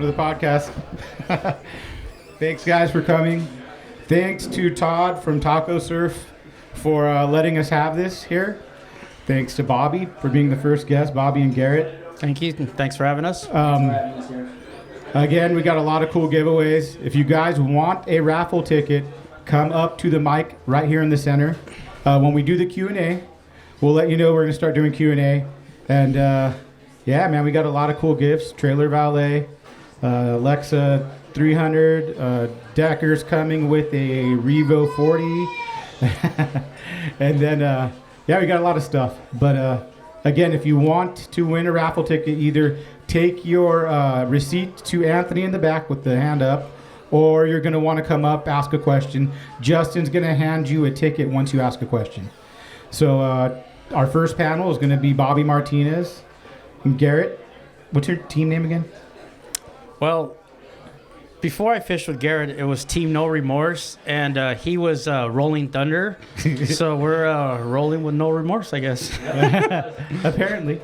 to the podcast. Thanks, guys, for coming. Thanks to Todd from Taco Surf for letting us have this here. Thanks to Bobby for being the first guest, Bobby and Garrett. Thank you. Thanks for having us. Again, we got a lot of cool giveaways. If you guys want a raffle ticket, come up to the mic right here in the center. When we do the Q&A, we'll let you know we're going to start doing Q&A. And yeah, man, we got a lot of cool gifts. Trailer valet, Alexa 300, Decker's coming with a Revo 40. And then, yeah, we got a lot of stuff. But again, if you want to win a raffle ticket, either take your receipt to Anthony in the back with the hand up, or you're going to want to come up, ask a question. Justin's going to hand you a ticket once you ask a question. So our first panel is going to be Bobby Martinez and Garrett. What's your team name again? Well, before I fished with Garrett, it was Team No Remorse, and he was Rolling Thunder. So we're rolling with no remorse, I guess. Apparently.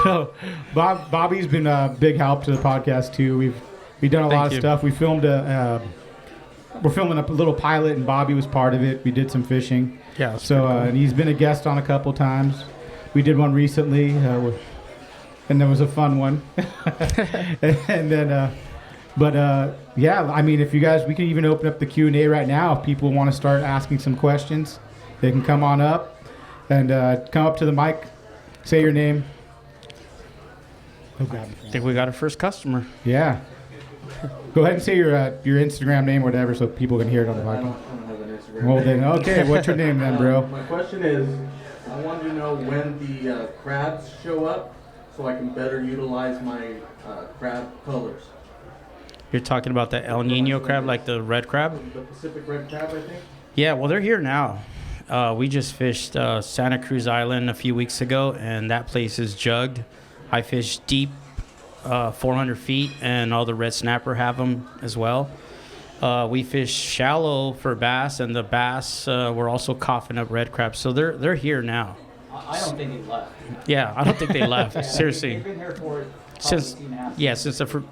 So Bobby's been a big help to the podcast too. We've done a lot of stuff. We filmed we're filming a little pilot, and Bobby was part of it. We did some fishing. Yeah. So cool. And he's been a guest on a couple times. We did one recently, and that was a fun one. And then, yeah. I mean, if you guys, we can even open up the Q&A right now. If people want to start asking some questions, they can come on up and come up to the mic. Say your name. I think we got our first customer. Yeah. Go ahead and say your Instagram name or whatever so people can hear it on the podcast. I don't have an Instagram Well, name. then, okay. What's your name then, bro? My question is, I wanted to know when the crabs show up so I can better utilize my crab colors. You're talking about the El Nino crab, like the red crab? The Pacific red crab, I think. Yeah, well, they're here now. We just fished Santa Cruz Island a few weeks ago, and that place is jugged. I fished deep, 400 feet, and all the red snapper have them as well. We fished shallow for bass, and the bass were also coughing up red crabs. So they're here now. I don't think they left. Yeah, I don't think they left. Seriously. They've been here for Since the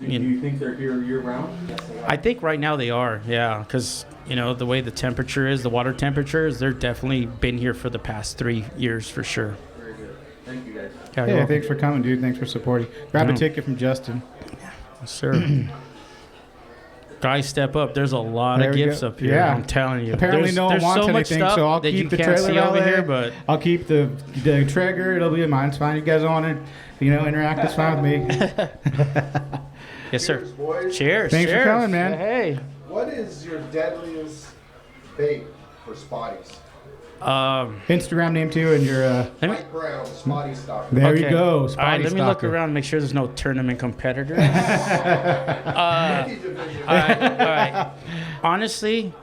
Do you think they're here year round? Yes, they are. I think right now they are, yeah, because the way the temperature is, the water temperature is, they're definitely been here for the past 3 years for sure. Very good. Thank you, guys. Yeah, Yeah, thanks for coming, dude. Thanks for supporting. Grab a No. ticket from Justin. Yes, sir. Guys, step up. There's a lot There of we gifts go. up here. Yeah. I'm telling you. Apparently no one there's wants so much anything, stuff so I'll that keep you the can't trailer see over valet. here, but I'll keep the trigger. It'll be mine. It's fine. You guys want to, interact. It's fine with me. yes, sir. Cheers, boys. Cheers. Thanks for cheers. coming, man. Hey. What is your deadliest bait for spotties? Instagram name too, and your. Let me, Light brown spotty stock. There okay. you go. All right, let me look Stalker. around and make sure there's no tournament competitors. All right. Honestly,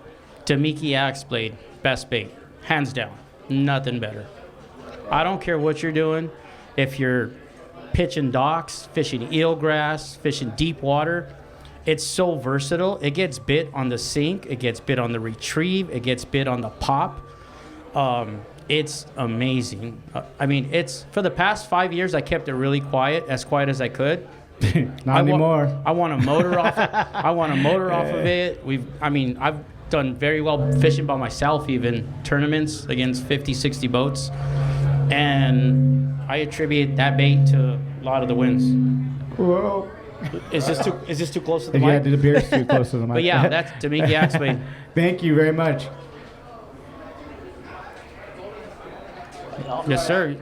Damiki Axe Blade, best bait. Hands down. Nothing better. I don't care what you're doing. If you're pitching docks, fishing eelgrass, fishing deep water, it's so versatile. It gets bit on the sink. It gets bit on the retrieve. It gets bit on the pop. It's amazing. I mean, it's for the past 5 years, I kept it really quiet as I could. Not anymore. I want a motor off. I want a motor off of it. I've done very well fishing by myself, even tournaments against 50, 60 boats, and I attribute that bait to a lot of the wins. Whoa. Is this too close to the Yeah, mic? the beer's too close to the mic. But yeah, that's Damiki Axe Blade. Thank you very much. Yes, sir.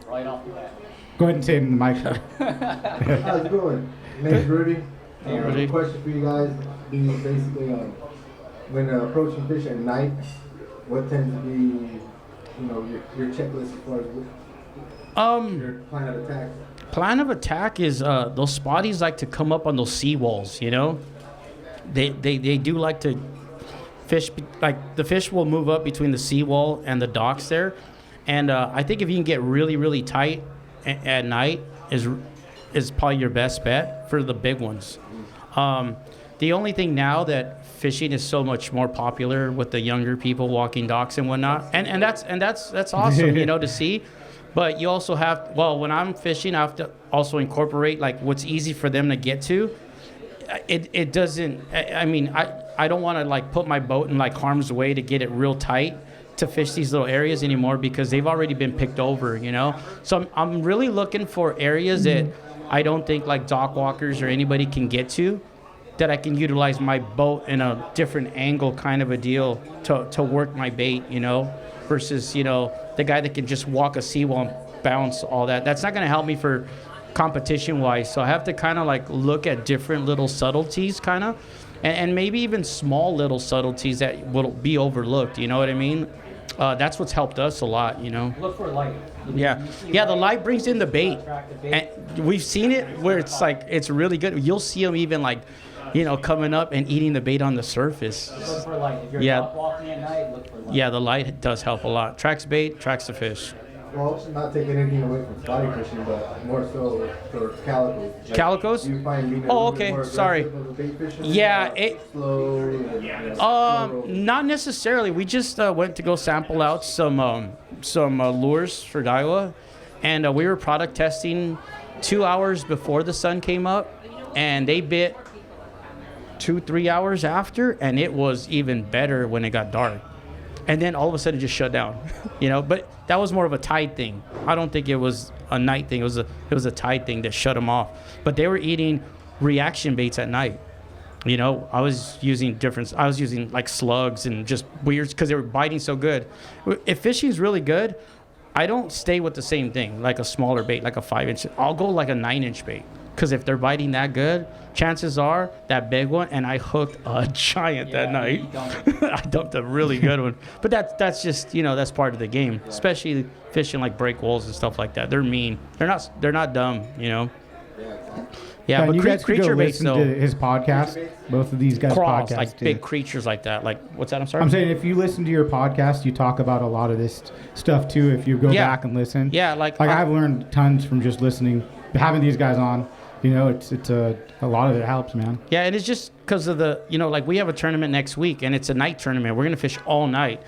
Right off the bat. Go ahead and say it in the mic. How's it going? Name's Rudy. Hey, Rudy. Question for you guys is basically when approaching fish at night, what tends to be, your checklist as far as your plan of attack? Plan of attack is those spotties like to come up on those seawalls. They do like to fish. Like the fish will move up between the seawall and the docks there, and I think if you can get really really tight at night is probably your best bet for the big ones. The only thing now that fishing is so much more popular with the younger people walking docks and whatnot, and that's awesome, to see. But you also have, well, when I'm fishing, I have to also incorporate like what's easy for them to get to. It doesn't, I mean, I don't want to like put my boat in like harm's way to get it real tight to fish these little areas anymore because they've already been picked over, you know? So I'm really looking for areas that I don't think like dock walkers or anybody can get to, that I can utilize my boat in a different angle kind of a deal to work my bait, you know, versus, you know, the guy that can just walk a seawall and bounce all that. That's not going to help me for competition wise. So I have to kind of like look at different little subtleties kind of, and maybe even small little subtleties that will be overlooked. You know what I mean? That's what's helped us a lot, you know. Look for light. Yeah, the light brings in the bait. And we've seen it where it's like, it's really good. You'll see them even like, you know, coming up and eating the bait on the surface. Look for light. If you're walking at night, look for light. Yeah, the light does help a lot. Tracks bait, tracks the fish. Well, not taking anything away from spotty fishing, but more so for calicos. Like, Calicos? do you find being Oh, okay. Sorry. Bait fishing, Yeah, it. slow. And, Not necessarily. We just went to go sample out some lures for Daiwa, and we were product testing 2 hours before the sun came up, and they bit 2-3 hours after, and it was even better when it got dark. And then all of a sudden it just shut down, you know. But that was more of a tide thing. I don't think it was a night thing. It was a tide thing that shut them off. But they were eating reaction baits at night. You know, I was using like slugs and just weirds because they were biting so good. If fishing's really good, I don't stay with the same thing, like a smaller bait, like a 5-inch. I'll go like a 9-inch bait. Because if they're biting that good, chances are that big one, and I hooked a giant that night. I dumped a really good one. But that's just, you know, that's part of the game, especially fishing like breakwalls and stuff like that. They're mean. They're not dumb, you know. Yeah, but you guys could go creature baits listen to though. his podcast. Both of these guys' Crawls, podcasts, like too. big creatures like that. Like, what's that? I'm sorry. I'm saying if you listen to your podcast, you talk about a lot of this stuff too. If you go back and listen, Yeah, like I've learned tons from just listening, having these guys on. You know, it's a lot of it helps, man. Yeah, and it's just because of the, you know, like we have a tournament next week, and it's a night tournament. We're going to fish all night.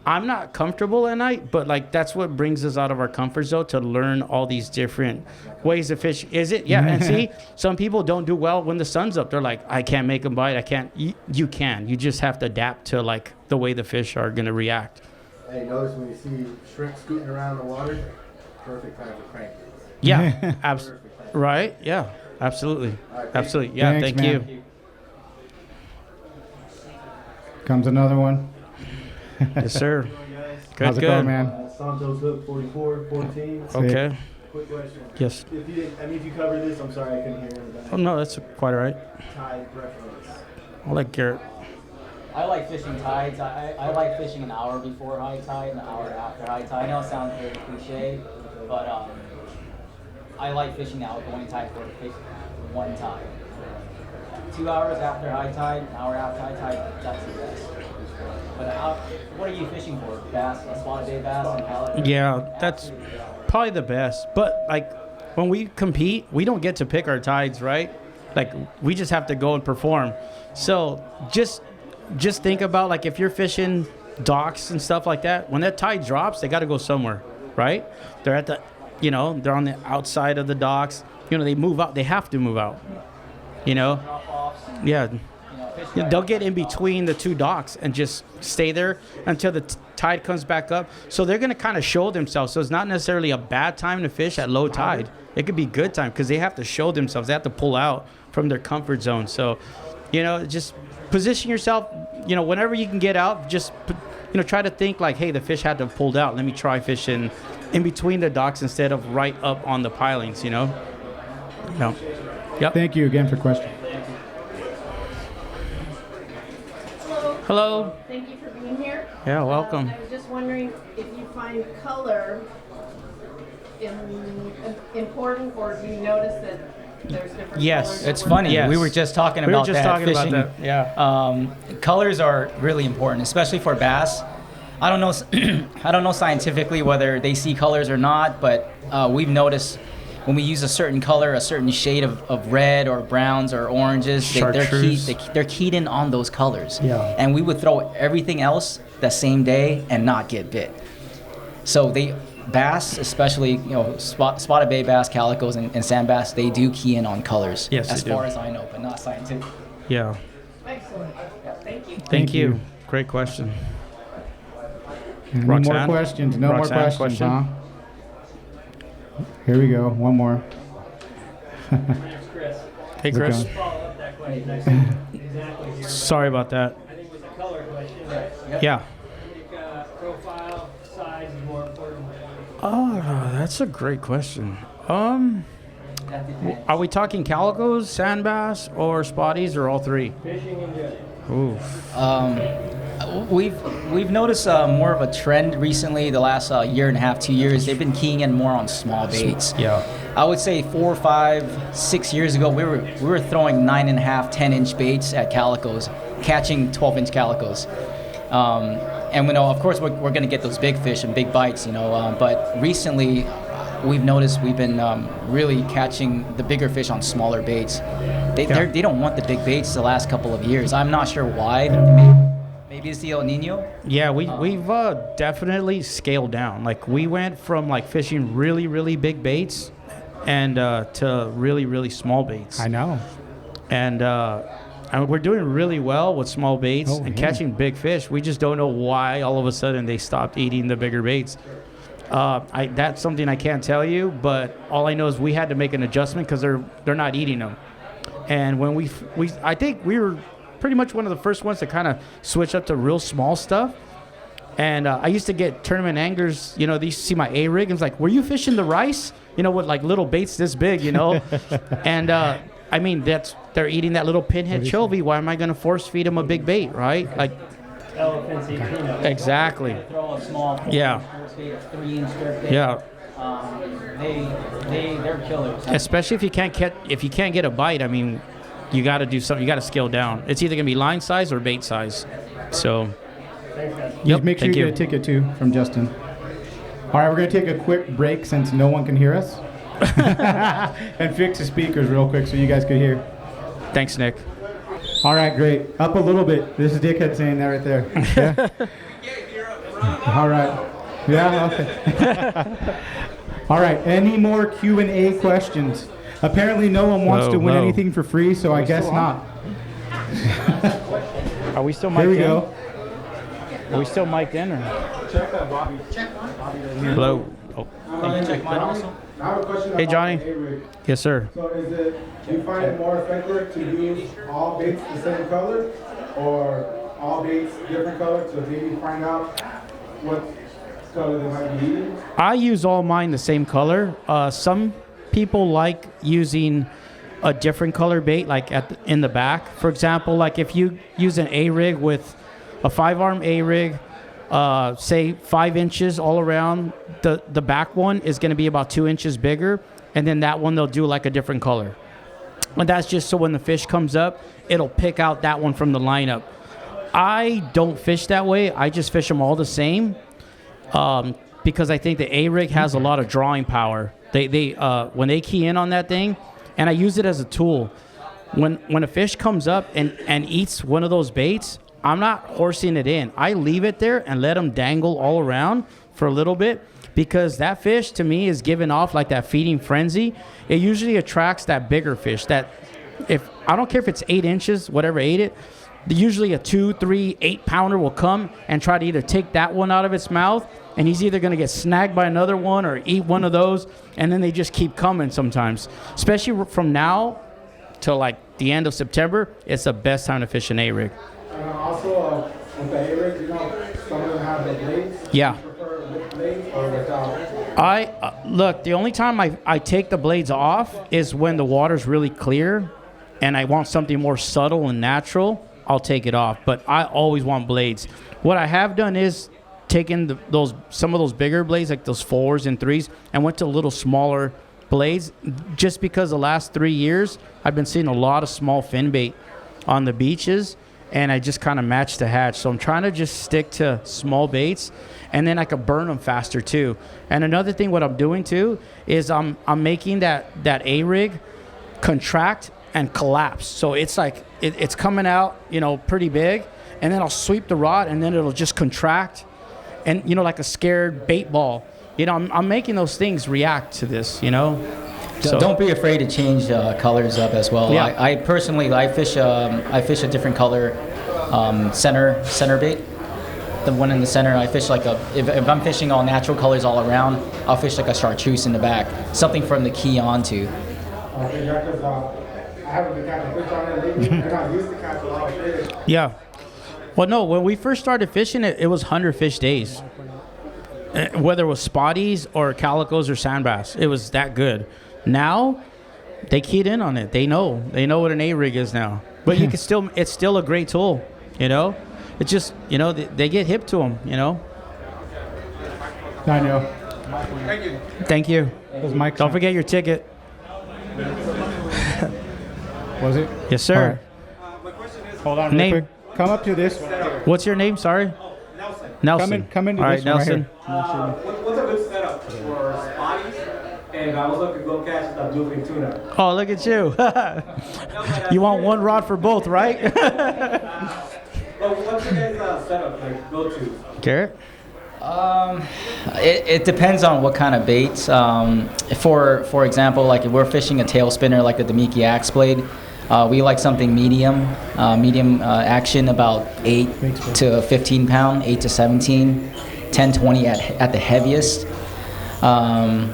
I'm not comfortable at night, but like that's what brings us out of our comfort zone to learn all these different ways to fish. Is it? Yeah, and see, some people don't do well when the sun's up. They're like, I can't make them bite. I can't. You can. You just have to adapt to like the way the fish are going to react. hey, notice when you see shrimp scooting around the water, perfect time for crank. Yeah, right? Yeah, absolutely. Absolutely. Yeah, Thanks, thank man. you. Comes another one. Yes, sir. Good, How's it good. going, man? Santos Hook 44-14. Okay. Quick question. Yes. If you cover this, I'm sorry I couldn't hear in the back. Oh, no, that's quite all right. Tide preference. I'll let Garrett. I like fishing tides. I like fishing an hour before high tide and an hour after high tide. I know it sounds very cliche, but I like fishing the outgoing tide for one tide. 2 hours after high tide, an hour after high tide, that's the best. But what are you fishing for? Bass, a spotted day bass, and halibut? Yeah, that's probably the best. But like when we compete, we don't get to pick our tides, right? Like we just have to go and perform. So just think about like if you're fishing docks and stuff like that, when that tide drops, they got to go somewhere, right? They're at the, you know, they're on the outside of the docks. You know, they move out. They have to move out. You know, yeah. They'll get in between the two docks and just stay there until the tide comes back up. So they're going to kind of show themselves. So it's not necessarily a bad time to fish at low tide. It could be good time because they have to show themselves. They have to pull out from their comfort zone. So, you know, just position yourself, you know, whenever you can get out, just, you know, try to think like, hey, the fish had to have pulled out. Let me try fishing in between the docks instead of right up on the pilings, you know? No. Yep. Thank you again for question. Hello. Thank you for being here. Yeah, welcome. I was just wondering if you find color important, or do you notice that there's different Yes. colors? It's that funny. Yes. We were just talking We were about just that. talking about fishing. that. Yeah. Colors are really important, especially for bass. I don't know. I don't know scientifically whether they see colors or not, but we've noticed when we use a certain color, a certain shade of red or browns or oranges, they're keyed in on those colors. Yeah. And we would throw everything else the same day and not get bit. So bass, especially spotted bay bass, calicos, and sand bass, they do key in on colors. Yes, as they do. far as I know, but not scientific. Yeah. Excellent. Thank you. Thank you. Great question. Any more Roxanne? questions? No Roxanne, more questions, question? huh? Here we go. One more. Hey, Chris. Okay. Follow up that question. I think exactly here. Sorry about that. I think it was a color question. Yeah. I think profile size is more important. Oh, that's a great question. That depends. Are we talking calicos, sand bass, or spotties, or all three? Fishing in general. Oof. We've noticed more of a trend recently. The last year and a half, 2 years, they've been keying in more on small baits. Yeah. I would say 4, 5, 6 years ago, we were throwing 9.5, 10-inch baits at calicos, catching 12-inch calicos. And we know, of course, we're going to get those big fish and big bites, But recently, we've noticed we've been really catching the bigger fish on smaller baits. They don't want the big baits the last couple of years. I'm not sure why. Maybe it's the El Nino. Yeah, we've definitely scaled down. Like, we went from like fishing really, really big baits and to really, really small baits. I know. And we're doing really well with small baits and catching big fish. We just don't know why all of a sudden they stopped eating the bigger baits. That's something I can't tell you, but all I know is we had to make an adjustment because they're not eating them. And when I think we were pretty much one of the first ones to kind of switch up to real small stuff. And I used to get tournament anglers, they used to see my A-rig and was like, were you fishing the rice? With like little baits this big, And I mean, they're eating that little pinhead chovy. Why am I going to force feed them a big bait, right? Like, Elephants eat peanuts. exactly. Throw a small 3-inch jerk bait. Yeah. They're killers. Especially if you can't get a bite. I mean, you got to do something. You got to scale down. It's either gonna be line size or bait size. So, Just make sure you get a ticket too from Justin. All right, we're gonna take a quick break since no one can hear us, and fix the speakers real quick so you guys could hear. Thanks, Nick. All right, great. Up a little bit. This is Dickhead saying that right there. Yeah. All right. Yeah. Okay. All right. Any more Q&A questions? Apparently, no one wants to win anything for free, so I guess not. Are we still Here mic'd we in? go. Are we still mic'd in? Or? Hello. Oh. Check mine also. I have a question Hey, about Johnny. the A-rig. Yes, sir. So do you find it more effective to use all baits the same color or all baits different color to maybe find out what color they might be eating? I use all mine the same color. Some people like using a different color bait, like in the back. For example, like if you use an A-rig with a 5-arm A-rig, say 5 inches all around, the back one is going to be about 2 inches bigger, and then that one they'll do like a different color. And that's just so when the fish comes up, it'll pick out that one from the lineup. I don't fish that way. I just fish them all the same. Because I think the A-rig has a lot of drawing power. They when they key in on that thing, and I use it as a tool. When a fish comes up and eats one of those baits, I'm not horsing it in. I leave it there and let them dangle all around for a little bit, because that fish to me is giving off like that feeding frenzy. It usually attracts that bigger fish. That if I don't care if it's 8 inches, whatever ate it. Usually a 2, 3, 8 pounder will come and try to either take that one out of its mouth, and he's either going to get snagged by another one or eat one of those, and then they just keep coming sometimes. Especially from now till like the end of September, it's the best time to fish an A-rig. Also, with the A-rig, some of them have the blades. Yeah. Do you prefer with blades or without? Look, the only time I take the blades off is when the water's really clear and I want something more subtle and natural. I'll take it off, but I always want blades. What I have done is taken some of those bigger blades, like those 4s and 3s, and went to little smaller blades, just because the last 3 years I've been seeing a lot of small fin bait on the beaches, and I just kind of matched the hatch. So I'm trying to just stick to small baits, and then I could burn them faster too. And another thing, what I'm doing too, is I'm making that A-rig contract and collapse. So it's like it's coming out, pretty big, and then I'll sweep the rod, and then it'll just contract, and like a scared bait ball. I'm making those things react to this, So Don't be afraid to change colors up as well. Yeah. I personally I fish a different color center bait. The one in the center, I fish like if I'm fishing all natural colors all around, I'll fish like a chartreuse in the back, something from the key onto. I haven't been catching fish on it lately. I'm not used to catch a lot of fish. Yeah. Well, no, when we first started fishing it, it was 100 fish days. Whether it was spotties or calicos or sand bass, it was that good. Now, they keyed in on it. They know what an A-rig is now. But you can still, it's still a great tool, It's just, they get hip to them, I know. Thank you. Does Mike Don't forget your ticket. Was it? Yes, sir. My question is, Hold on, real Name. quick. Come up to this. What's your name? Sorry. Nelson. Nelson. Come into All this right, one right Nelson. here. What's a good setup for spotties? And I was looking to go catch the bluefin tuna. Oh, look at you. You want one rod for both, right? But what's your guys' setup, like go-to? Garrett? It depends on what kind of baits. For example, like if we're fishing a tail spinner like the Demiki axe blade, we like something medium action, about 8 to 15 pound, 8 to 17, 10, 20 at the heaviest. That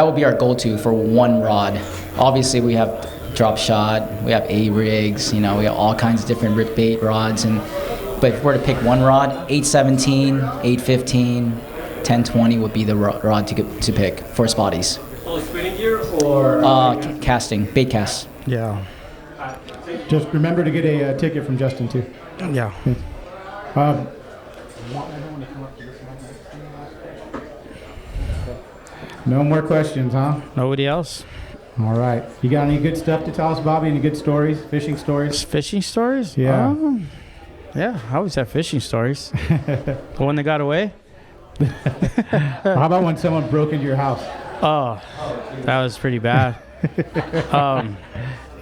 would be our go-to for one rod. Obviously, we have drop shot, we have A-rigs, we have all kinds of different rip bait rods. But if we're to pick one rod, 817, 815, 1020 would be the rod to pick for spotties. Oh, spinning gear or? Casting, bait cast. Yeah. Just remember to get a ticket from Justin, too. Yeah. No more questions, huh? Nobody else? All right. You got any good stuff to tell us, Bobby? Any good stories? Fishing stories? Fishing stories? Yeah. Yeah, I always have fishing stories. The one that got away? How about when someone broke into your house? Oh, that was pretty bad.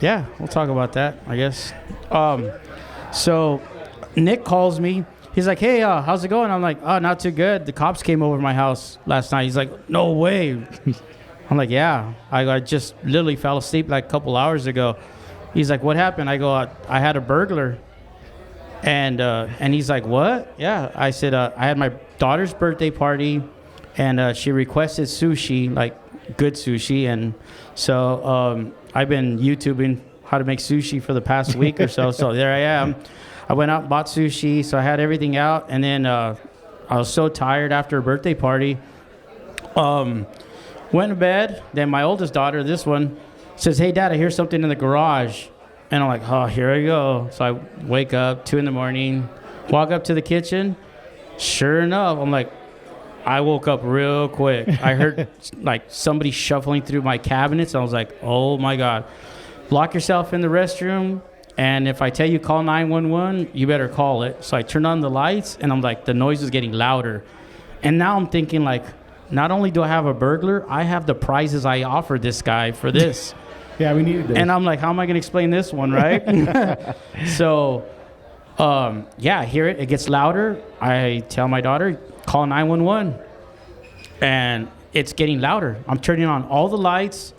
Yeah, we'll talk about that, I guess. So Nick calls me. He's like, hey, how's it going? I'm like, oh, not too good. The cops came over to my house last night. He's like, no way. I'm like, yeah. I just literally fell asleep like a couple hours ago. He's like, what happened? I go, I had a burglar. And he's like, what? Yeah. I said, I had my daughter's birthday party, and she requested sushi, like good sushi. And so I've been YouTubing how to make sushi for the past week or so. So there I am. I went out and bought sushi, so I had everything out. And then I was so tired after a birthday party. Went to bed. Then my oldest daughter, this one, says, hey, Dad, I hear something in the garage. And I'm like, oh, here I go. So I wake up, 2 a.m, walk up to the kitchen. Sure enough, I'm like, I woke up real quick. I heard like somebody shuffling through my cabinets. I was like, oh my God. Lock yourself in the restroom. And if I tell you call 911, you better call it. So I turned on the lights, and I'm like, the noise is getting louder. And now I'm thinking, like, not only do I have a burglar, I have the prizes I offered this guy for this. Yeah, we needed this. And I'm like, how am I going to explain this one, right? So, yeah, I hear it. It gets louder. I tell my daughter, call 911. And it's getting louder. I'm turning on all the lights,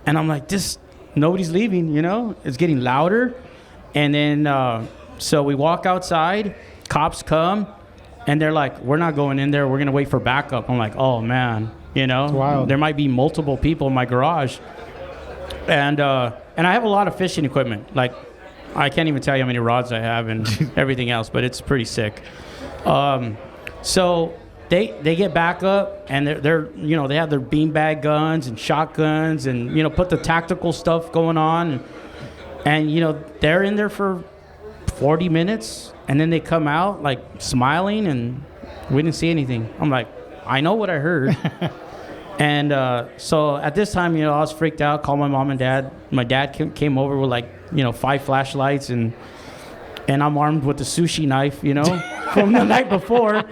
and I'm like, nobody's leaving, It's getting louder. And then, so we walk outside. Cops come, and they're like, we're not going in there. We're going to wait for backup. I'm like, oh, man, wild. There might be multiple people in my garage. And I have a lot of fishing equipment. Like, I can't even tell you how many rods I have and everything else, but it's pretty sick. So they get back up, and they're they have their beanbag guns and shotguns and put the tactical stuff going on, and they're in there for 40 minutes, and then they come out like smiling, and we didn't see anything. I'm like, I know what I heard. And so at this time, I was freaked out, called my mom and dad. My dad came over with 5 flashlights, and I'm armed with the sushi knife, from the night before.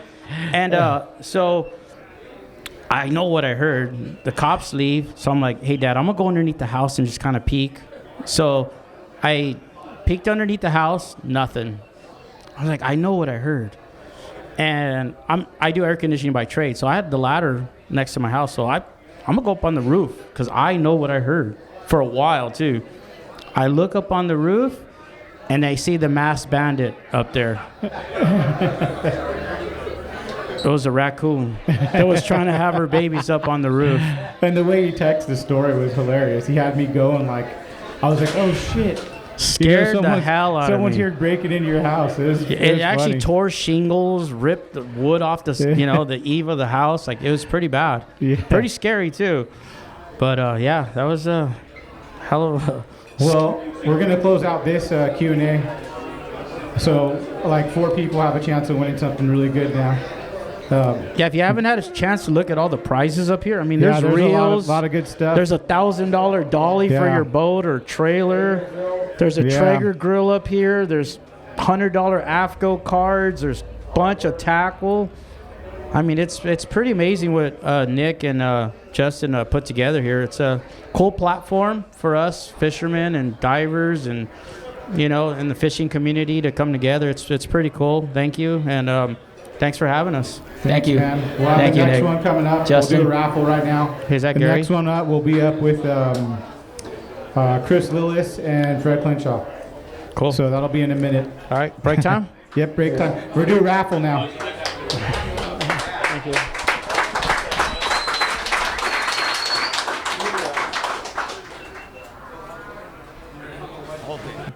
And so I know what I heard. The cops leave. So I'm like, hey, Dad, I'm going to go underneath the house and just kind of peek. So I peeked underneath the house, nothing. I was like, I know what I heard. And I do air conditioning by trade, so I had the ladder next to my house. So I'm gonna go up on the roof because I know what I heard for a while too. I look up on the roof, and I see the masked bandit up there. It was a raccoon that was trying to have her babies up on the roof. And the way he texted the story was hilarious. He had me going like, I was like, oh shit. Scared the hell out of me. Someone's here breaking into your house. It actually funny. tore shingles, ripped the wood off the the eave of the house. Like, it was pretty bad. Yeah. Pretty scary too. But yeah, that was a hell of a. Well, we're gonna close out this Q&A. So like 4 people have a chance of winning something really good now. Yeah, if you haven't had a chance to look at all the prizes up here, I mean, there's reels. A lot of good stuff. There's $1,000 dolly for your boat or trailer. There's a Traeger grill up here. There's $100 AFCO cards. There's a bunch of tackle. I mean, it's pretty amazing what Nick and Justin put together here. It's a cool platform for us fishermen and divers and, in the fishing community to come together. It's pretty cool. Thank you. And thanks for having us. Thank you. Man. We'll have the next one coming up. Justin. We'll do a raffle right now. Is that the Gary? next one up will be up with Chris Lillis and Fred Klinshaw. Cool. So that'll be in a minute. All right. Break time? Yep, break time. We're doing a raffle now. Thank you.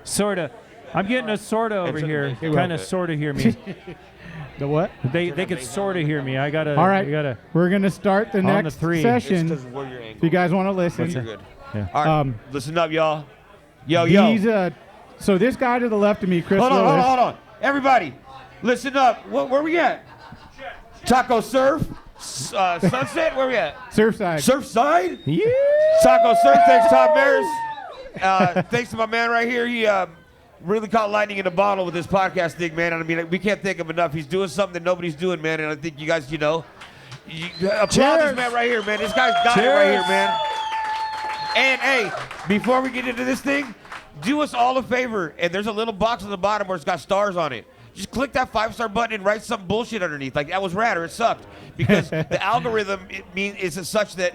Sorta. I'm getting a sorta over here. Kind of sorta hear me. The what? They could sorta hear me. I gotta. All right. I gotta. We're gonna start the On next the 3. session. If you guys want to listen. You're good. Yeah. All right, listen up, y'all. Yo. These, so this guy to the left of me, Chris Hold Lillis. on. Everybody, listen up. Where we at? Taco Surf? Sunset? Where we at? Surfside. Surfside? Yeah. Taco Surf. Thanks, Tom Bears. Thanks to my man right here. He really caught lightning in a bottle with this podcast thing, man. I mean, we can't thank him enough. He's doing something that nobody's doing, man. And I think you guys, applaud this man right here, man. This guy's got it right here, man. And hey, before we get into this thing, do us all a favor. And there's a little box on the bottom where it's got stars on it. Just click that 5-star button and write some bullshit underneath. Like, that was rad or it sucked. Because the algorithm is such that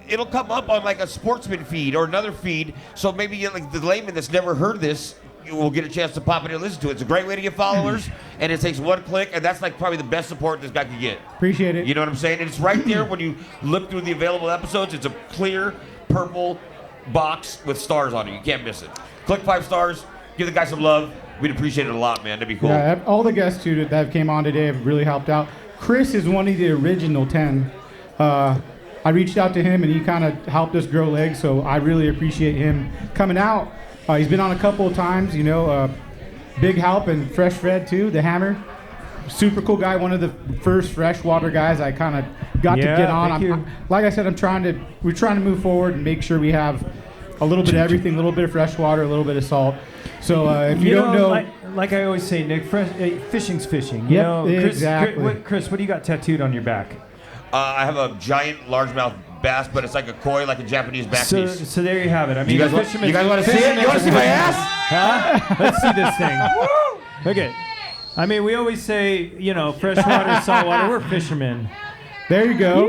it'll come up on like a sportsman feed or another feed. So maybe like the layman that's never heard this will get a chance to pop in and listen to it. It's a great way to get followers, and it takes 1 click, and that's like probably the best support this guy could get. Appreciate it. You know what I'm saying? And it's right there when you look through the available episodes. It's a clear purple box with stars on it. You can't miss it. Click 5 stars. Give the guy some love. We'd appreciate it a lot, man. That'd be cool. Yeah, all the guests too that came on today have really helped out. Chris is one of the original 10. I reached out to him and he kind of helped us grow legs, so I really appreciate him coming out. He's been on a couple of times, big help, and Fresh Fred too, the Hammer. Super cool guy, one of the first freshwater guys I kind of got to get on. Like I said, we're trying to move forward and make sure we have a little bit of everything, a little bit of freshwater, a little bit of salt. So if you don't know, like I always say, Nick, fishing's fishing. Exactly. Chris, what do you got tattooed on your back? I have a giant largemouth bass, but it's like a koi, like a Japanese back piece. So there you have it. I mean, you guys want to see it? You want to see my ass? Huh? Let's see this thing. Okay. I mean, we always say, freshwater, saltwater. We're fishermen. There you go.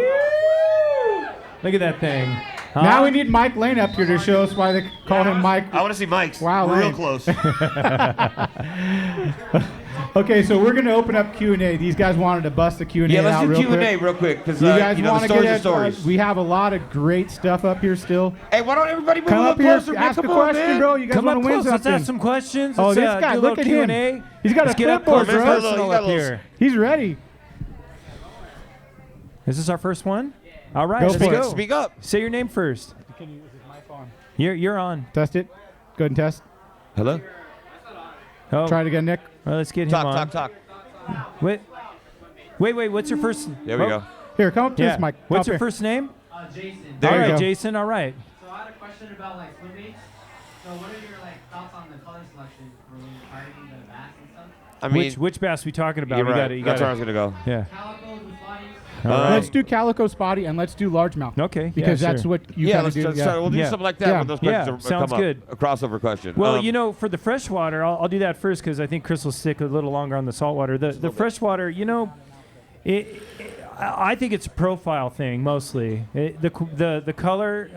Look at that thing. Huh? Now we need Mike Lane up here to show us why they call him Mike. I want to see Mike's. Wow, we're real Lane. close. Okay, so we're going to open up Q&A. These guys wanted to bust the Q&A out real quick. Yeah, let's do Q&A real quick because you guys want to get stories. We have a lot of great stuff up here still. Hey, why don't everybody move Come a little up here, closer? ask a Come on, question, man. bro. You guys Come want up to win close. something? Let's ask some questions. Oh, Let's, this guy, do a look little at him. Q&A. He's got Let's a get up clipboard, close and bro. personal up here. He's ready. Is this our first one? All right, Go let's for it. go. Speak up. Say your name first. You're on. Test it. Go ahead and test. Hello? Oh. Try it again, Nick. Well, let's get him on. Talk. Wait. What's your first? There we go. Here, come up to this mic. What's your first name? Jason. There all you right, go. Jason. All right. So I had a question about swimming. So what are your thoughts on the color selection for when you're targeting the bass and stuff? I mean, which bass we talking about? You're right. You That's gotta, where I was gonna go. Yeah. Calicos and flies. Let's do calico spotty and let's do largemouth. Okay. Because yeah, that's sure. what you Yeah, kind let's of do. start. We'll do something like that when those questions sounds come good. up. A crossover question. Well, for the freshwater, I'll do that first because I think Chris will stick a little longer on the saltwater. The freshwater, I think it's a profile thing mostly. The color,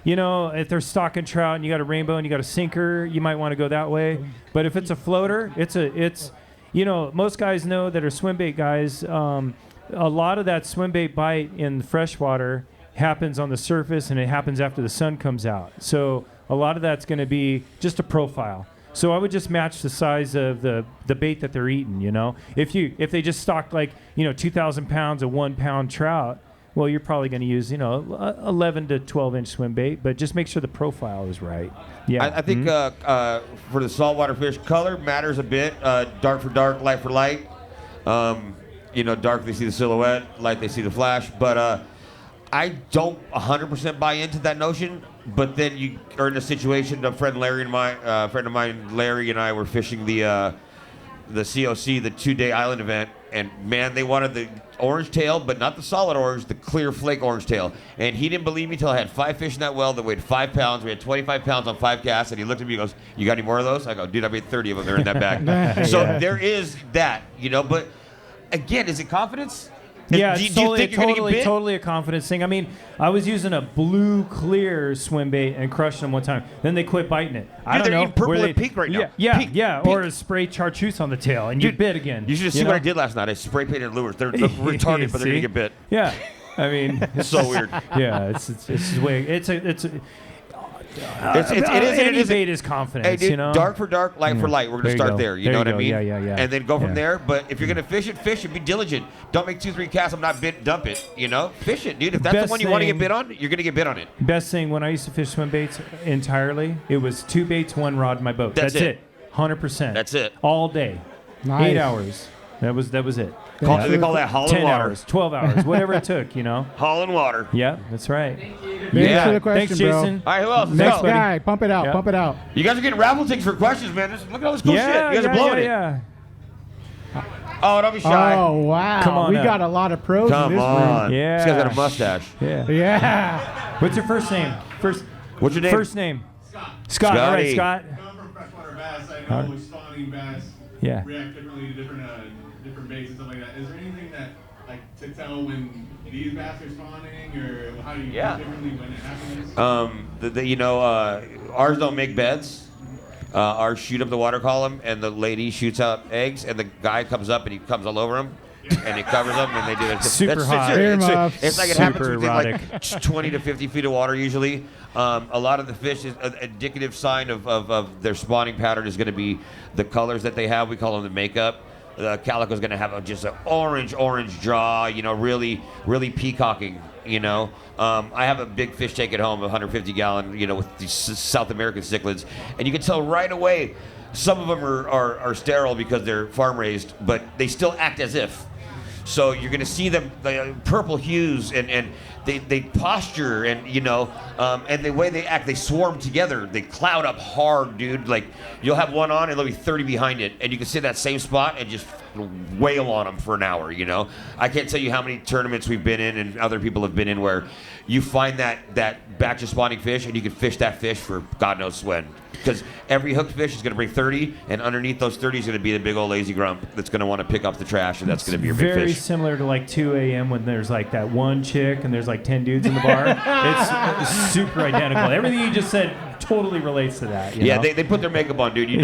if they're stocking trout and you got a rainbow and you got a sinker, you might want to go that way. But if it's a floater, it's most guys know that are swim bait guys. A lot of that swim bait bite in the freshwater happens on the surface and it happens after the sun comes out. So a lot of that's going to be just a profile. So I would just match the size of the bait that they're eating, If they just stocked 2,000 pounds of 1 pound trout, well, you're probably going to use, 11 to 12 inch swim bait, but just make sure the profile is right. Yeah. I think for the saltwater fish, color matters a bit. Dark for dark, light for light. Dark they see the silhouette, light they see the flash. But I don't 100% buy into that notion. But then you are in a situation. A friend of mine, Larry, and I were fishing the COC, the 2-day island event, and man, they wanted the orange tail, but not the solid orange, the clear flake orange tail. And he didn't believe me till I had 5 fish in that well that weighed 5 pounds. We had 25 pounds on 5 casts, and he looked at me and goes, "You got any more of those?" I go, "Dude, I made 30 of them. They're in that bag." So there is that, But again, is it confidence? Yeah, do you it's think you're gonna get bit? totally a confidence thing. I mean, I was using a blue clear swim bait and crushing them one time. Then they quit biting it. I don't they're know. eating purple where and pink right now. Yeah, Pink, pink. Or a spray chartreuse on the tail, and you bit again. You should have seen what I did last night. I spray painted lures. They're retarded, but they're gonna get bit. Yeah, I mean, it's so weird. Yeah, it's way. It is bait is confidence, Hey, dude, dark for dark, light for light. We're going to start there. You know what I mean? Yeah. And then go from there. But if you're going to fish it, be diligent. Don't make 2-3 casts. I'm not bit, dump it. Fish it, dude. If that's the one you want to get bit on, you're going to get bit on it. Best thing when I used to fish swim baits entirely, it was 2 baits, 1 rod in my boat. That's it. 100%. That's it. All day. Nice. 8 hours. That was it. They call that hauling 10 water. hours, 12 hours, whatever it took, Hauling water. Yeah, that's right. Thanks for the question, Thanks, bro. Jason. All right, who else? Next guy, pump it out, pump it out. You guys are getting raffle tickets for questions, man. Look at all this cool shit. You guys are blowing it. Yeah. Oh, don't be shy. Oh, wow. Come on we up. got a lot of pros in Come this on. room. Yeah. This guy's got a mustache. Yeah. Yeah. What's your first name? What's your name? First name. Scott. All right, Scott. Coming from freshwater bass, I know spawning bass react differently to different baits and stuff like that. Is there anything that, to tell when these bass are spawning, or how do you do differently when it happens? Ours don't make beds. Ours shoot up the water column, and the lady shoots out eggs, and the guy comes up and he comes all over them. And he covers them, and they do it. Super hot. It's like it happens within erotic. 20 to 50 feet of water usually. A lot of the fish is an indicative sign of their spawning pattern is going to be the colors that they have. We call them the makeup. The calico is going to have just an orange jaw, really, really peacocking, I have a big fish tank at home, a 150-gallon, with these South American cichlids, and you can tell right away some of them are sterile because they're farm raised, but they still act as if. So you're going to see them, the purple hues, and they posture, and and the way they act, they swarm together. They cloud up hard, dude. Like you'll have one on, and there'll be 30 behind it, and you can sit that same spot and just wail on them for an hour. I can't tell you how many tournaments we've been in, and other people have been in, where you find that batch of spawning fish, and you can fish that fish for God knows when. Because every hooked fish is going to bring 30, and underneath those 30 is going to be the big old lazy grump that's going to want to pick up the trash, and that's going to be your big Very fish. similar to 2 a.m. when there's that one chick and there's 10 dudes in the bar. It's super identical. Everything you just said totally relates to that. You know? They put their makeup on, dude. And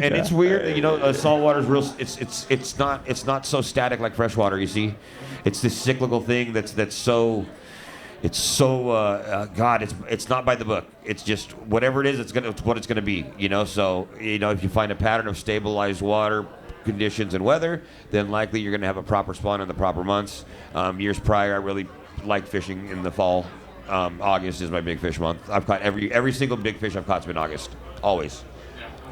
it's weird. Saltwater's real. It's not so static like freshwater. You see, it's this cyclical thing that's so. It's so it's not by the book. It's just whatever it is. It's what it's gonna be. So if you find a pattern of stabilized water conditions and weather, then likely you're gonna have a proper spawn in the proper months. Years prior, I really like fishing in the fall. August is my big fish month. I've caught every single big fish I've caught's been August, always.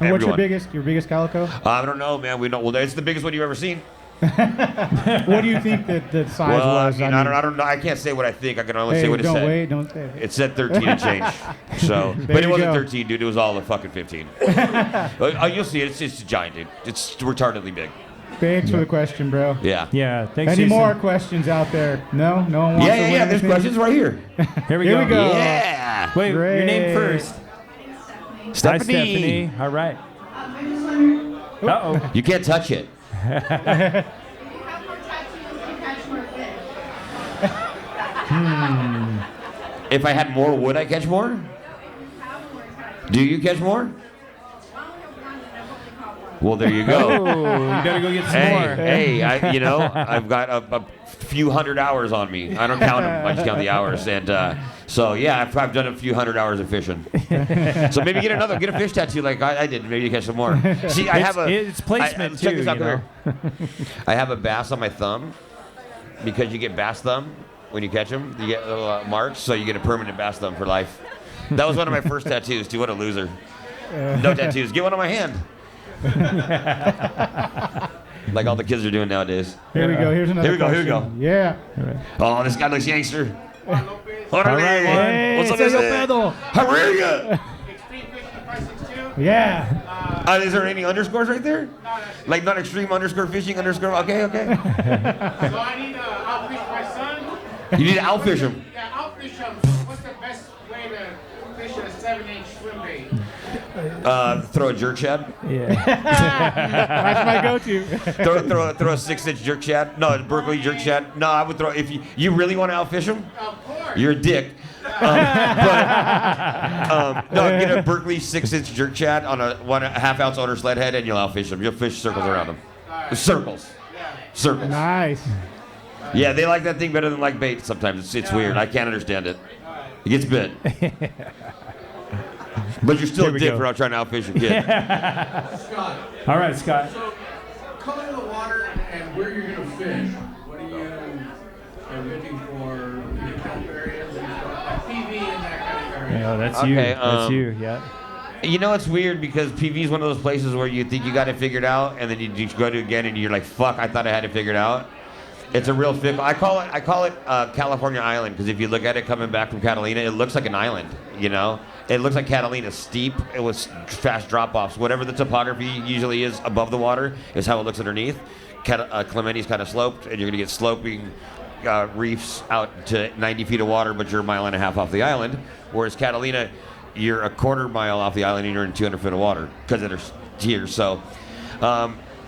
And what's your biggest calico? I don't know, man. Well, it's the biggest one you've ever seen. What do you think that the size was? I don't know. I can't say what I think. I can only say what it said. Don't say it. It said 13 and change. So, but it wasn't 13, dude. It was all the fucking 15. You'll see it. It's just giant, dude. It's retardedly big. Thanks for the question, bro. Yeah. Yeah. Thanks. Any Jason. more questions out there? No? No one wants to win There's anything? questions right here. Here we Here go. we go. Yeah. Wait, your Great. name first. Hi, Stephanie. All right. Uh-oh. You can't touch it. If I had more, would I catch more? Do you catch more? Well, there you go. Oh, you gotta go get some more. Hey, I've got a few hundred hours on me. I don't count them. I just count the hours. And so, yeah, I've done a few hundred hours of fishing. So maybe get a fish tattoo like I did. Maybe you catch some more. See, It's placement check too. this out, You know? I have a bass on my thumb because you get bass thumb when you catch them. You get little marks, so you get a permanent bass thumb for life. That was one of my first tattoos, too. What a loser. No tattoos. Get one on my hand. Like all the kids are doing nowadays. Here we go. Here's another Here we go. question. Here we go. Yeah. Oh, this guy looks gangster. All right, Hey, What's up, Sergio Jose? Pedro. How are you? Extreme fishing 562. Yeah. Is there any underscores right there? Like not extreme underscore fishing underscore. Okay. So I need to outfish my son. You need to outfish him. Yeah, outfish him. What's the best way to fish a 7-inch swim bait? Throw a jerk shad. Yeah. That's my go-to. throw a 6-inch jerk shad. No, a Berkeley jerk shad. No, I would throw if you really want to outfish him. Of course. You're a dick. No, get a Berkeley 6-inch jerk shad on a 1/2 ounce otter sled head, and you'll outfish them. You'll fish circles around them. Circles. Circles. Nice. Yeah, they like that thing better than like bait sometimes. It's weird. I can't understand it. It gets bit. But you're still Here a we dick go. for out trying to outfish your kid. Scott. All right, Scott. So, color of the water and where you're going to fish. What are you looking for in the kelp areas and stuff? Like PV and that kind of area. Yeah, that's you. Okay, That's you. Yeah. You know, it's weird because PV is one of those places where you think you got it figured out, and then you go to it again, and you're like, "Fuck, I thought I had it figured out." It's a real fickle. I call it California Island because if you look at it coming back from Catalina, it looks like an island. You know, it looks like Catalina, steep. It was fast drop-offs. Whatever the topography usually is above the water is how it looks underneath. Clementi's kind of sloped, and you're gonna get sloping reefs out to 90 feet of water, but you're a mile and a half off the island. Whereas Catalina, you're a quarter mile off the island and you're in 200 feet of water because there's tiers. So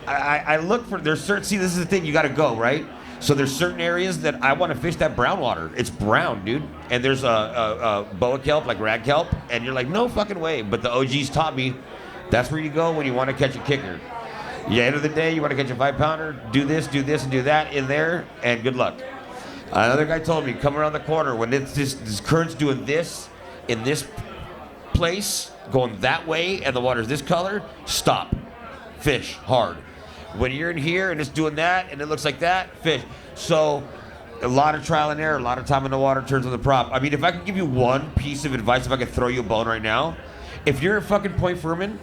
I look for, there's certain, see, this is the thing, you got to go, right? So there's certain areas that I want to fish that brown water. It's brown, dude. And there's a boa kelp, like rag kelp, and you're like, no fucking way. But the OGs taught me that's where you go when you want to catch a kicker. At the end of the day, you want to catch a 5-pounder, do this, and do that in there, and good luck. Another guy told me, come around the corner, when this current's doing this in this place, going that way, and the water's this color, stop. Fish hard. When you're in here and it's doing that and it looks like that, fish. So a lot of trial and error, a lot of time in the water turns on the prop. I mean, if I could give you one piece of advice, if I could throw you a bone right now, if you're at fucking Point Furman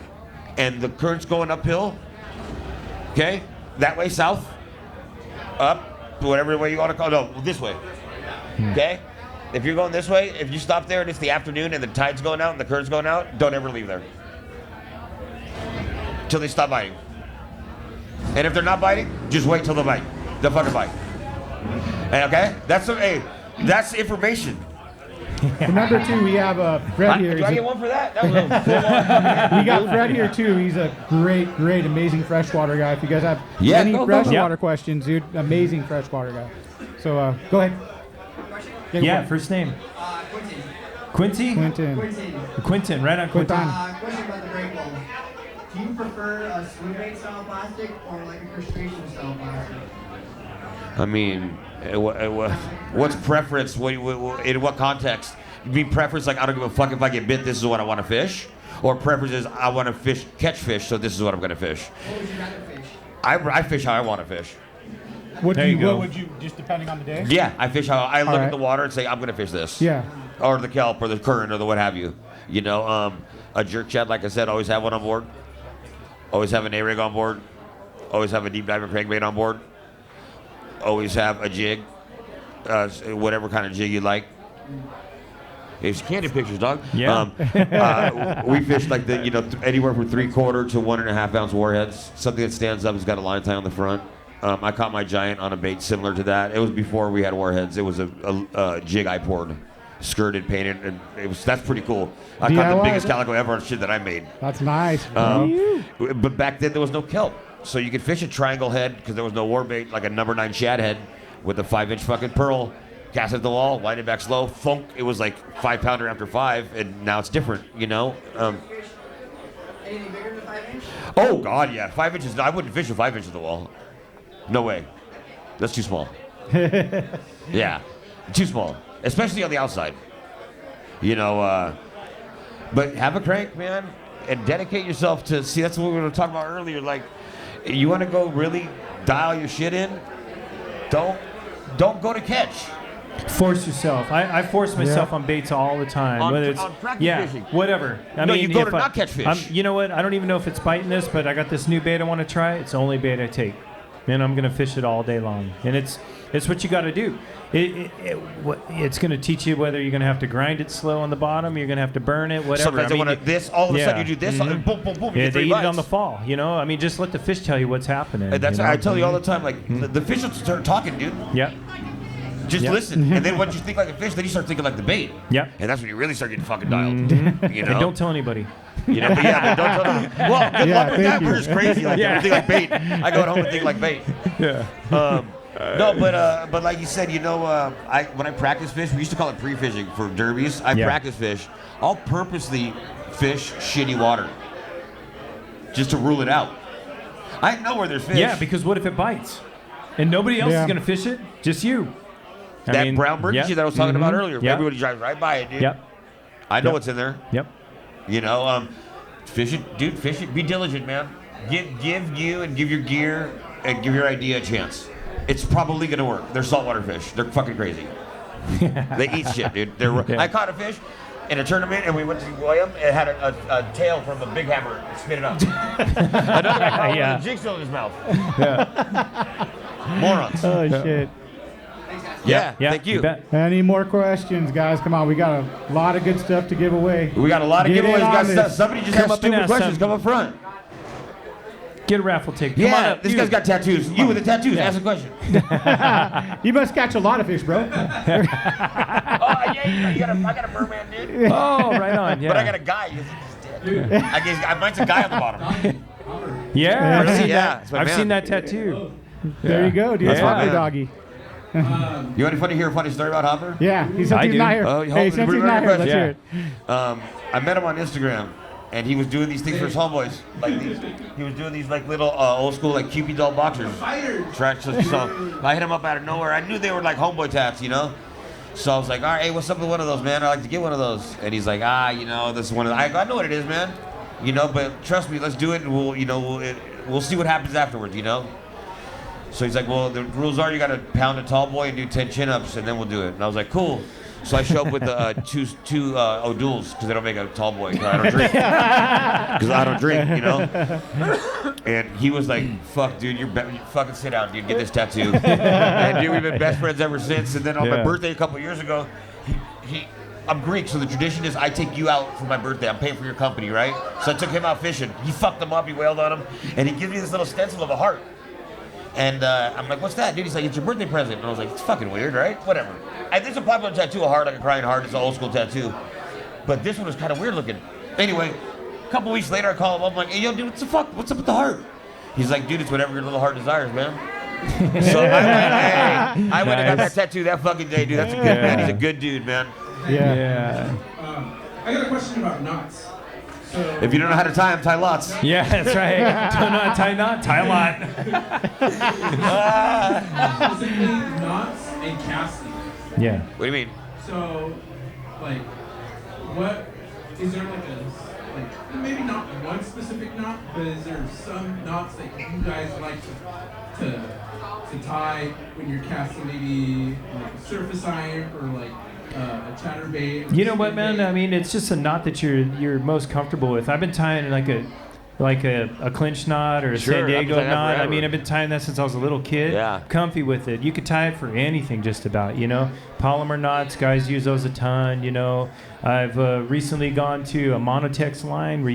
and the current's going uphill, okay, that way south, up, whatever way you want to call it, no, this way, okay? If you're going this way, if you stop there and it's the afternoon and the tide's going out and the current's going out, don't ever leave there. Till they stop biting. And if they're not biting, just wait till they bite. They'll fucking bite. Okay? That's information. Number 2, we have Fred here. Do I get one for that? That was We got Fred here too. He's a great, amazing freshwater guy. If you guys have any freshwater questions, dude, amazing freshwater guy. So go ahead. Yeah, first name. Quincy. Quinton, right on Quinton. Question about the break bulb. Do you prefer a swim bait style plastic or like a crustacean style plastic? I mean, what's preference? In what context? You mean preference like I don't give a fuck if I get bit, this is what I want to fish? Or preference is I want to catch fish, so this is what I'm going to fish? What would you rather fish? I fish how I want to fish. What would you, just depending on the day? Yeah, I fish how I look at the water and say, I'm going to fish this. Yeah. Or the kelp or the current or the what have you. You know, a jerk shad, like I said, always have one on board. Always have an A-rig on board. Always have a deep diver crankbait on board. Always have a jig, whatever kind of jig you like. It's candid pictures, dog. Yeah. We fished like anywhere from 3/4 to 1.5 ounce warheads. Something that stands up has got a line tie on the front. I caught my giant on a bait similar to that. It was before we had warheads. It was a jig I poured, skirted, painted, and that's pretty cool. I caught the biggest calico ever on shit that I made. That's nice. But back then there was no kelp, so you could fish a triangle head because there was no war bait, like a number 9 shad head with a 5-inch fucking pearl. Cast at the wall, wind it back slow, funk. It was like 5-pounder after 5, and now it's different, Anything bigger than 5 inch? Oh God, yeah, 5 inches. I wouldn't fish with 5 inches at the wall. No way. That's too small. Yeah, too small, especially on the outside. But have a crank, man, and dedicate yourself to. See, that's what we were talking about earlier. Like, you want to go really dial your shit in. Don't go to catch. Force yourself. I force myself on baits all the time. Whether it's on practice fishing. whatever. You go to not catch fish. You know what? I don't even know if it's biting this, but I got this new bait I want to try. It's the only bait I take, and I'm gonna fish it all day long. And it's what you got to do. It's gonna teach you whether you're gonna have to grind it slow on the bottom, you're gonna have to burn it, whatever. Sometimes they want this. All of a sudden you do this. And boom, boom, boom. Yeah, you get they 3 eat bites. it on the fall. Just let the fish tell you what's happening. And that's I tell you all the time. Like the fish will start talking, dude. Yep. Just listen, and then once you think like a fish, then you start thinking like the bait. Yep. And that's when you really start getting fucking dialed. And don't tell anybody. But don't tell them. Well, good luck with that. We're just crazy like that. We think like bait. I go at home and think like bait. Yeah. No, but like you said, when I practice fish, we used to call it pre-fishing for derbies. I practice fish. I'll purposely fish shitty water just to rule it out. I know where there's fish. Yeah, because what if it bites? And nobody else is going to fish it? Just you. That brown burgundy that I was talking about earlier. Yep. Everybody drives right by it, dude. Yep. I know what's in there. Yep. Fish it, dude. Fish it. Be diligent, man. Give you and give your gear and give your idea a chance. It's probably gonna work. They're saltwater fish. They're fucking crazy. They eat shit, dude. I caught a fish in a tournament, and we went to William. It had a tail from a big hammer. And spit it up. Another guy caught it with a jigsaw in his mouth. Morons. Oh shit. Yeah, thank you. Any more questions, guys? Come on, we got a lot of good stuff to give away. We got a lot of giveaways. Somebody just have stupid questions. Come up front. Get a raffle ticket. Come on up. This guy's got tattoos. You with the tattoos, ask a question. You must catch a lot of fish, bro. I got a merman, dude. Oh, right on. Yeah. But I got a guy. He's dead. I guess mine's a guy on the bottom. Yeah. I've seen that tattoo. There you go, dude. That's my doggy. You want to hear a funny story about Hopper? Yeah, he's not here. Since he's not here, let's hear it. I met him on Instagram, and he was doing these things for his homeboys. He was doing these little old school Cupid doll boxers. So I hit him up out of nowhere. I knew they were homeboy tats, So I was like, all right, hey, what's up with one of those, man? I'd like to get one of those. And he's like, this is one of. I know what it is, man. But trust me, let's do it, and we'll see what happens afterwards, So he's like, well, the rules are you got to pound a tall boy and do 10 chin-ups, and then we'll do it. And I was like, cool. So I show up with two O'Douls because they don't make a tall boy because I don't drink. And he was like, fuck, dude, you fucking sit down, dude, get this tattoo. And dude, we've been best friends ever since. And then on my birthday a couple years ago, I'm Greek, so the tradition is I take you out for my birthday. I'm paying for your company, right? So I took him out fishing. He fucked him up. He wailed on him. And he gives me this little stencil of a heart. And I'm like, what's that, dude? He's like, it's your birthday present. And I was like, it's fucking weird, right? Whatever. It's a popular tattoo, a heart, like a crying heart. It's an old school tattoo. But this one was kind of weird looking. Anyway, a couple weeks later, I call him up. I'm like, hey, yo, dude, what the fuck? What's up with the heart? He's like, dude, it's whatever your little heart desires, man. So I went and got that tattoo that fucking day, dude. That's a good man. He's a good dude, man. Yeah. I got a question about knots. So, if you don't know how to tie them, tie lots. Yeah, that's right. Don't know how to tie a knot, tie a lot. Specifically, knots and casting. Yeah. What do you mean? So, what is there maybe not one specific knot, but is there some knots that you guys like to tie when you're casting, maybe like a surface iron or a chatterbait? You know what, man? I mean, it's just a knot that you're most comfortable with. I've been tying like a clinch knot or a Sure, San I've been Diego tying that knot. I forever. mean, I've been tying that since I was a little kid. Yeah. Comfy with it. You could tie it for anything just about, you know. Polymer knots, guys use those a ton, you know. I've recently gone to a Monotex line where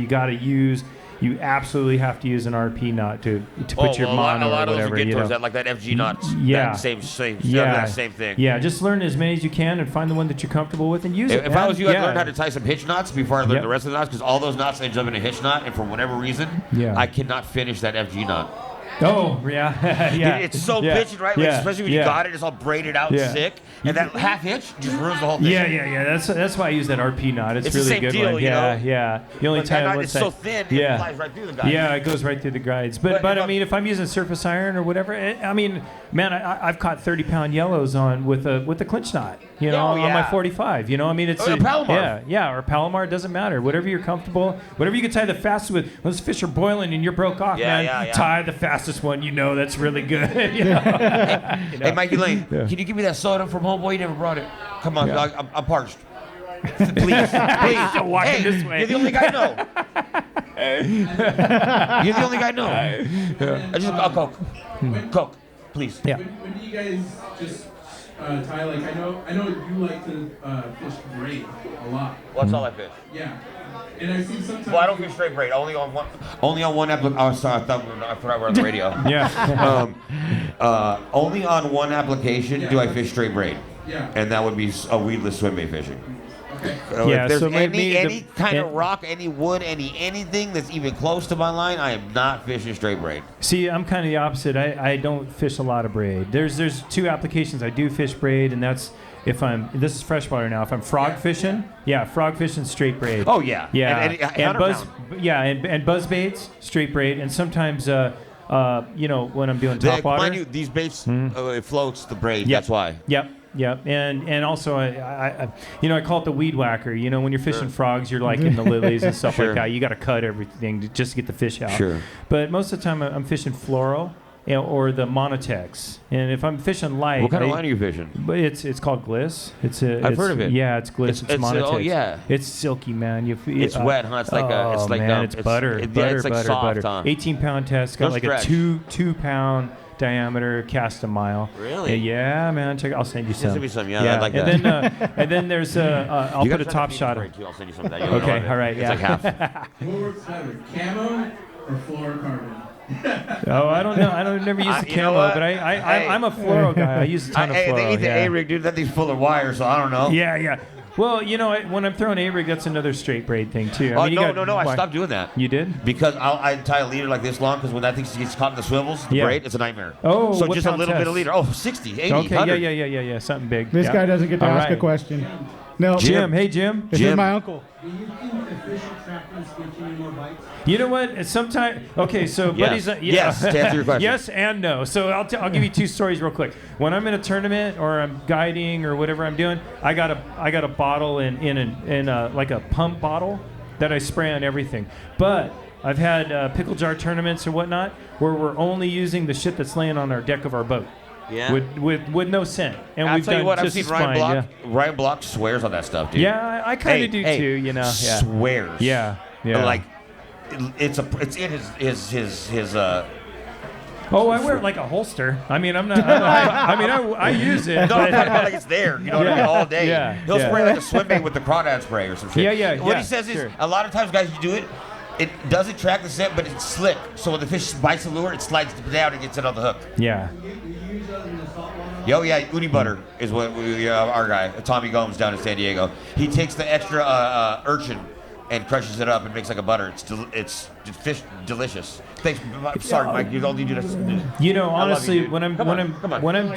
you absolutely have to use an RP knot to put your mono a lot or of those whatever. will get You towards know. that, like that FG knots. Yeah. That same thing. Yeah, just learn as many as you can and find the one that you're comfortable with and use it. If I was you, I'd yeah. learn how to tie some hitch knots before I learned the rest of the knots, because all those knots end up in a hitch knot, and for whatever reason, I cannot finish that FG knot. Oh, yeah. yeah. Dude, it's so yeah. pitching, right? Like, especially when you got it, it's all braided out and sick. And that half hitch just ruins the whole thing. Yeah. That's why I use that RP knot. It's really the same good deal, one. you know? Yeah. You only But tie that it knot one is side. so thin, it flies right through the guides. Yeah, it goes right through the guides. But I mean, if I'm using surface iron or whatever, I mean, man, I've caught 30-pound yellows on with a clinch knot. You know, on my 45. You know, I mean, it's or Palomar. or Palomar. It doesn't matter. Whatever you're comfortable, whatever you can tie the fastest with. Those fish are boiling and you're broke off, man. Tie the fastest one. You know that's really good. You know? Hey, Mikey Lane, can you give me that soda from Homeboy? You never brought it. Come on, dog. I'm parched. Please. Walking this way. You're the only guy I know. You're the only guy I know. I just Coke. Coke, please. Yeah. When do you guys just tie, like, I know you like to fish braid a lot. Well, that's all I fish. Yeah. And I see sometimes. Well, I don't fish straight braid. Only on one application. Oh, sorry, I thought we were on the radio. Yeah. Only on one application do I fish straight braid. Yeah. And that would be a weedless swim bait fishing. Okay. If there's so any kind of rock, any wood, anything that's even close to my line, I am not fishing straight braid. See, I'm kind of the opposite. I don't fish a lot of braid. There's two applications I do fish braid, and that's this is freshwater now. If I'm frog fishing, frog fishing straight braid. Oh yeah, and buzz baits straight braid, and sometimes when I'm doing top water. Mind you, these baits it floats the braid. That's why. Yep, and also I call it the weed whacker. You know, when you're fishing frogs, you're like in the lilies and stuff like that. You got to cut everything just to get the fish out. Sure. But most of the time I'm fishing fluoro or the Monotex. And if I'm fishing light, what kind of line are you fishing? But it's called Gliss. I've heard of it. Yeah, it's Gliss. It's Monotex. Oh yeah. It's silky, man. It's wet, huh? It's like it's butter. It's like soft, huh? 18-pound test. Got No like stretch. a 2-pound diameter, cast a mile. Really? Yeah, man. I'll send you some. Send me some. Yeah, I like that. And then there's I'll put a top shot. I'll send you some of that. Okay, all right, It's like half. What works better, camo or fluorocarbon? Oh, I don't know. I don't never use the camo, but I'm a fluoro guy. I use a ton of fluoro. They eat the A-rig, dude. That thing's full of wire, so I don't know. Yeah. Well, when I'm throwing A-rig, that's another straight braid thing too. No. I stopped doing that. You did? Because I tie a leader like this long, because when that thing gets caught in the swivels, the braid, it's a nightmare. Oh, so what just a pound little bit test? of leader. Oh, 60, 80, Okay, 100. yeah. Something big. This guy doesn't get to ask a question. No. Jim. Hey, Jim. This is my uncle. Do you think the fish attractants get you any more bites? You know what? Sometimes. Okay, so Yes. buddies. Yes, to answer your question. Yes and no. So I'll give you two stories real quick. When I'm in a tournament or I'm guiding or whatever I'm doing, I got a bottle in a like a pump bottle that I spray on everything. But I've had pickle jar tournaments or whatnot where we're only using the shit that's laying on our deck of our boat. Yeah. With no scent. And I'll we've tell you done what, I've just seen as Ryan fine, Block. Ryan Block swears on that stuff, dude. Yeah, I kind of do too. You know. Yeah. Swears. Yeah. Like it's in his. Oh, I wear it like a holster. I mean, I use it. No, I'm but- talking about like it's there. You know what I mean? All day. Yeah, He'll yeah. spray like a swim bait with the crawdad spray or some shit. Yeah. What he says is, sure. a lot of times, guys, you do it. It doesn't track the scent, but it's slick. So when the fish bites the lure, it slides down and gets it on the hook. Yeah. You use those in the salt water? Yo, yeah, Uni Butter is what our guy, Tommy Gomes down in San Diego. He takes the extra urchin and crushes it up and makes like a butter. It's fish delicious. Thanks. Sorry, Mike. You don't need to do this. You know, I love honestly, you, when I'm Come on. when I'm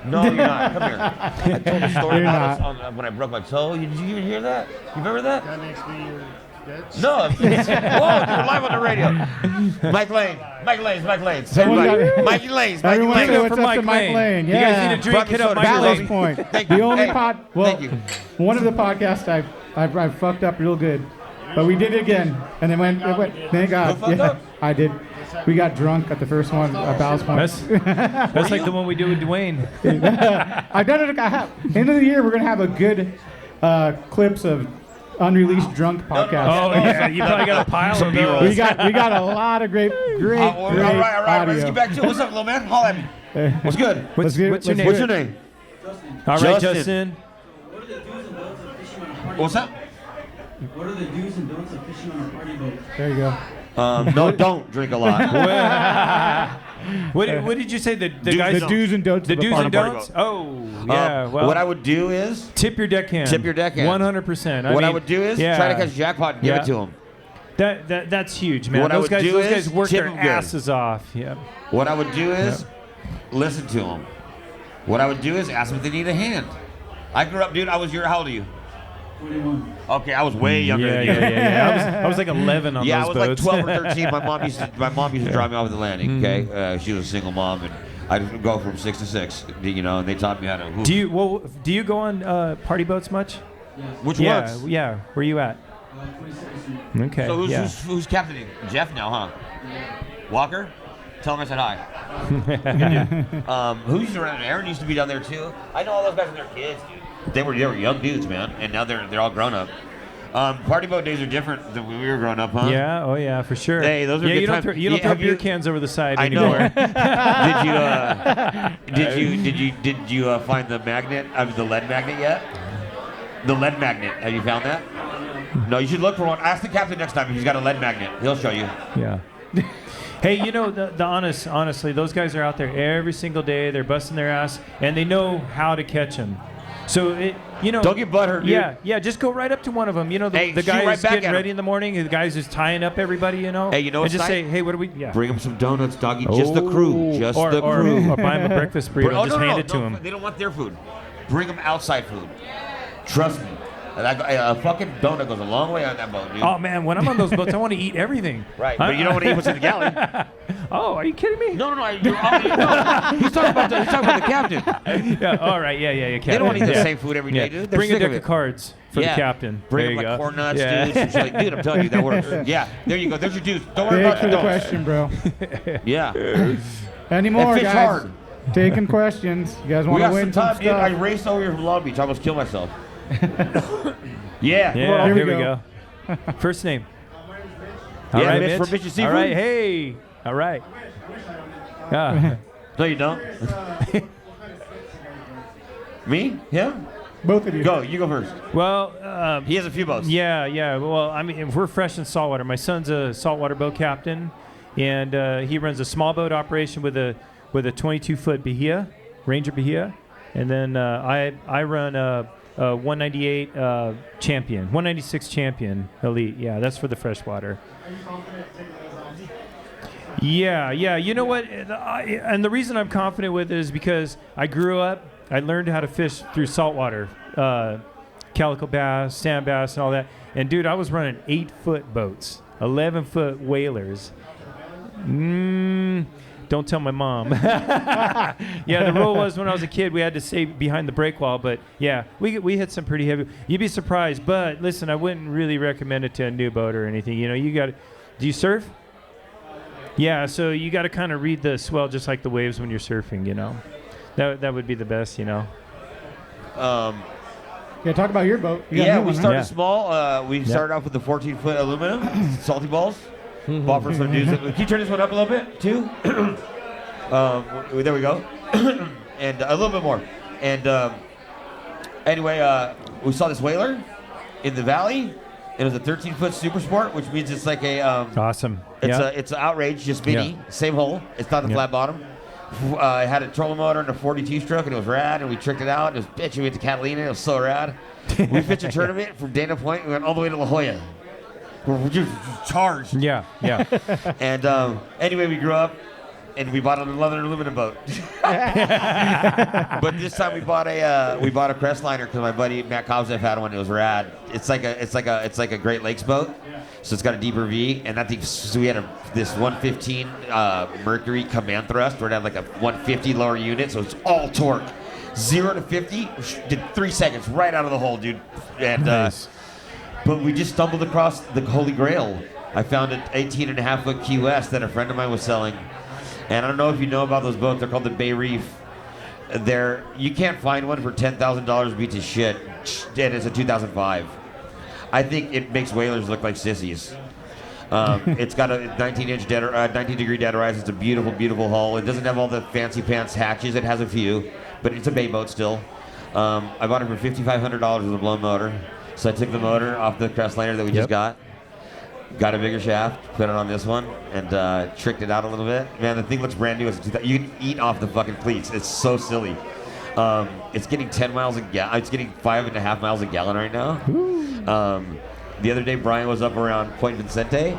No, you're not. Come here. I told a story You're about not. us when I broke my toe. Did you even hear that? You remember that? That makes me your dead. No. Whoa, dude, we're live on the radio. Mike Lane. Say Someone everybody. got- Mikey Lanes. Everyone Mikey say Lanes. what's for up Mike to Mike Lane. Lane. You Yeah. guys need a drink. Brought Hit me up soda. Mike Ballast Lane. Point. Thank The you. only Hey, thank you. one of the podcasts I've fucked up real good, but we did it again, and it went. Thank God. Who fucked up? I did. We got drunk at the first one at Ballast Point. That's like the one we do with Dwayne. I've done it. End of the year, we're gonna have a good clips of unreleased drunk podcast. Oh yeah, you probably got a pile of those. We got a lot of great all right. audio. Let's get back to it. What's up, little man? Holla at me. What's good? What's your name? What's your name? All right, Justin. What are the do's and don'ts of fishing on a party What's boat? up? What are the do's and don'ts of fishing on a party boat? There you go. No, don't drink a lot. What did you say? The Do's guys, and do's and don'ts. the of a do's party and boat. don'ts. Oh yeah. Well, what I would do is tip your deckhand. Tip your deckhand. 100%. What I would do is try to catch jackpot and give it to him. That's huge, man. What I would do those is guys work tip their them good. asses off. Yeah. What I would do is listen to them. What I would do is ask them if they need a hand. I grew up, dude. How old are you? 21. Okay, I was way younger than you. Yeah. I was like 11 on Yeah, those I was boats. like 12 or 13. My mom used to drive me off at the landing. Okay, she was a single mom, and I'd go from 6 to 6. And they taught me how to. Hoop. Do you go on party boats much? Yeah. Which Yeah, ones? yeah. Where you at? 26th. Okay. So yeah. who's captaining? Jeff now, huh? Yeah. Walker? Tell him I said hi. Who used to run? Aaron used to be down there too. I know all those guys when they're kids, dude. They were young dudes, man, and now they're all grown up. Party boat days are different than when we were growing up, huh? Yeah. Oh yeah, for sure. Hey, those are good you don't times. you don't throw Have beer you- cans over the side I know. anymore. Did you find the magnet? The lead magnet yet? The lead magnet. Have you found that? No, you should look for one. Ask the captain next time if he's got a lead magnet. He'll show you. Yeah. Hey, honestly, those guys are out there every single day. They're busting their ass, and they know how to catch them. So don't get butthurt, dude. Yeah. Just go right up to one of them. The Hey, guy shoot right who's back getting at ready him. in the morning. The guy's just tying up everybody. Hey, you know and what's just nice? say, hey, what do we? Yeah. Bring him some donuts, doggy. Just the crew. Just or, the crew. Or buy him a breakfast burrito and just hand it to him. They don't want their food. Bring them outside food. Trust me. A fucking donut goes a long way on that boat, dude. Oh man, when I'm on those boats, I want to eat everything. Right, but you don't want to eat what's in the galley. Oh, are you kidding me? No. He's talking about the captain. Yeah. All right. Yeah. Captain. They don't want to eat the Yeah. same food every day, dude. They're Bring a sick deck of of it. cards for the captain. Bring There him you like go. corn nuts, Yeah. dude. Some shit like, dude, I'm telling you, that works. Yeah, there you go. There's your dudes. Don't worry Thanks about for the donuts. question, bro. Yeah. Any more, fish guys? hard. Taking questions. You guys We want to got win some some time, dude. I stuff? raced over here from Long Beach. I almost killed myself. Yeah. Yeah. Here we Here we go. go. First name. Yeah, All right, Mitch Mitch. from Mitch's All Seafood. right. Hey. All right. Yeah. No, you don't. Me? Him? Both of you. Go. You go first. Well, He has a few boats. yeah. Well, I mean, we're fresh in saltwater. My son's a saltwater boat captain, and he runs a small boat operation with a 22-foot Bahia, Ranger Bahia, and then I run a 198 champion, 196 champion elite. Yeah, that's for the freshwater. Are you confident taking those off? Yeah. You know what? And the reason I'm confident with it is because I grew up, I learned how to fish through saltwater, calico bass, sand bass, and all that. And dude, I was running 8-foot boats, 11-foot whalers. Don't tell my mom. Yeah, the rule was when I was a kid, we had to stay behind the break wall. But yeah, we hit some pretty heavy. You'd be surprised. But listen, I wouldn't really recommend it to a new boat or anything. You got to. Do you surf? Yeah, so you got to kind of read the swell just like the waves when you're surfing. That would be the best. Yeah, talk about your boat. You got a Yeah, new we one, huh? started small. We started off with the 14-foot aluminum salty balls. Bought for some dudes. Can you turn this one up a little bit, too? There we go. And a little bit more. And anyway, we saw this whaler in the valley. It was a 13-foot super sport, which means it's like a awesome. It's an outrage, just mini, same hole. It's not the flat bottom. It had a trolling motor and a 42 stroke, and it was rad. And we tricked it out. It was bitch. We went to Catalina. It was so rad. We fished a tournament from Dana Point. We went all the way to La Jolla. We're just charged. Yeah. And anyway, we grew up, and we bought another aluminum boat. But this time we bought a Crestliner because my buddy Matt Kozef had one. It was rad. It's like a Great Lakes boat, so it's got a deeper V. And that thing, so we had this 115 Mercury command thrust, where it had like a 150 lower unit, so it's all torque. 0 to 50 did 3 seconds right out of the hole, dude. And Nice. but we just stumbled across the Holy Grail. I found an 18.5-foot Key West that a friend of mine was selling. And I don't know if you know about those boats. They're called the Bay Reef. You can't find one for $10,000 beats of shit. And it's a 2005. I think it makes whalers look like sissies. It's got a 19-degree dead rise. It's a beautiful, beautiful hull. It doesn't have all the fancy pants hatches. It has a few, but it's a bay boat still. I bought it for $5,500 with a blown motor. So I took the motor off the Crestliner that we just got a bigger shaft, put it on this one, and tricked it out a little bit. Man, the thing looks brand new. You can eat off the fucking cleats. It's so silly. It's getting 10 miles a gallon. It's getting 5.5 miles a gallon right now. The other day, Brian was up around Point Vicente.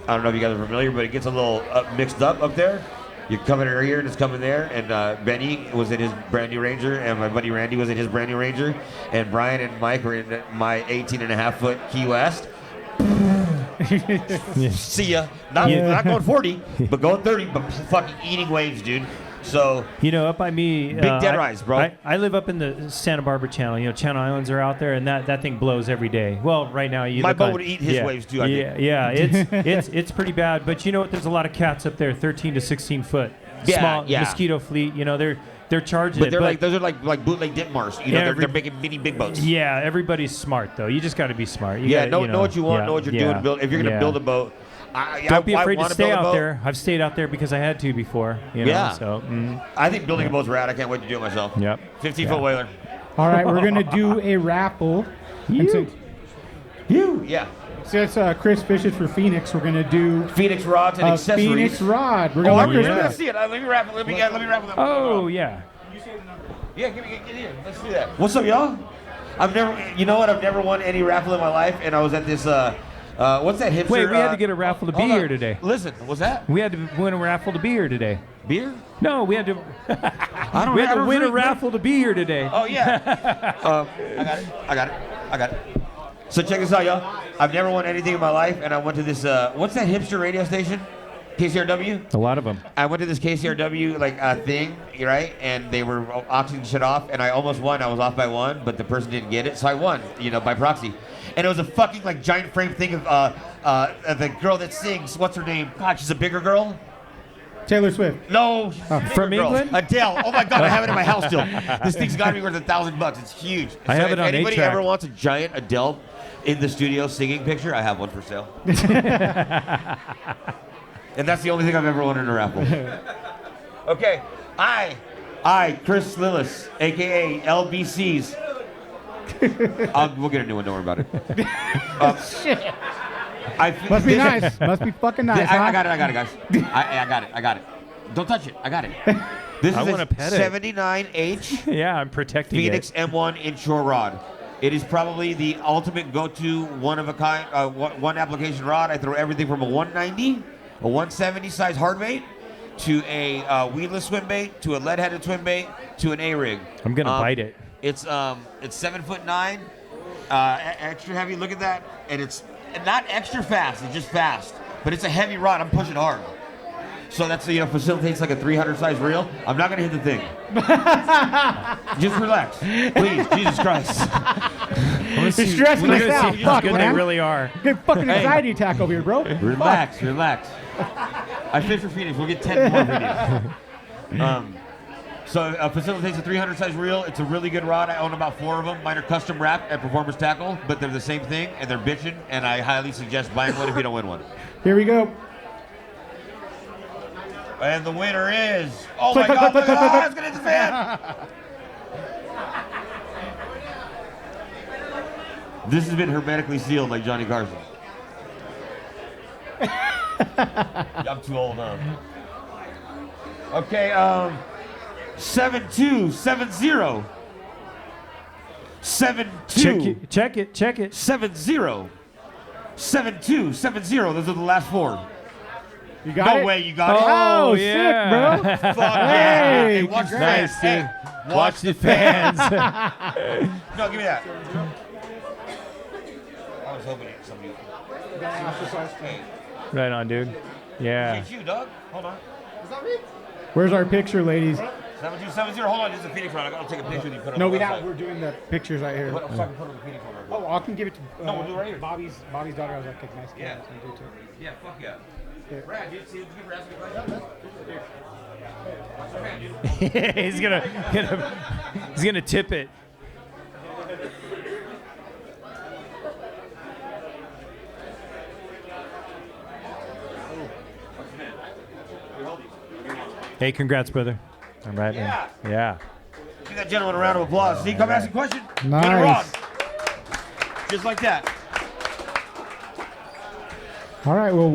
I don't know if you guys are familiar, but it gets a little mixed up there. You come in here and it's coming there, and Benny was in his brand new Ranger, and my buddy Randy was in his brand new Ranger, and Brian and Mike were in my 18.5-foot Key West. See ya. Not going 40, but going 30, but fucking eating waves, dude. So up by me, big dead rise, bro. I live up in the Santa Barbara Channel. Channel Islands are out there, and that thing blows every day. Well, right now my boat would eat his waves too. I think. Yeah, it's pretty bad. But you know what? There's a lot of cats up there, 13 to 16 foot, small mosquito fleet. They're charging. But those are like bootleg Ditmars. They're making mini big boats. Yeah, everybody's smart though. You just got to be smart. You gotta, know what you want, know what you're doing. If you're gonna build a boat. Don't be afraid to stay out there. I've stayed out there because I had to before. So I think building a boat's rad. I can't wait to do it myself. Yep. 15-foot whaler. All right, we're gonna do a raffle. Yeah. Since Chris fishes for Phoenix, we're gonna do Phoenix rods and accessories. Phoenix rod. We're gonna let's see it. Let me raffle. Let me raffle that. Oh yeah. Yeah, get here. Let's do that. What's up, y'all? I've never won any raffle in my life, and I was at this. What's that hipster? Wait, we had to get a raffle to be here today. Listen, what's that? We had to win a raffle to be here today. Beer? No, we had to. We had to win a raffle to be here today. Oh yeah. I got it. So check this out, y'all. I've never won anything in my life, and I went to this. What's that hipster radio station? KCRW? A lot of them. I went to this KCRW thing, right? And they were auctioning shit off, and I almost won. I was off by one, but the person didn't get it, so I won, by proxy. And it was a fucking giant frame thing of the girl that sings. What's her name? God, she's a bigger girl. Taylor Swift. No, from England. Adele. Oh my God, I have it in my house still. This thing's got to be worth $1,000. It's huge. I have it on 8-track. If anybody ever wants a giant Adele in the studio singing picture, I have one for sale. And that's the only thing I've ever won in a raffle. Okay, I, Chris Lillis, a.k.a. LBC's. We'll get a new one, don't worry about it. Shit. Must be nice. Must be fucking nice. I got it, guys. I got it. Don't touch it. I got it. This is a 79H. Yeah, I'm protecting Phoenix M1 inshore rod. It is probably the ultimate go-to one-of-a-kind, one application rod. I throw everything from a 190, a 170 size hard bait, to a weedless swim bait, to a lead-headed swim bait, to an A-rig. I'm gonna bite it. It's 7'9", extra heavy. Look at that, and it's not extra fast. It's just fast, but it's a heavy rod. I'm pushing hard, so that's facilitates like a 300 size reel. I'm not gonna hit the thing. Just relax, please. Jesus Christ. You're stressing us out. Fuck, man. They really are. Get fucking anxiety attack over here, bro. Relax. I fish for Phoenix. We'll get 10 more videos. So facilitates a 300 size reel. It's a really good rod. I own about 4 of them. Mine are custom wrapped at Performance Tackle, but they're the same thing, and they're bitching, and I highly suggest buying one if you don't win one. Here we go. And the winner is... Oh my God, look at that. It's going to hit the fan. This has been hermetically sealed like Johnny Carson. I'm too old, huh? Okay, 7270. 72. Check it. 70. 7270. Those are the last 4. You got it? No way you got it. Oh, yeah. sick, bro. Fuck yeah. Hey, Watch the nice, fans. dude. Watch the fans. No, give me that. I was hoping somebody. Hey. Right on, dude. Yeah. It's you, Doug. Hold on. Is that me? Where's our picture, ladies? 7270. Hold on, this is a Phoenix rod. I gotta take a picture of you. Put it No, on the website. we're doing the pictures right here. So I can put it on the Phoenix one. Oh, I can give it to No, we'll do it right here. Bobby's daughter. I was like, nice kid. Yeah. So I'm gonna do it to Yeah, fuck yeah. her. Brad, dude, see, you ever ask me a question? Here. He's gonna tip it. Hey, congrats, brother. All right, Yeah. man. Yeah. Give that gentleman a round of applause. See, come ask a question. Nice. Get it wrong. Just like that. All right, well,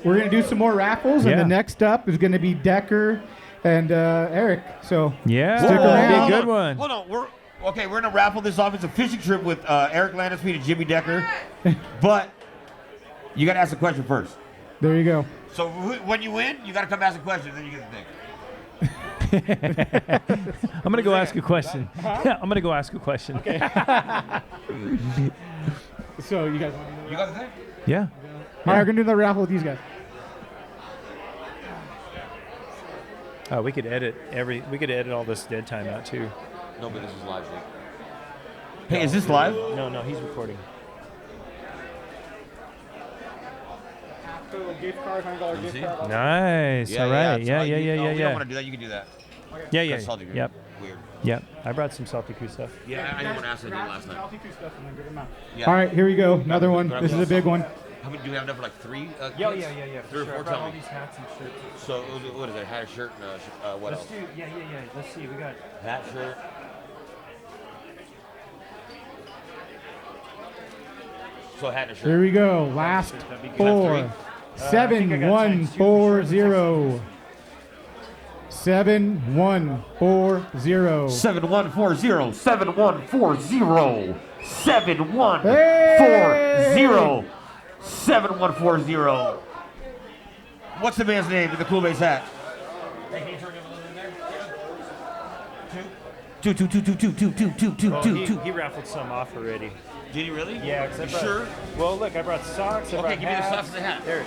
we're going to do some more raffles, and Yeah. the next up is going to be Decker and Erik. So Yeah. stick around. Big good one. Hold on. We're going to raffle this off. It's a fishing trip with Erik Landesfeind and Jimmy Decker. But you got to ask a question first. There you go. So when you win, you got to come ask a question, then you get the thing. I'm going to go ask a question. Yeah, I'm going to go ask a question. Okay. So you guys want to do You got the thing? Yeah. All right, we're going to do the raffle with these guys. Oh, we could edit all this dead time out too. No, but this is live. Hey, is this live? No, he's recording. Gift card, $100 gift card. Nice. All right. Yeah. You don't want to do that. You can do that. Yeah. That's salty crew. Yep. Weird. Yep. I brought some salty crew stuff. Yeah, I didn't want to ask that last time. Yeah. All right, here we go. Another one. This is a big one. How many do we have enough for like 3? Yeah. 3 or 4, I brought tell all me. these hats and shirts. So what is it? Hat, a shirt, and what Let's else? do. Yeah. Let's see. We got Hat, shirt. So hat and a shirt. Here we go. Last That'd be good. four. 7140. 7140. 7140. 7140. 7140. Hey! 7140. What's the man's name in the Cool Base hat? Two. He raffled some off already. Did he really? Yeah, You sure? Well, look, I brought socks. I Okay, brought give me the hats. socks and the hat. There.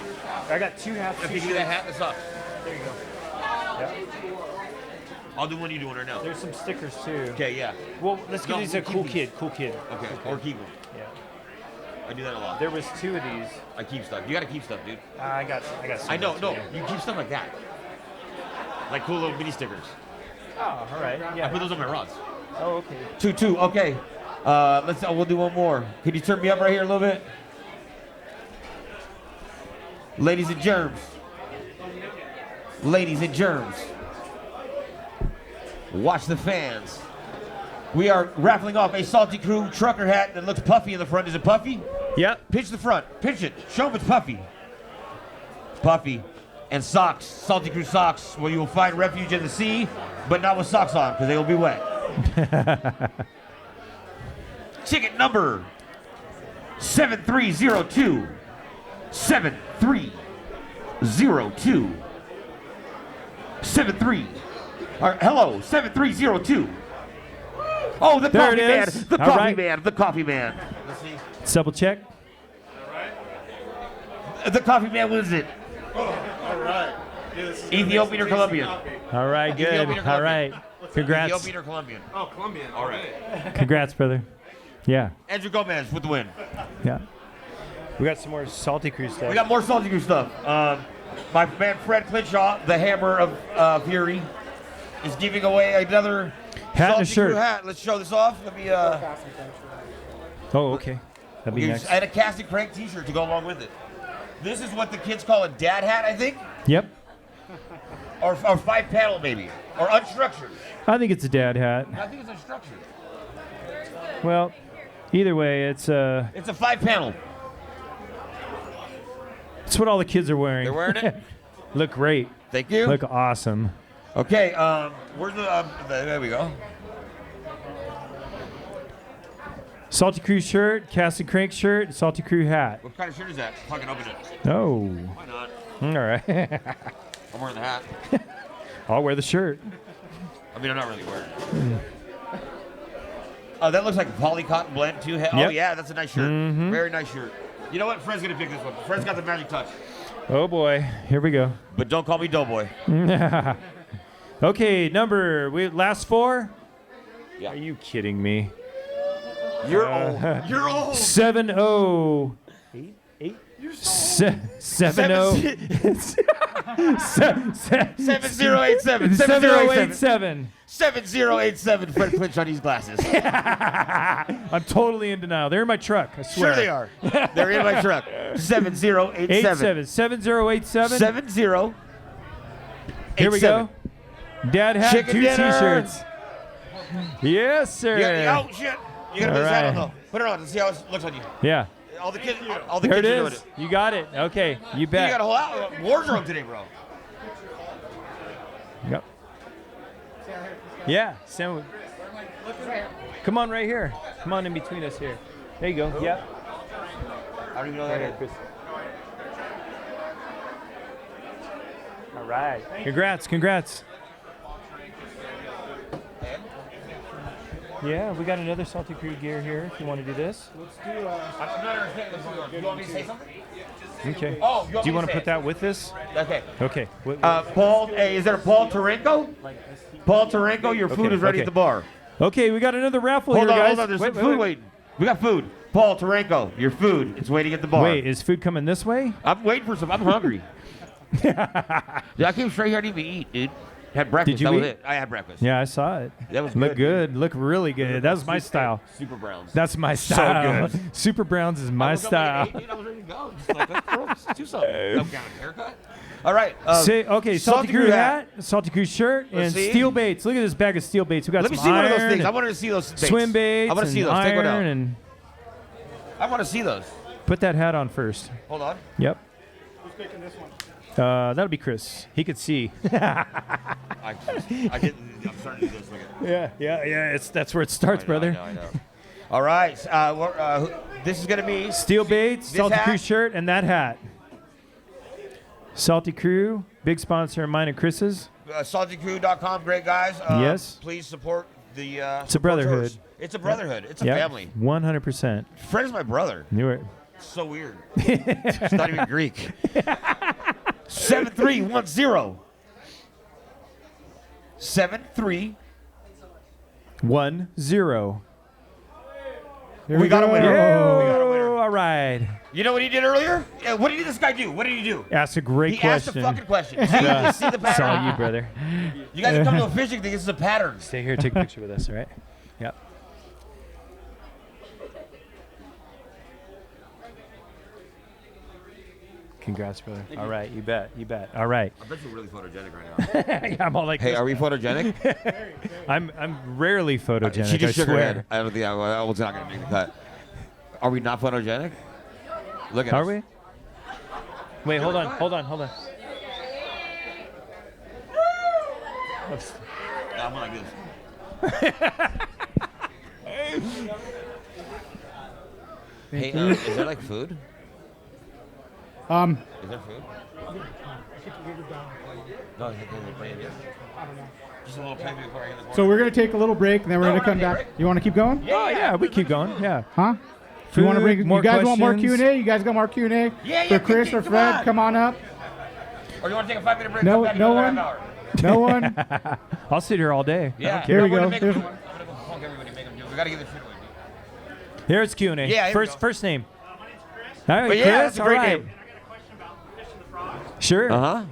I got 2 hats. Okay, give me that hat and the socks. There you go. Yep. I'll do one you doing right now. There's some stickers too. Okay, yeah. Well, let's give No, these we'll a keep cool these. kid. Okay, or keep them. Yeah. I do that a lot. There was 2 of these. I keep stuff. You gotta keep stuff, dude. I got. Some I know, ones, no. yeah. You keep stuff like that. Like cool little mini stickers. Oh, all right. Yeah. I put those on my rods. Oh, okay. 2. Okay. We'll do one more. Can you turn me up right here a little bit? Ladies and germs. Ladies and germs. Watch the fans. We are raffling off a Salty Crew trucker hat that looks puffy in the front. Is it puffy? Yep. Pitch the front. Pitch it. Show them it's puffy. Puffy. And socks. Salty Crew socks, where you will find refuge in the sea, but not with socks on, because they will be wet. Ticket number 7302. 7302. 73. Hello, 7302. Oh, the There coffee it man. is. The All coffee right. man. The coffee man. Let's see. Double check. The coffee man wins it. All right. Ethiopian or Colombian? All right. Good. Ethiopian or All Colombian? right. Congrats. Ethiopian or Colombian? Oh, Colombian. All right. Congrats, brother. Yeah. Andrew Gomez with the win. Yeah. We got some more salty crew stuff. We got more Salty Crew stuff. My man Fred Klinshaw, the hammer of Fury, is giving away another Hat and a Salty shirt. Crew hat. Let's show this off. Let me. Oh, okay. That'd be nice. And a Cast and Crank T-shirt to go along with it. This is what the kids call a dad hat, I think, Yep. or 5-panel maybe, or unstructured. I think it's a dad hat. I think it's unstructured. Well, either way, it's It's a 5-panel. it's what all the kids are wearing. They're wearing it. Look great. Thank you. Look awesome. Okay, where's the? There we go. Salty Crew shirt, Cast and Crank shirt, Salty Crew hat. What kind of shirt is that? I can open it. Oh. Why not? All right. I'm wearing the hat. I'll wear the shirt. I mean, I'm not really wearing it. Oh, that looks like poly cotton blend too. Oh Yep. yeah, that's a nice shirt. Mhm. Very nice shirt. You know what? Fred's gonna pick this one. Fred's got the magic touch. Oh boy, here we go. But don't call me Doughboy. Okay, last 4? Yeah. Are you kidding me? You're old. You're old. 70. 70. 7087. 7087. 7087. Fred Klinshaw needs glasses. I'm totally in denial. They're in my truck, I swear. Sure they are. They're in my truck. 7087. 7087. 70. Here we go. Dad had Chicken 2 dinner. T-shirts. Yes, sir. Oh shit! You gotta put this hat on though. Put it on and see how it looks on you. Yeah. All the kids, all the There it kids are doing is. it. You got it. Okay, you You bet. got a whole wardrobe today, bro. Yep. Yeah. Come on right here. Come on in between us here. There you go. Yep. I don't even know that is. All right. Congrats. Yeah, we got another Salty Crew gear here if you want to do this. Let's do. I'm not understanding what's going on. Do you want me to say something? Okay. Oh, do you want to put that with this? Okay. Okay. Paul, hey, is there a Paul Tarenko? Paul Tarenko, your food is ready at the bar. Okay, we got another raffle Hold here, on, guys. hold on. There's some food waiting. We got food. Paul Tarenko, your food. It's waiting at the bar. Wait, is food coming this way? I'm waiting for some. I'm hungry. Yeah, I came straight here to even eat, dude. Had breakfast. Did you that was eat? it. I had breakfast. Yeah, I saw it. That was Look good, good. Look really good. That was my style. Super Browns. That's my So style. good. Super Browns is my style. I was ready to go. Just like, let's do something. I'm down a haircut. All right. Salty Crew hat, Salty Crew shirt, Let's and see. steel baits. Look at this bag of steel baits. We got Let me some see one of those iron things. I and wanted to see those baits. swim baits. I want to see and those. Take one out. iron and I want to see those. put that hat on first. Hold on. Yep. Who's picking this one? That'll be Chris. He could see. I'm starting to do this. Look at Yeah. That's where it starts, brother. I know. All right. This is going to be Steel baits, this Salty hat. Crew shirt, and that hat. Salty Crew, big sponsor of mine and Chris's. SaltyCrew.com, great guys. Yes. Please support the. It's a brotherhood. It's a brotherhood. It's a Yep, family. 100%. Fred is my brother. Knew it. So weird. It's not even Greek. 7310. 73. 1-0. We got a winner. Oh, We got a winner. all right. You know what he did earlier? What did this guy do? What did he do? Asked a great He question. asked a fucking question. See, you see the pattern? It's all you, brother. You guys are coming to a fishing thing. This is a pattern. Stay here, take a picture with us, all right? Yep. Congrats, brother. All right, you bet. All right. I bet you're really photogenic right now. Yeah, I'm all like Hey, this. are we photogenic? I'm rarely photogenic. She just I shook her swear. head. I don't think I was not going to make the cut. Are we not photogenic? Look at Are us. we? Wait, hold on. I'm like this. Hey, is there like food? Is there food? No, just a little payment before I get the corner. So we're going to take a little break, and then we're going to come back. You want to keep going? Oh, yeah, we keep going. Yeah. Huh? You want to bring? more You guys want more questions? Q&A? You guys got more Q&A? Yeah, For Chris or come Fred, on. come on up. Or you want to take a 5-minute break? No- come back in no another one? half hour? No one? I'll sit here all day. Yeah. Here we I'm gonna go. make There's- them do one. I'm gonna go punk everybody, make them do it. We gotta get this shit away. Here's Q&A. Yeah, here we go. First name. All right, Well, yeah, Chris. that's a all great right. name. Sure. Uh-huh.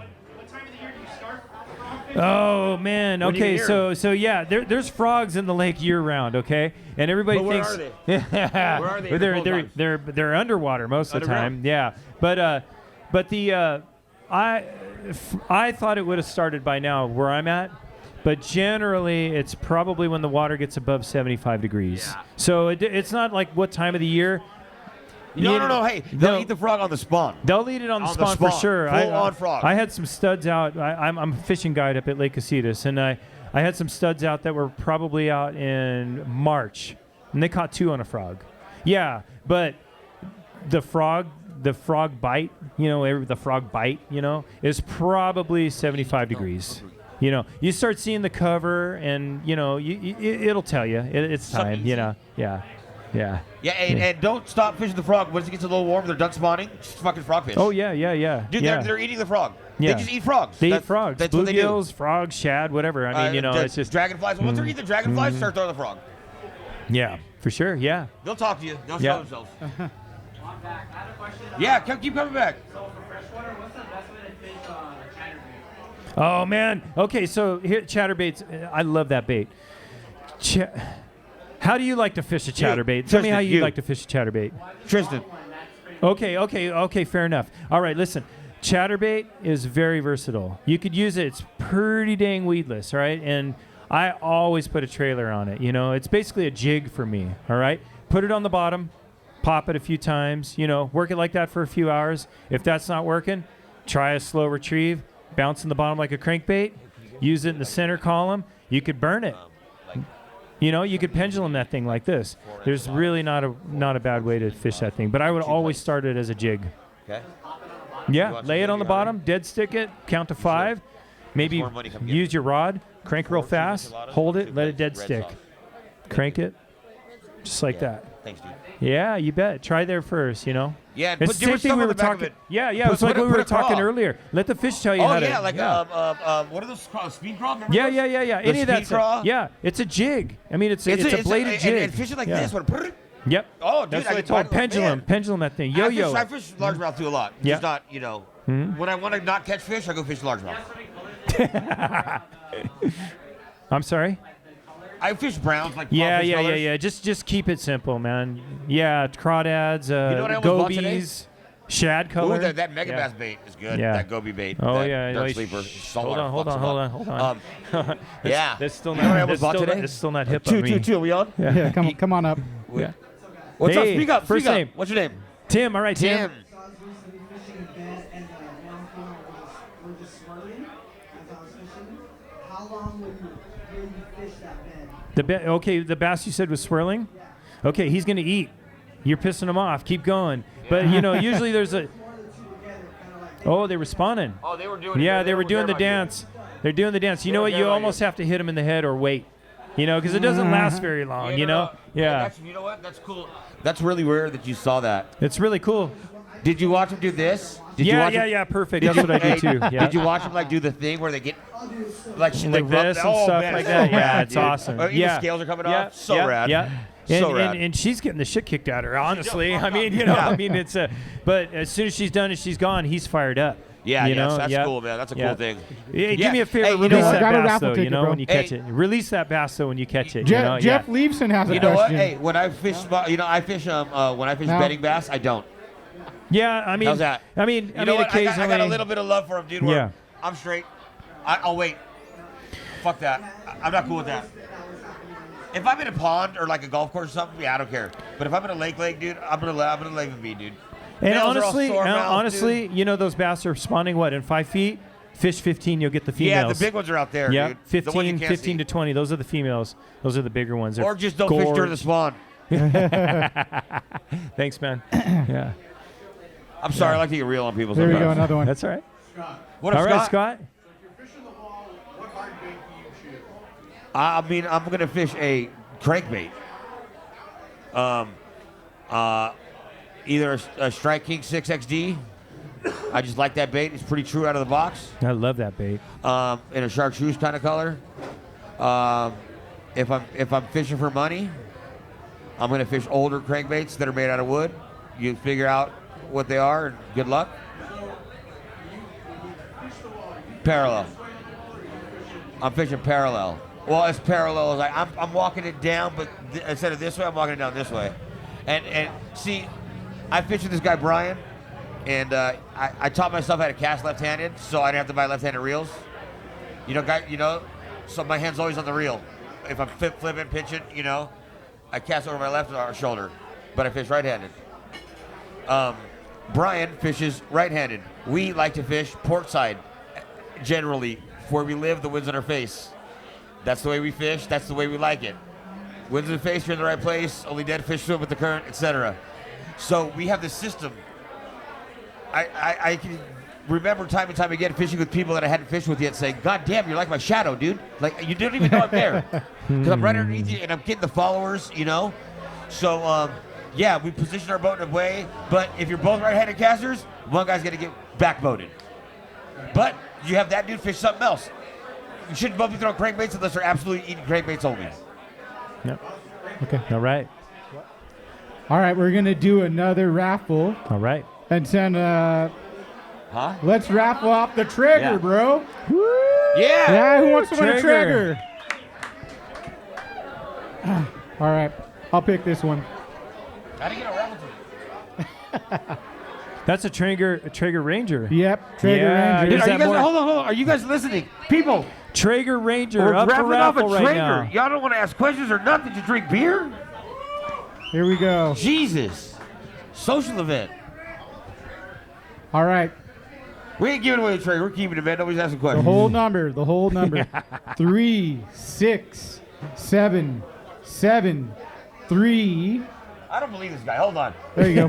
Oh man. When do you Okay. hear So yeah, there's frogs in the lake year round. Okay, and everybody But where thinks are they? Yeah. Where are they But in the cold they're underwater most of the time. Yeah. But I thought it would have started by now where I'm at. But generally, it's probably when the water gets above 75 degrees. Yeah. So it's not like what time of the year. No. Hey, they'll eat the frog on the spawn. They'll eat it on the On the spawn for spawn. sure. Full-on frog. I had some studs out. I'm a fishing guide up at Lake Casitas, and I had some studs out that were probably out in March, and they caught 2 on a frog. Yeah, but the frog bite, the frog bite, is probably 75 degrees. You start seeing the cover, and it'll tell you it's time. Yeah. Yeah, and don't stop fishing the frog. Once it gets a little warm, they're done spawning. Just fucking frogfish. Oh yeah. Dude, yeah. they're eating the frog. Yeah. They just eat frogs. They eat frogs. That's what they do. Bluegills, frogs, shad, whatever. I mean, it's just dragonflies. Once they're eating the dragonflies, start throwing the frog. Yeah, for sure. Yeah. They'll talk to you. They'll Yeah. show themselves. Yeah, keep coming back. So for freshwater, what's the best way to fish chatterbait? Oh man. Okay, so here chatterbaits. I love that bait. How do you like to fish a chatterbait? Tell me how you like to fish a chatterbait. Tristan. Okay. Fair enough. All right, listen. chatterbait is very versatile. You could use it. It's pretty dang weedless, all right? And I always put a trailer on it. You know, it's basically a jig for me, all right? Put it on the bottom, pop it a few times, you know, work it like that for a few hours. If that's not working, try a slow retrieve, bounce in the bottom like a crankbait, use it in the center column. You could burn it. You know, you could pendulum that thing like this. There's really not a bad way to fish that thing. But I would always start it as a jig. Okay. Yeah, lay it on the bottom, dead stick it, count to 5. Maybe use your rod, crank real fast, hold it, let it dead stick. Crank it, just like that. Thanks, dude. Yeah, you bet. Try there first, you know. Yeah, and it's put the same different thing stuff we on were the back of talking. it. Yeah, it's like what we were talking earlier. Let the fish tell you how to. Oh yeah, like what are those called? Speed crawl? Remember Yeah, those? Any of that speed crawl? stuff. Yeah, it's a jig. I mean, it's a bladed jig. And fishing like this one. Yep. Oh, dude, that's what it's called. Pendulum that thing. Yo-yo. I fish largemouth too a lot. Yeah. Just not, you know. When I want to not catch fish, I go fish largemouth. I'm sorry? I fish browns like Yeah. Just keep it simple, man. Yeah, crawdads, gobies, shad color. Ooh, that mega bass bait is good. Yeah. That goby bait. Oh that yeah. Dirt sleeper. Hold on. Yeah. That's still You know what I almost not. bought today? That's still not hip. Two. Are we on? Yeah, come on up. Yeah. What's up? Speak up. First name. What's your name? Tim. All right, Tim. So I was recently fishing a bed and one female were just swirling as I was fishing. How long will you fish that bed? Okay, the bass you said was swirling? Yeah. Okay, he's going to eat. You're pissing him off. Keep going. But, you know, usually there's a... Oh, they were spawning. Oh, they were doing Yeah, they were doing the dance. They're doing the dance. You know what? You almost have to hit him in the head or wait. You know, because it doesn't last very long, you know? Yeah. You know what? That's cool. That's really weird that you saw that. It's really cool. Did you watch him do this? Yeah, perfect. That's what I do too. Yeah. Did you watch him like do the thing where they get like this and man, stuff like that? Yeah, it's awesome. The scales are coming off. So rad. Yeah. And she's getting the shit kicked out of her. Honestly, I mean, you know, it's a. But as soon as she's done and she's gone, he's fired up. Yeah, you know? That's cool, man. That's a cool thing. Hey, give me a favor. Release that bass, though, you know, when you catch it. Release that bass, though, when you catch it. Jeff Leifson has a question. You know what? Hey, when I fish, when I fish bedding bass, I don't. Yeah, I mean, how's that? I mean, occasionally. I got a little bit of love for him, dude. Yeah. I'm straight. I'll wait. Fuck that. I'm not cool with that. If I'm in a pond or like a golf course or something, yeah, I don't care. But if I'm in a lake, dude, I'm gonna let him be, dude. And honestly, you know, those bass are spawning what in 5 feet. Fish 15, you'll get the females. Yeah, the big ones are out there. Yeah, dude. 15 to 20. Those are the females. Those are the bigger ones. Or just don't fish during the spawn. Thanks, man. Yeah. I'm sorry. I like to get real on people. There sometimes. we go, another one. That's all right. Scott. What up, all right, Scott? So if you're fishing the wall, what hard bait do you choose? I mean, I'm gonna fish a crankbait. Either a Strike King 6XD. I just like that bait. It's pretty true out of the box. I love that bait. In a chartreuse kind of color. If I'm fishing for money, I'm gonna fish older crankbaits that are made out of wood. You figure out what they are, and good luck. Parallel. I'm fishing parallel. Well, as parallel as I'm walking it down, but instead of this way, I'm walking it down this way. And see, I fished with this guy Brian, and I taught myself how to cast left-handed, so I didn't have to buy left-handed reels. So my hand's always on the reel. If I'm flipping, pitching, I cast over my left shoulder, but I fish right-handed. Brian fishes right-handed. We like to fish port side. Generally, where we live, the wind's in our face. That's the way we fish. That's the way we like it. Wind's in the face, you're in the right place. Only dead fish swim with the current, etc. So we have this system. I can remember time and time again fishing with people that I hadn't fished with yet, saying, "God damn, you're like my shadow, dude. Like you don't even know I'm there because I'm right underneath you and I'm getting the followers, So yeah, we position our boat in a way. But if you're both right-handed casters, one guy's gonna get backboated. But you have that dude fish something else. You shouldn't both be throwing crankbaits unless they're absolutely eating crankbaits only. Yep. Okay. All right. All right, we're gonna do another raffle. All right. And send let's raffle off the Traeger, bro. Woo! Yeah. Yeah, who wants to win a Traeger? All right, I'll pick this one. How do you get a raffle ticket? That's a Traeger Ranger. Yep, Traeger Ranger. Dude, hold on. Are you guys listening? People. Traeger Ranger We're up for grabbing off a raffle right Traeger. now. Y'all don't want to ask questions or nothing to drink beer? Here we go. Jesus. Social event. All right. We ain't giving away the Traeger. We're keeping it, man. Nobody's asking questions. The whole number. 3, 6, 7, 7, 3. I don't believe this guy. Hold on. There you go.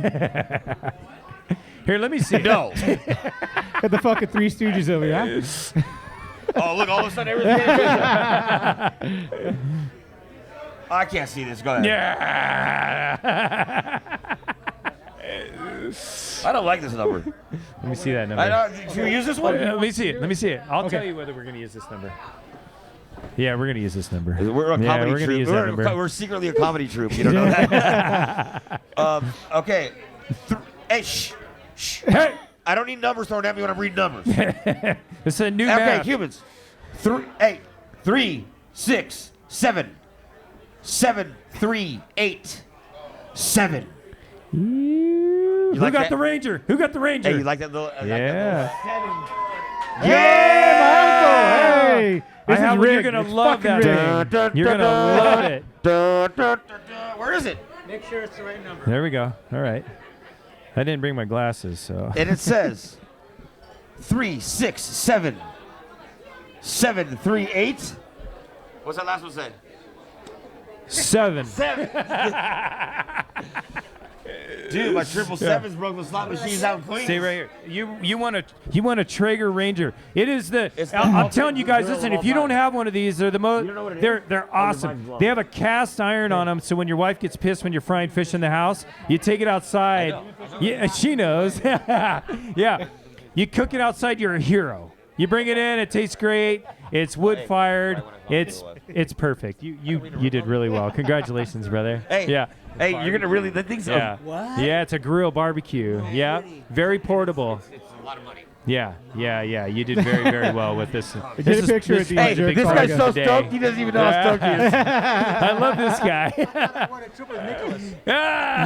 Here, let me see. No. Got the fucking Three Stooges over here. Oh, look, all of a sudden everything's I can't see this. Go ahead. Yeah. I don't like this number. Let me see that number. Should we use this one? Let me see it. I'll tell you whether we're going to use this number. Yeah, we're going to use this number. We're a comedy we're troupe. Use that number. We're secretly a comedy troupe. You don't know that? Okay. Hey, shh. Hey! I don't need numbers thrown at me when I'm reading numbers. It's a new Okay, math. humans. 3, 6, 7, 7, 3, 8, 7. Who like got that? the Ranger? Who got the Ranger? Hey, you like that little? Yeah. Yeah, my uncle. Hey. This is you're rigged. going to It's love that fucking thing. You're going to love it. Where is it? Make sure it's the right number. There we go. All right. I didn't bring my glasses, so. And it says 3, 6, 7, 7, 3, 8. What's that last one say? 7. 7. Dude, my 777s broke the slot machines out in Queens. Stay right here. You want a Traeger Ranger? It is the. I'm telling you guys, listen. If you don't have one of these, they're the most. They're awesome. They have a cast iron on them, so when your wife gets pissed when you're frying fish in the house, you take it outside. Yeah, she knows. Yeah, you cook it outside. You're a hero. You bring it in. It tastes great. It's wood fired. It's perfect. You did really well. Congratulations, brother. Hey. Yeah. Hey, you're gonna really think so? Yeah. What? Yeah, it's a grill barbecue. Yeah. Very portable. It's a lot of money. Yeah. You did very well with this. Get a picture of these. Hey, this guy's so stoked he doesn't even know how stoked he is. I love this guy.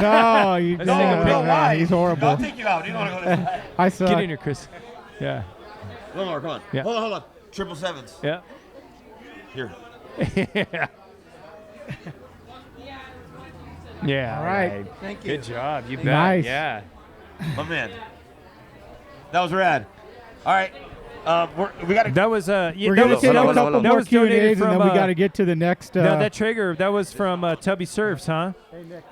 No, you No, don't. why? He's horrible. I'll take you out. You don't want to go this. I suck. Get in here, Chris. Yeah. One more, come on. Yeah. Hold on. 777s. Yeah. Here. Yeah. All right. Thank you. Good job. You bet. Nice. Yeah. My man. That was rad. All right. We got to. That was We're gonna take a couple that more was Q&As, donated and from. then we got to get to the next. No, that Traeger. That was from Tubby Serves, huh? Hey, Nick.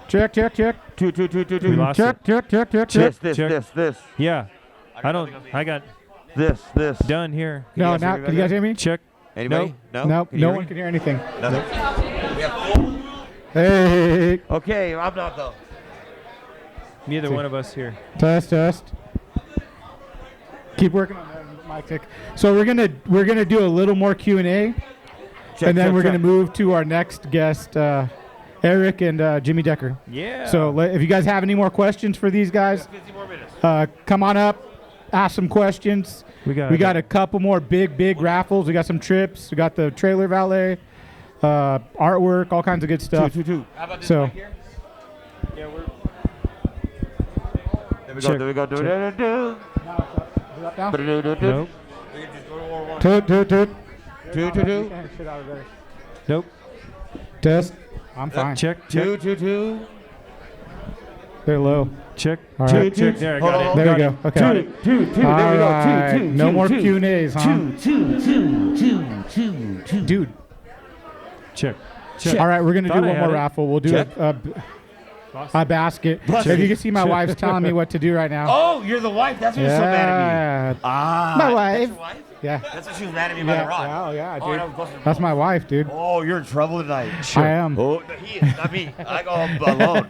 Check. Two. We lost Check. This. Yeah. I got This. done here. No, now can you guys hear me? Check. Anybody? No, Can you no hear one me? can hear anything. Nothing. We have 4. Hey, Okay, I'm not though. Neither one of us here. test. Keep working on that mic tick. So we're gonna do a little more Q&A, and then we're gonna move to our next guest, Erik and Jimmy Decker. Yeah. So if you guys have any more questions for these guys, 50 more minutes. come on up, ask some questions. We got a couple more big raffles. We got some trips. We got the trailer valet, artwork, all kinds of good stuff. Two. How about this So mic here? Yeah, we're. There we go. Do. Nope. We can just go to war 1. Toot. Two. Nope. Test. I'm fine. Check. Two. They're low. Check. All right. Check. There, I got it. There we go. Okay. Two. There we go. Alright, Two. no more Q&As, huh? Two. Dude. Check. All right, we're going to do Thought I one had more it. raffle. We'll do a basket. If you can see my wife's telling me what to do right now. Oh, you're the wife. That's why you're so mad at me. My wife. That's your wife? Yeah. That's what she was mad at me about the rock. Oh, yeah, Oh, dude. that was close to- That's my wife, dude. Oh, you're in trouble tonight. I am. Oh, he is, not me. I go alone.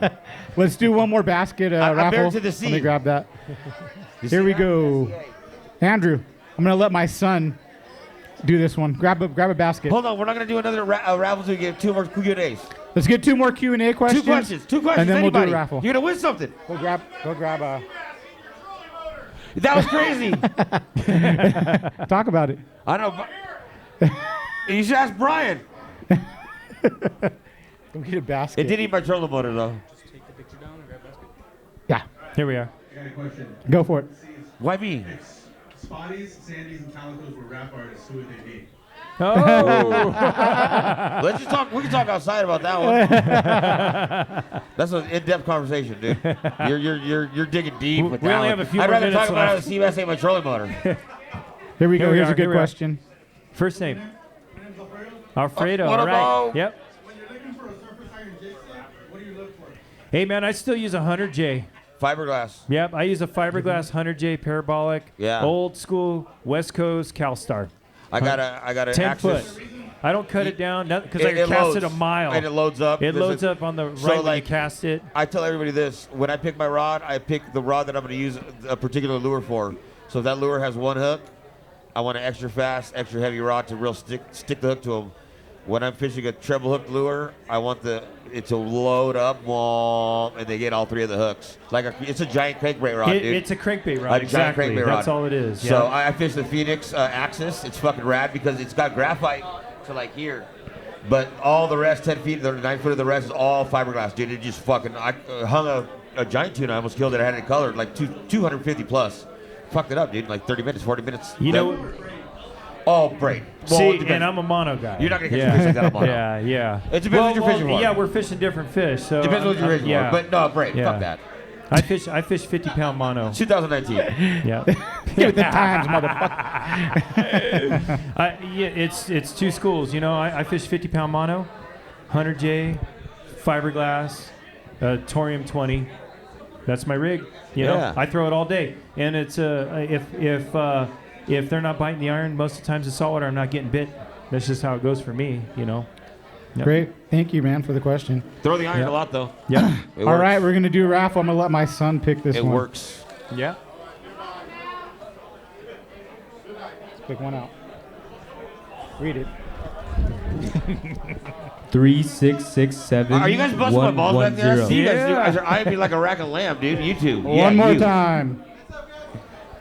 Let's do one more basket I'm raffle. married to the sea. Let me grab that. Here we go. Andrew, I'm going to let my son do this one. Grab a basket. Hold on, we're not going to do another raffle until we get 2 more Q&As. Let's get 2 more Q&A questions. 2 questions. And then anybody. we'll do a raffle. You're going to win something. Go grab a... That was crazy. Talk about it. I know. You should ask Brian. Go get a basket. It did eat my trolling motor, though. Just take the picture down. Here we are. I got a question. Go for it. Why me? Spotties, Sandies, and Calicos were rap artists. Who would they be? Oh. Let's just talk. We can talk outside about that one. That's an in-depth conversation, dude. You're digging deep with that. We only one. have a few I'd more rather minutes talk about how left. the CMS ain't my trolling motor. Here we go. Here we Here's are, a good here we are. question. First name. Alfredo. What All right. about? Yep. When you're looking for a surface iron jig set, what do you look for? Hey, man, I still use a 100J. Fiberglass. Yep, I use a fiberglass 100J parabolic. Yeah. Old school West Coast CalStar. I got an 10 Axis. foot. I don't cut it down because I It can cast loads. it a mile. And it loads up. It There's loads a- up on the right So, when you like, cast it. I tell everybody this: when I pick my rod, I pick the rod that I'm going to use a particular lure for. So if that lure has one hook, I want an extra fast, extra heavy rod to real stick the hook to them. When I'm fishing a treble hook lure, I want it to load up, and they get all three of the hooks. It's a giant crankbait rod, dude. It's a crankbait rod. A giant Exactly. crankbait That's rod. all it is. So Yeah. I fish the Phoenix Axis. It's fucking rad because it's got graphite to like here. But all the rest, 10 feet, the 9 foot of the rest is all fiberglass, dude. It just fucking, I hung a giant tuna. I almost killed it. I had it colored like 250 plus. Fucked it up, dude. Like 30 minutes, 40 minutes. You know. Oh, braid. Well, See, it depends. and I'm a mono guy. You're not gonna catch fish like that on mono. Yeah. It depends what you're fishing for. Yeah, we're fishing different fish. So Depends what you're fishing yeah. for. But no, braid. Yeah. Fuck that. I fish 50-pound mono. 2019. Yeah. Give the times, motherfucker. It's two schools. You know, I fish 50-pound mono, 100J, fiberglass, Torium 20. That's my rig. You know, I throw it all day, and it's if they're not biting the iron, most of the times in saltwater, I'm not getting bit. That's just how it goes for me. You know. Yep. Great. Thank you, man, for the question. Throw the iron a lot, though. Yeah. All right, we're going to do a raffle. I'm going to let my son pick this one. It works. Yeah. Let's pick one out. Read it. 3667. Are you guys busting my balls back there? I see you guys do. Yeah. You guys are eyeing me like a rack of lamb, dude. You two. One more time.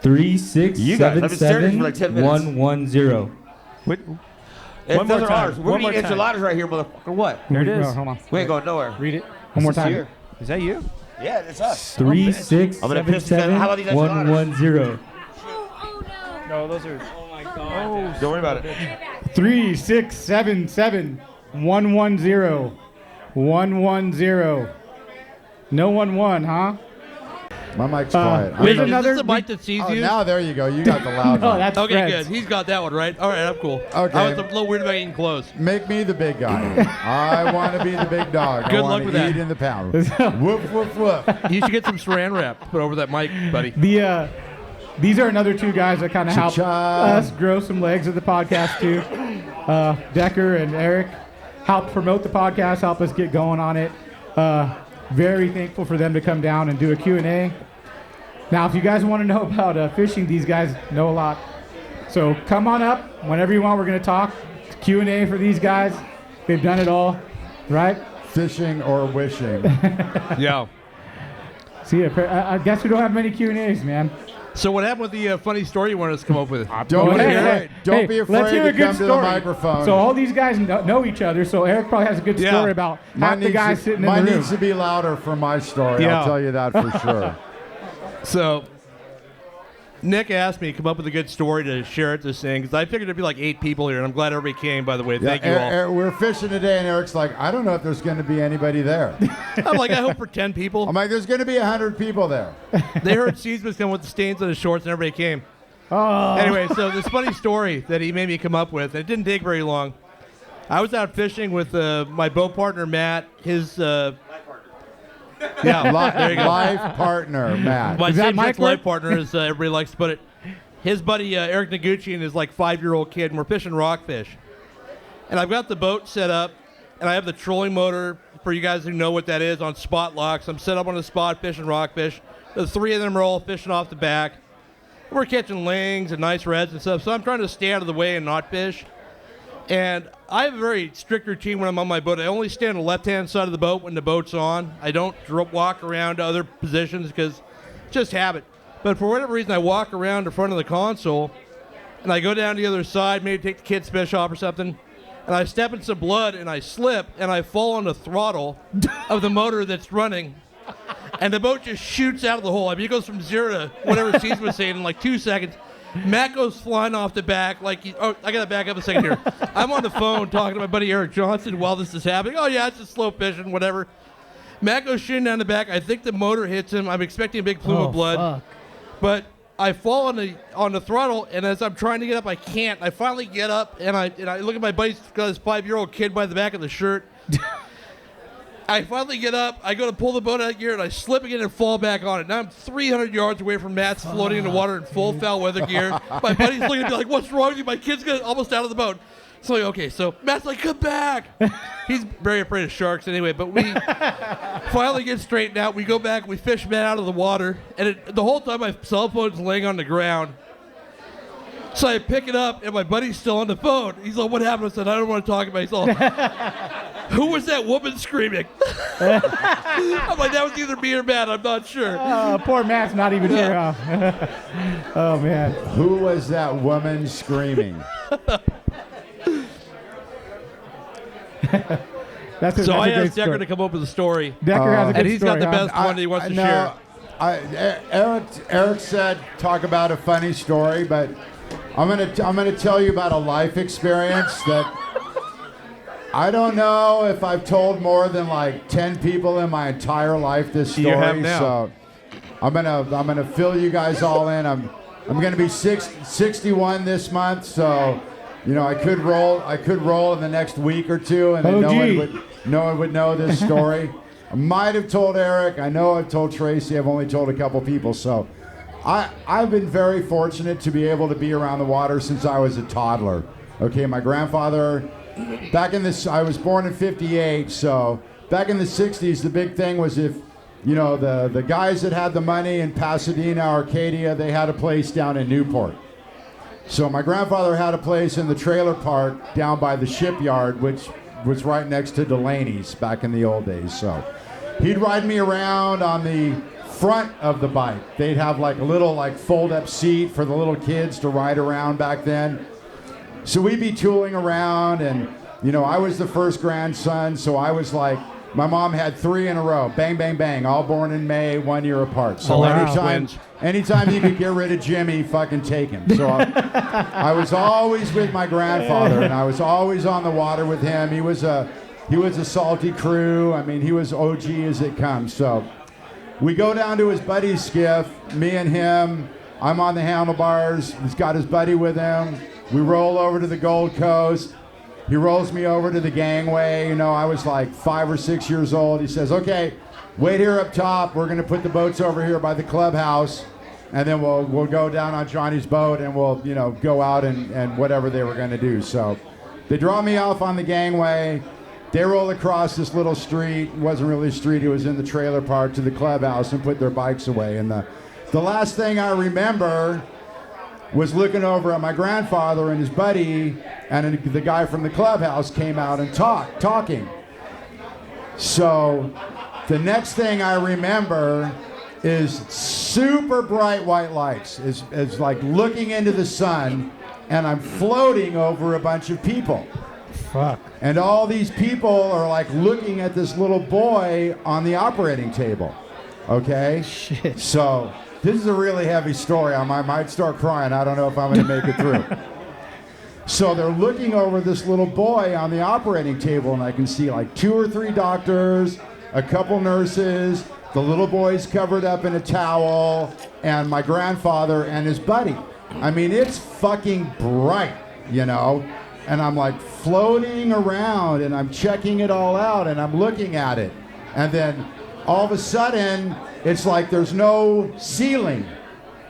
3677 like 10 minutes. 110. Wait. One One more more time. time. We're One going more to eat time. enchiladas right here, motherfucker. What? There it is. No, hold on. We ain't going nowhere. Read it. One more time. Here. Is that you? Yeah, it's us. 3677 How about these enchiladas? 110. No, those are. Oh my God. Don't worry about it. 3677 110 110. No 11, huh? My mic's quiet. Wait, I'm- another- Is this the mic that sees Oh, you? now there you go. You got the loud No, one. that's Okay, Fred's. good. He's got that one right. All right, I'm cool. Okay. I was a little weird about eating clothes. Make me the big guy. I want to be the big dog. Good I luck want with to that. eat in the pound. Woof, woof, woof. You should get some saran wrap to put over that mic, buddy. These are another two guys that kind of help Cha-cha. us grow some legs of the podcast too. Decker and Erik help promote the podcast, help us get going on it. Very thankful for them to come down and do a Q&A. Now, if you guys want to know about fishing, these guys know a lot. So come on up whenever you want. We're going to talk Q&A for these guys. They've done it all, right? Fishing or wishing. Yeah. See, I guess we don't have many Q&As, man. So what happened with the funny story you wanted us to come up with? Don't be Hey, afraid. Don't be let's afraid hear to a good come to the story. microphone. So all these guys know each other. So Erik probably has a good Yeah. story about half the guys sitting in the room. Mine needs to be louder for my story. Yeah. I'll tell you that for sure. So Nick asked me to come up with a good story to share at this thing because I figured there'd be like 8 people here, and I'm glad everybody came, by the way. Thank you all. We're fishing today, and Eric's like, I don't know if there's going to be anybody there. I'm like, I hope for 10 people. I'm like, there's going to be 100 people there. They heard Seasman's coming with the stains on his shorts, and everybody came. Oh. Anyway, so this funny story that he made me come up with, and it didn't take very long. I was out fishing with my boat partner, Matt, his... yeah, there you go. Life partner, Matt. My Is that same-sex Mike life partner, as everybody likes to put it. His buddy, Erik Noguchi, and his like 5-year-old kid, and we're fishing rockfish. And I've got the boat set up, and I have the trolling motor, for you guys who know what that is, on spot locks. I'm set up on a spot fishing rockfish. The 3 of them are all fishing off the back. We're catching lings and nice reds and stuff, so I'm trying to stay out of the way and not fish. And I have a very strict routine when I'm on my boat. I only stay on the left-hand side of the boat when the boat's on. I don't walk around to other positions because it's just habit. But for whatever reason, I walk around the front of the console, and I go down to the other side, maybe take the kids' fish off or something, and I step in some blood, and I slip, and I fall on the throttle of the motor that's running. And the boat just shoots out of the hole. I mean, it goes from 0 to whatever Steve was saying in like 2 seconds. Matt goes flying off the back. I got to back up a second here. I'm on the phone talking to my buddy Erik Johnson while this is happening. Oh, yeah, it's just slow fishing, whatever. Matt goes shooting down the back. I think the motor hits him. I'm expecting a big plume of blood. Fuck. But I fall on the throttle, and as I'm trying to get up, I can't. I finally get up, and I look at my buddy's got his 5-year-old kid by the back of the shirt. I finally get up. I go to pull the boat out of gear, and I slip again and fall back on it. Now I'm 300 yards away from Matt's floating in the water in full foul weather gear. My buddy's looking at me like, "What's wrong with you? My kid's almost out of the boat." So like, okay, so Matt's like, "Come back." He's very afraid of sharks anyway, but we finally get straightened out. We go back, we fish Matt out of the water, and the whole time my cell phone's laying on the ground. So I pick it up, and my buddy's still on the phone. He's like, "What happened?" I said, "I don't want to talk about it." He's all, "Who was that woman screaming?" I'm like, "That was either me or Matt. I'm not sure." Oh, poor Matt's not even here. Oh, man. Who was that woman screaming? So I asked Decker to come up with a story. Decker has a good and he's got story, the best one that he wants to share. Erik said talk about a funny story, but I'm gonna tell you about a life experience that I don't know if I've told more than like 10 people in my entire life this story. You have now. So I'm gonna fill you guys all in. I'm gonna be 61 this month, so you know I could roll in the next week or two, and then no one would know this story. I might have told Erik. I know I've told Tracy. I've only told a couple people. So I've been very fortunate to be able to be around the water since I was a toddler. Okay, my grandfather, I was born in 58, so back in the 60s, the big thing was if, you know, the guys that had the money in Pasadena, Arcadia, they had a place down in Newport. So my grandfather had a place in the trailer park down by the shipyard, which was right next to Delaney's back in the old days. So he'd ride me around on the front of the bike. They'd have like a little like fold-up seat for the little kids to ride around back then. So we'd be tooling around, and you know, I was the first grandson, so I was like, my mom had 3 in a row, bang, bang, bang, all born in May, 1 year apart. So anytime you could get rid of Jimmy, fucking take him. So I was always with my grandfather, and I was always on the water with him. He was a salty crew. I mean, he was OG as it comes. So we go down to his buddy's skiff, me and him. I'm on the handlebars. He's got his buddy with him. We roll over to the Gold Coast. He rolls me over to the gangway. You know, I was like 5 or 6 years old. He says, "Okay, wait here up top. We're going to put the boats over here by the clubhouse, and then we'll go down on Johnny's boat, and we'll, you know, go out and whatever they were going to do." So they draw me off on the gangway. They roll across this little street. It wasn't really a street. It was in the trailer park to the clubhouse and put their bikes away. And the last thing I remember was looking over at my grandfather and his buddy, and the guy from the clubhouse came out and talking. So the next thing I remember is super bright white lights. It's like looking into the sun, and I'm floating over a bunch of people. Fuck. And all these people are like looking at this little boy on the operating table. Okay? Shit. So this is a really heavy story. I might start crying. I don't know if I'm going to make it through. So they're looking over this little boy on the operating table, and I can see like 2 or 3 doctors, a couple nurses, the little boy's covered up in a towel, and my grandfather and his buddy. I mean, it's fucking bright, you know? And I'm like floating around, and I'm checking it all out, and I'm looking at it. And then all of a sudden, it's like there's no ceiling,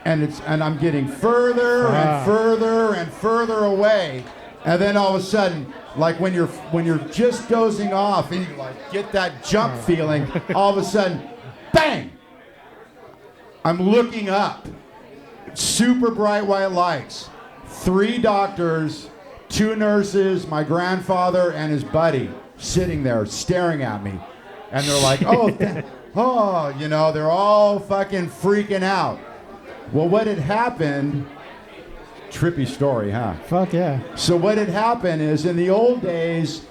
and I'm getting further and further and further away. And then all of a sudden, like when you're just dozing off and you like get that jump feeling, all of a sudden, bang! I'm looking up. Super bright white lights. 3 doctors, 2 nurses, my grandfather and his buddy sitting there staring at me. And they're like, oh, you know, they're all fucking freaking out. Well, what had happened, trippy story, huh? Fuck yeah. So what had happened is in the old days,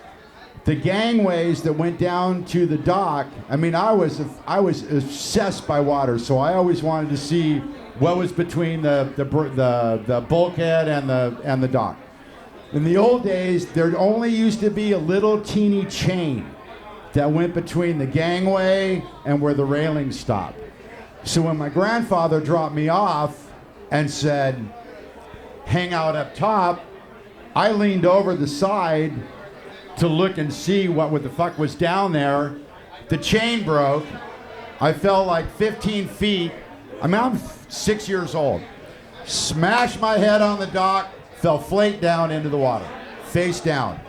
the gangways that went down to the dock. I mean, I was obsessed by water, so I always wanted to see what was between the bulkhead and the dock. In the old days, there only used to be a little teeny chain that went between the gangway and where the railings stopped. So when my grandfather dropped me off and said, hang out up top, I leaned over the side to look and see what the fuck was down there. The chain broke. I fell like 15 feet. I mean, I'm 6 years old. Smashed my head on the dock, fell flat down into the water, face down.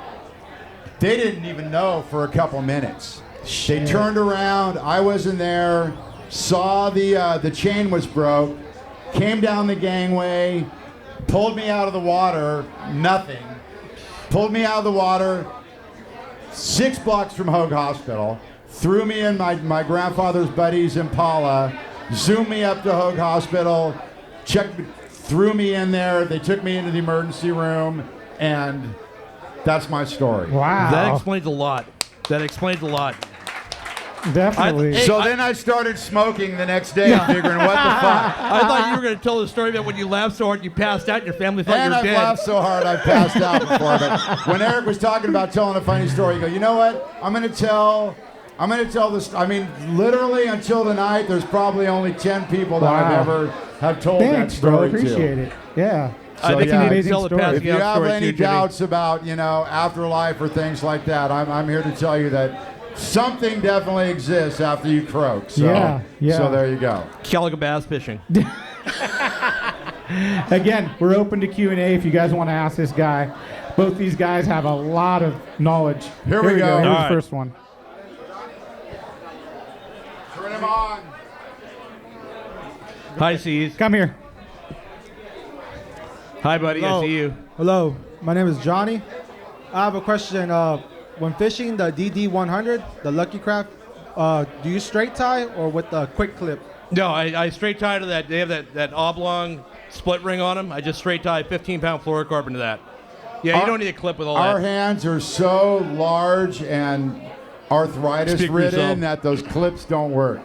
They didn't even know for a couple minutes. Shit. They turned around, I wasn't there, saw the chain was broke, came down the gangway, pulled me out of the water, nothing. Pulled me out of the water, 6 blocks from Hoag Hospital, threw me in my grandfather's buddy's Impala, zoomed me up to Hoag Hospital, threw me in there, they took me into the emergency room, and that's my story. Wow. That explains a lot. That explains a lot. Definitely. Then I started smoking the next day, figuring, what the fuck? I thought you were going to tell the story about when you laughed so hard you passed out and your family thought you were I've dead. laughed so hard I've passed out before. But when Erik was talking about telling a funny story, you go, you know what? I'm going to tell this. I mean, literally until tonight, there's probably only 10 people that I've ever have told Thanks, that story bro. Appreciate to. it. Yeah. So, It's an amazing story. if you have any doubts about, afterlife or things like that, I'm here to tell you that something definitely exists after you croak. So, So there you go. Calico bass fishing. Again, we're open to Q&A if you guys want to ask this guy. Both these guys have a lot of knowledge. Here we go. Here's All the right. first one. Turn him on. Hi, C's. Come here. Hi, buddy. Hello. I see you. Hello. My name is Johnny. I have a question. When fishing the DD100, the Lucky Craft, do you straight tie or with the quick clip? No, I straight tie to that. They have that oblong split ring on them. I just straight tie 15-pound fluorocarbon to that. Yeah, you don't need a clip with all that. Our hands are so large and arthritis-ridden that those clips don't work.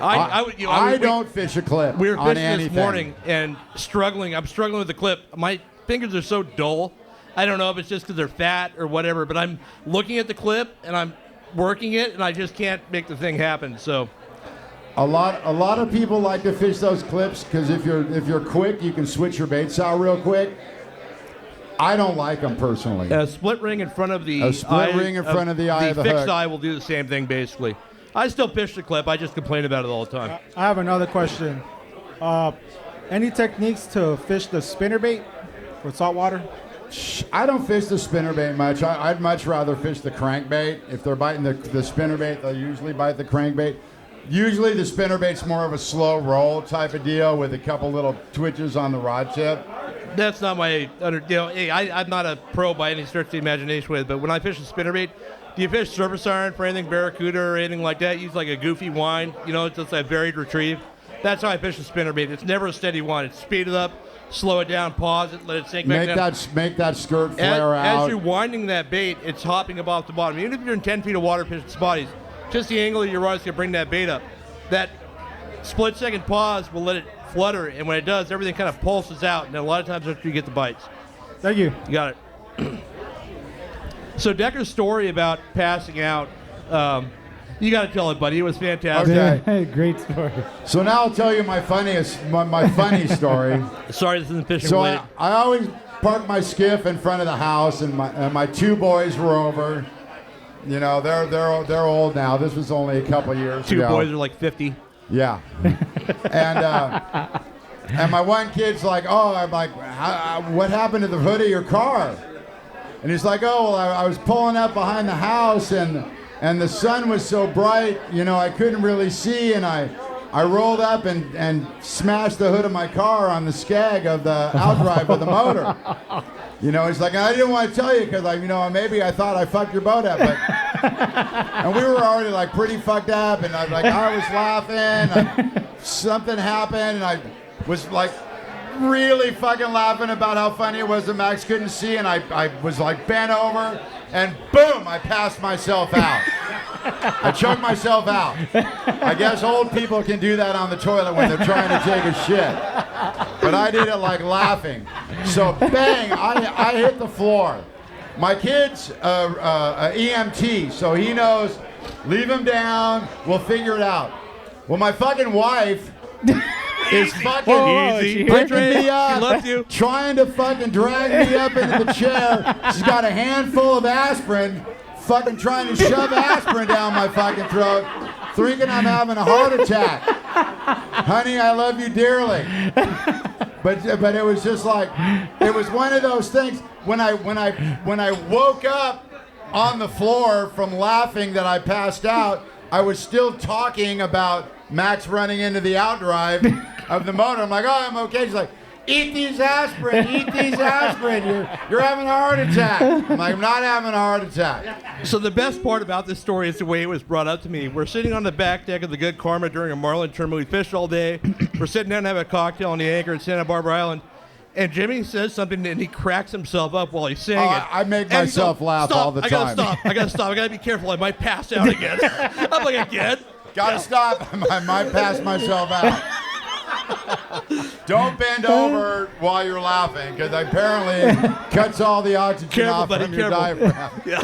I don't fish a clip. We were on fishing anything. this morning and struggling. I'm struggling with the clip. My fingers are so dull. I don't know if it's just because they're fat or whatever, but I'm looking at the clip and I'm working it and I just can't make the thing happen. So a lot of people like to fish those clips because if you're quick, you can switch your baits out real quick. I don't like them personally. A split ring in front of the eye of the eye of the fixed hook. eye will do the same thing basically. I still fish the clip. I just complain about it all the time. I have another question. Any techniques to fish the spinnerbait for saltwater? I don't fish the spinnerbait much. I'd much rather fish the crankbait. If they're biting the spinnerbait, they'll usually bite the crankbait. Usually the spinnerbait's more of a slow roll type of deal with a couple little twitches on the rod tip. That's not my hey, I'm not a pro by any stretch of the imagination with it, but when I fish a spinnerbait, do you fish surface iron for anything barracuda or anything like that? Use like a goofy wind, it's just a varied retrieve. That's how I fish a spinnerbait. It's never a steady wind. It's speed it up, slow it down, pause it, let it sink back down. Make that skirt flare out. As you're winding that bait, it's hopping up off the bottom. Even if you're in 10 feet of water fishing spotties, just the angle of your rod is going to bring that bait up. That split-second pause will let it flutter, and when it does, everything kind of pulses out, and then a lot of times after you get the bites. Thank you. You got it. So Decker's story about passing out, you got to tell it, buddy. It was fantastic. Okay. Great story. So now I'll tell you my funny story. Sorry, this isn't fishing So related. I always park my skiff in front of the house, and my two boys were over. They're old now. This was only a couple years ago. Two boys are like 50. Yeah. And my one kid's like, oh, I'm like, what happened to the hood of your car? And he's like, oh, well, I was pulling up behind the house and the sun was so bright, I couldn't really see, and I rolled up and smashed the hood of my car on the skag of the outdrive of the motor. He's like, I didn't want to tell you because maybe I thought I fucked your boat up, but and we were already like pretty fucked up, and I was laughing. Something happened, and I was like really fucking laughing about how funny it was that Max couldn't see, and I was like bent over, and boom, I passed myself out. I choked myself out. I guess old people can do that on the toilet when they're trying to take a shit. But I did it like laughing. So bang, I hit the floor. My kid's EMT, so he knows, leave him down, we'll figure it out. Well, my fucking wife is fucking picking me up, trying to fucking drag me up into the chair. She's got a handful of aspirin, fucking trying to shove aspirin down my fucking throat, thinking I'm having a heart attack. Honey, I love you dearly. But it was just like, it was one of those things. When I woke up on the floor from laughing that I passed out, I was still talking about Max running into the outdrive of the motor. I'm like, oh, I'm okay. She's like, eat these aspirin, eat these aspirin. You're having a heart attack. I'm like, I'm not having a heart attack. So the best part about this story is the way it was brought up to me. We're sitting on the back deck of the Good Karma during a marlin tournament. We fished all day. We're sitting down to have a cocktail on the anchor at Santa Barbara Island. And Jimmy says something and he cracks himself up while he's saying it. I make myself laugh all the time. I gotta stop. I gotta be careful. I might pass out again. I'm like, again? Gotta stop. I might pass myself out. Don't bend over while you're laughing, because apparently cuts all the oxygen off from your diaphragm. Yeah.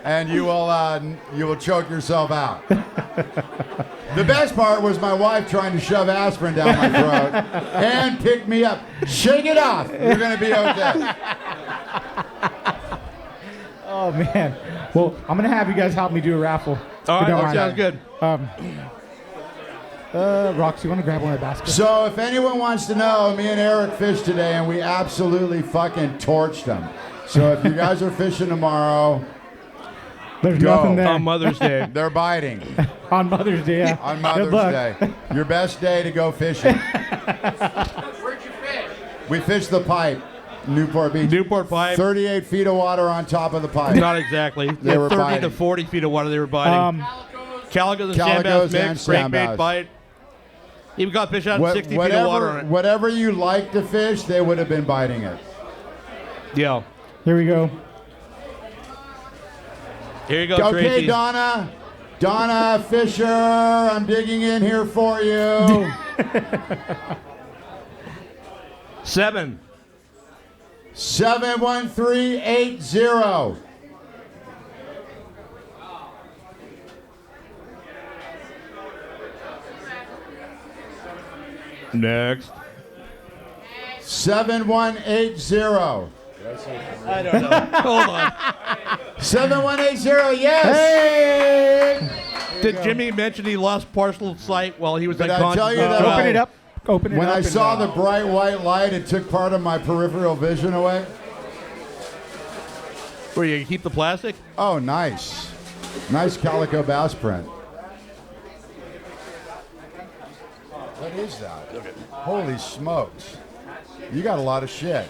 And you will choke yourself out. The best part was my wife trying to shove aspirin down my throat and pick me up. Shake it off. You're going to be okay. Oh, man. Well, I'm going to have you guys help me do a raffle. All right, that sounds good. Rox, you want to grab one of the baskets? So if anyone wants to know, me and Erik fished today, and we absolutely fucking torched them. So if you guys are fishing tomorrow, there's go. nothing there. On Mother's Day. They're biting. On Mother's Day, yeah. On Mother's Day. Your best day to go fishing. Where'd you fish? We fished the pipe. Newport Beach. Newport Pipe. 38 feet of water on top of the pipe. Not exactly. They were 30 biting. to 40 feet of water they were biting. Calicos and sandbass mix, crankbait bite. Even got fish out 60 feet of water on it. Whatever you like to fish, they would have been biting it. Yeah. Here we go. Here you go, Okay, Tracy. Donna. Donna Fisher, I'm digging in here for you. 7. 71380. Next. 7180. I don't know. Hold on. 7180, yes. Hey! Did Jimmy mention he lost partial sight while he was Did I unconscious? tell you that? Open it up. Open it When up. I and, saw the bright white light, it took part of my peripheral vision away. Where you keep the plastic? Oh, nice. Nice calico bass print. What is that? Holy smokes. You got a lot of shit.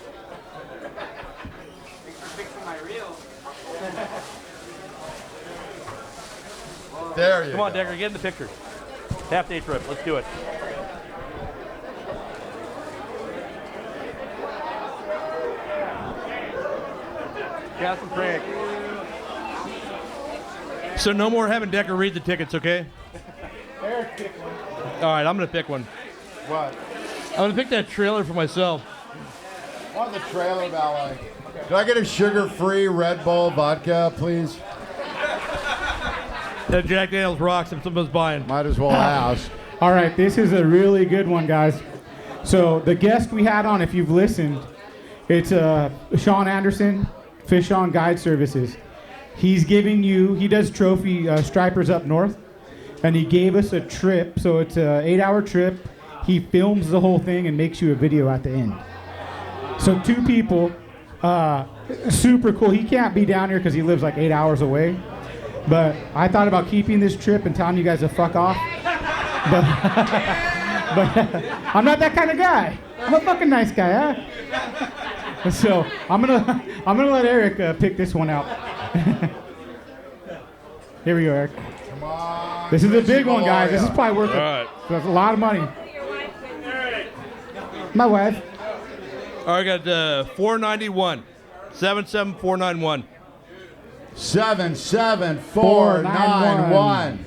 There you Come on, go. Decker, get in the picture. Half day trip. Let's do it. Got some crank. So no more having Decker read the tickets, okay? Erik, pick one. All right, I'm gonna pick one. What? I'm gonna pick that trailer for myself. I want the trailer ballet. Can I get a sugar-free Red Bull vodka, please? That Jack Daniels rocks if someone's buying. Might as well ask. All right, this is a really good one, guys. So the guest we had on, if you've listened, it's Sean Anderson, Fish On Guide Services. He's giving you, he does trophy stripers up north, and he gave us a trip. So it's an 8-hour trip. He films the whole thing and makes you a video at the end. So 2 people, super cool. He can't be down here because he lives like 8 hours away. But I thought about keeping this trip and telling you guys to fuck off. But I'm not that kind of guy. I'm a fucking nice guy, huh? So I'm gonna let Erik pick this one out. Here we go, Erik. Come on. This is a big one, guys. This is probably worth it. All right. That's a lot of money. My wife. All right, I got 491. 77491. 77491.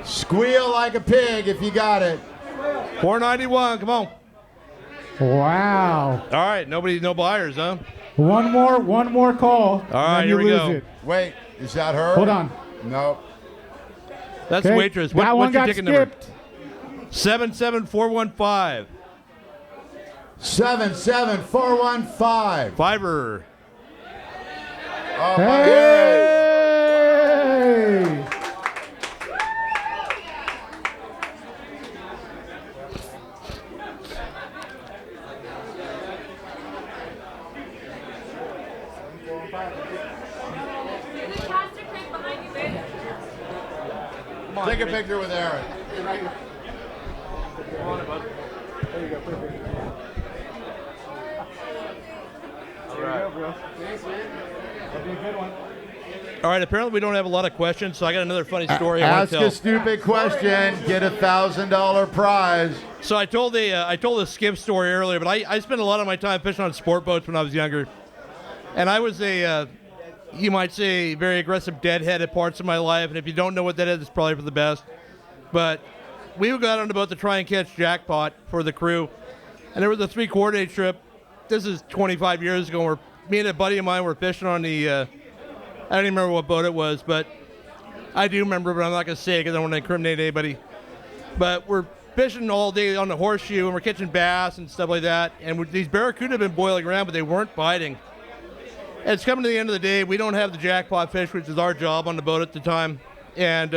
Squeal like a pig if you got it. 491. Come on. Wow. All right. No buyers, huh? One more call. All right, then here you we lose go. It. Wait, is that her? Hold on. Nope. That's the Okay, waitress. that one What's your got ticket number? skipped. 77415. 77415. Fiverr. Oh, my God. Take a picture with Erik. There you go, perfect. All right. Bro. Thanks, man. That'll be a good one. All right. Apparently, we don't have a lot of questions, so I got another funny story I want Ask to tell. a stupid question, get $1,000 prize. So I told the skip story earlier, but I spent a lot of my time fishing on sport boats when I was younger, and I was you might say, very aggressive deadhead at parts of my life. And if you don't know what that is, it's probably for the best. But we would go out on the boat to try and catch jackpot for the crew. And there was a 3-quarter-day trip. This is 25 years ago, where me and a buddy of mine were fishing on the, I don't even remember what boat it was, but I do remember, but I'm not going to say it because I don't want to incriminate anybody. But we're fishing all day on the horseshoe, and we're catching bass and stuff like that. And these barracuda have been boiling around, but they weren't biting. It's coming to the end of the day. We don't have the jackpot fish, which is our job on the boat at the time. And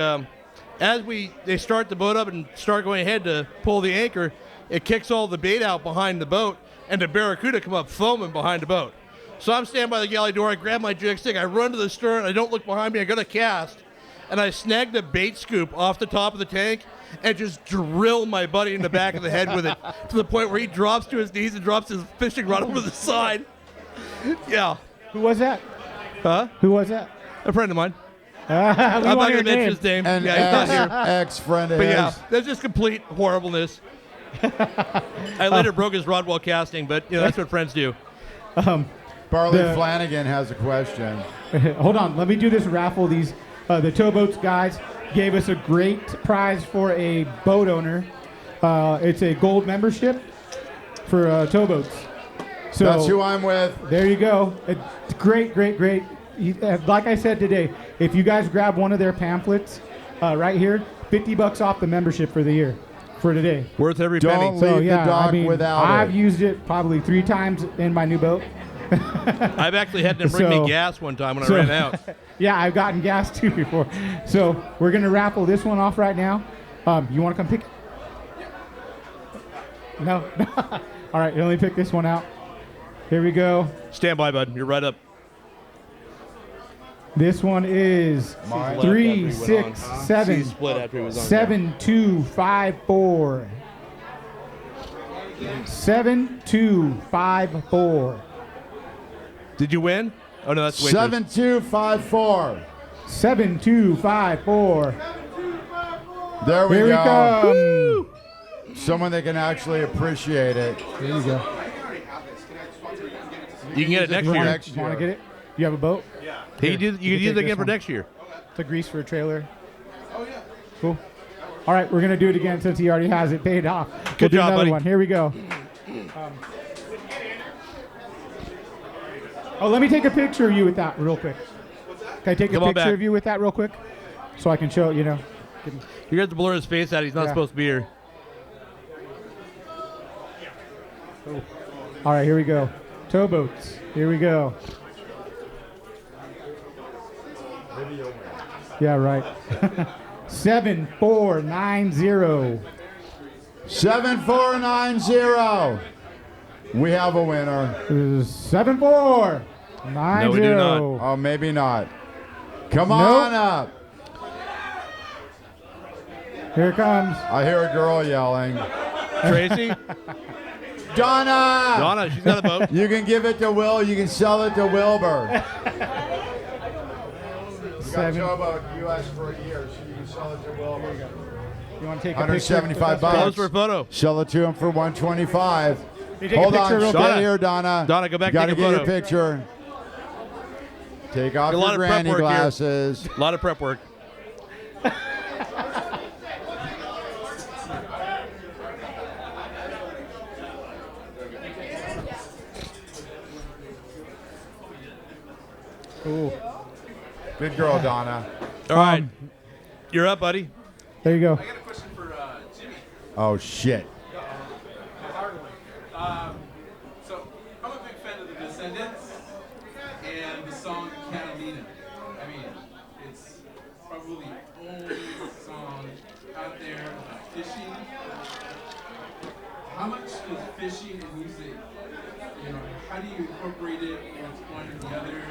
as they start the boat up and start going ahead to pull the anchor, it kicks all the bait out behind the boat, and the barracuda come up foaming behind the boat. So I'm standing by the galley door. I grab my jig stick. I run to the stern. I don't look behind me. I got a cast, and I snagged a bait scoop off the top of the tank and just drill my buddy in the back of the head with it to the point where he drops to his knees and drops his fishing rod over the side. Yeah. Who was that? Huh? Who was that? A friend of mine. I'm not going to mention his name. An Yeah, he's not here. ex-friend of But his. yeah, that's just complete horribleness. I later broke his rod while casting, but that's what friends do. Barley Flanagan has a question. Hold on, let me do this raffle. These the towboats guys gave us a great prize for a boat owner. It's a gold membership for towboats. So That's who I'm with. There you go. It's great. Like I said today, if you guys grab one of their pamphlets right here, $50 off the membership for the year, for today. Worth every Don't penny. leave the dock without I've it. used it probably 3 times in my new boat. I've actually had them bring me gas one time when I ran out. Yeah, I've gotten gas too before. So we're going to raffle this one off right now. You want to come pick it? No? All right, let me pick this one out. Here we go. Stand by, bud. You're right up. This one is 7254. 7254. Did you win? Oh no, that's waitress. 7254. 7254. There we Here go. we come. Woo! Someone that can actually appreciate it. There you go. You can get it next year. You want to get it? You have a boat? Yeah. You can use it again for next year. It's a grease for a trailer. Oh, yeah. Cool. All right, we're going to do it again since he already has it paid off. Good do job, another buddy. one. Here we go. Let me take a picture of you with that real quick. Can I take a picture of you with that real quick? So I can show, You got to blur his face out. He's not supposed to be here. All right, here we go. Towboats. Here we go. Yeah, right. 7490. 7490. We have a winner. 7490. No, we do not. Oh, maybe not. Come on up. Here it comes. I hear a girl yelling. Tracy? Donna! Donna, she's got a boat. You can give it to Will. You can sell it to Wilbur. You got a towboat U.S. for a year, so you can sell it to Wilbur. You want to take a picture? $175. Pose for a photo. Sell it to him for $125. You take Hold a picture on, real stay quick? here, Donna. Donna, go back Gotta and take a get photo. your picture. Take off A lot your of prep granny work here. glasses. A lot of prep work. Ooh. Good girl, Donna. All right. You're up, buddy. There you go. I got a question for Jimmy. Oh, shit. So, I'm a big fan of the Descendants and the song Catalina. I mean, it's probably the only song out there about fishing. How much does fishing and music, how do you incorporate it with one or the other?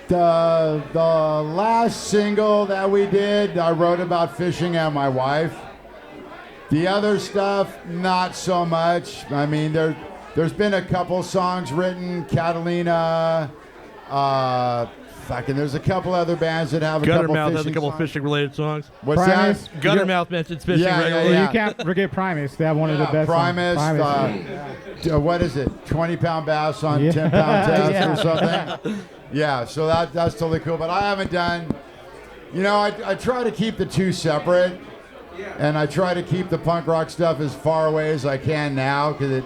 The last single that we did, I wrote about fishing and my wife. The other stuff, not so much. I mean, there's been a couple songs written, Catalina, there's a couple other bands that have a couple Guttermouth has a fishing couple songs. fishing-related songs. What's Primus. that? Guttermouth mentions fishing regularly. Well, you can't forget Primus. They have one of the best Primus, songs. what is it? 20-pound bass on Yeah. 10-pound test Yeah. or something? Yeah, so that's totally cool. But I haven't done, I try to keep the two separate. And I try to keep the punk rock stuff as far away as I can now because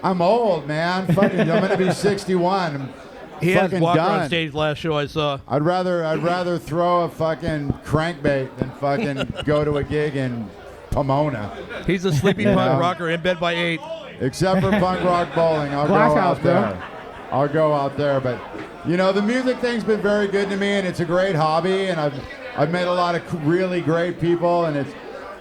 I'm old, man. Fucking, I'm going to be 61. I'm He had fucking Walker done. on stage last show I saw. I'd rather throw a fucking crankbait than fucking go to a gig in Pomona. He's a sleeping You punk know? rocker in bed by 8. Except for punk rock bowling, I'll Glass go house, out bro. there. I'll go out there, but the music thing's been very good to me, and it's a great hobby, and I've met a lot of really great people, and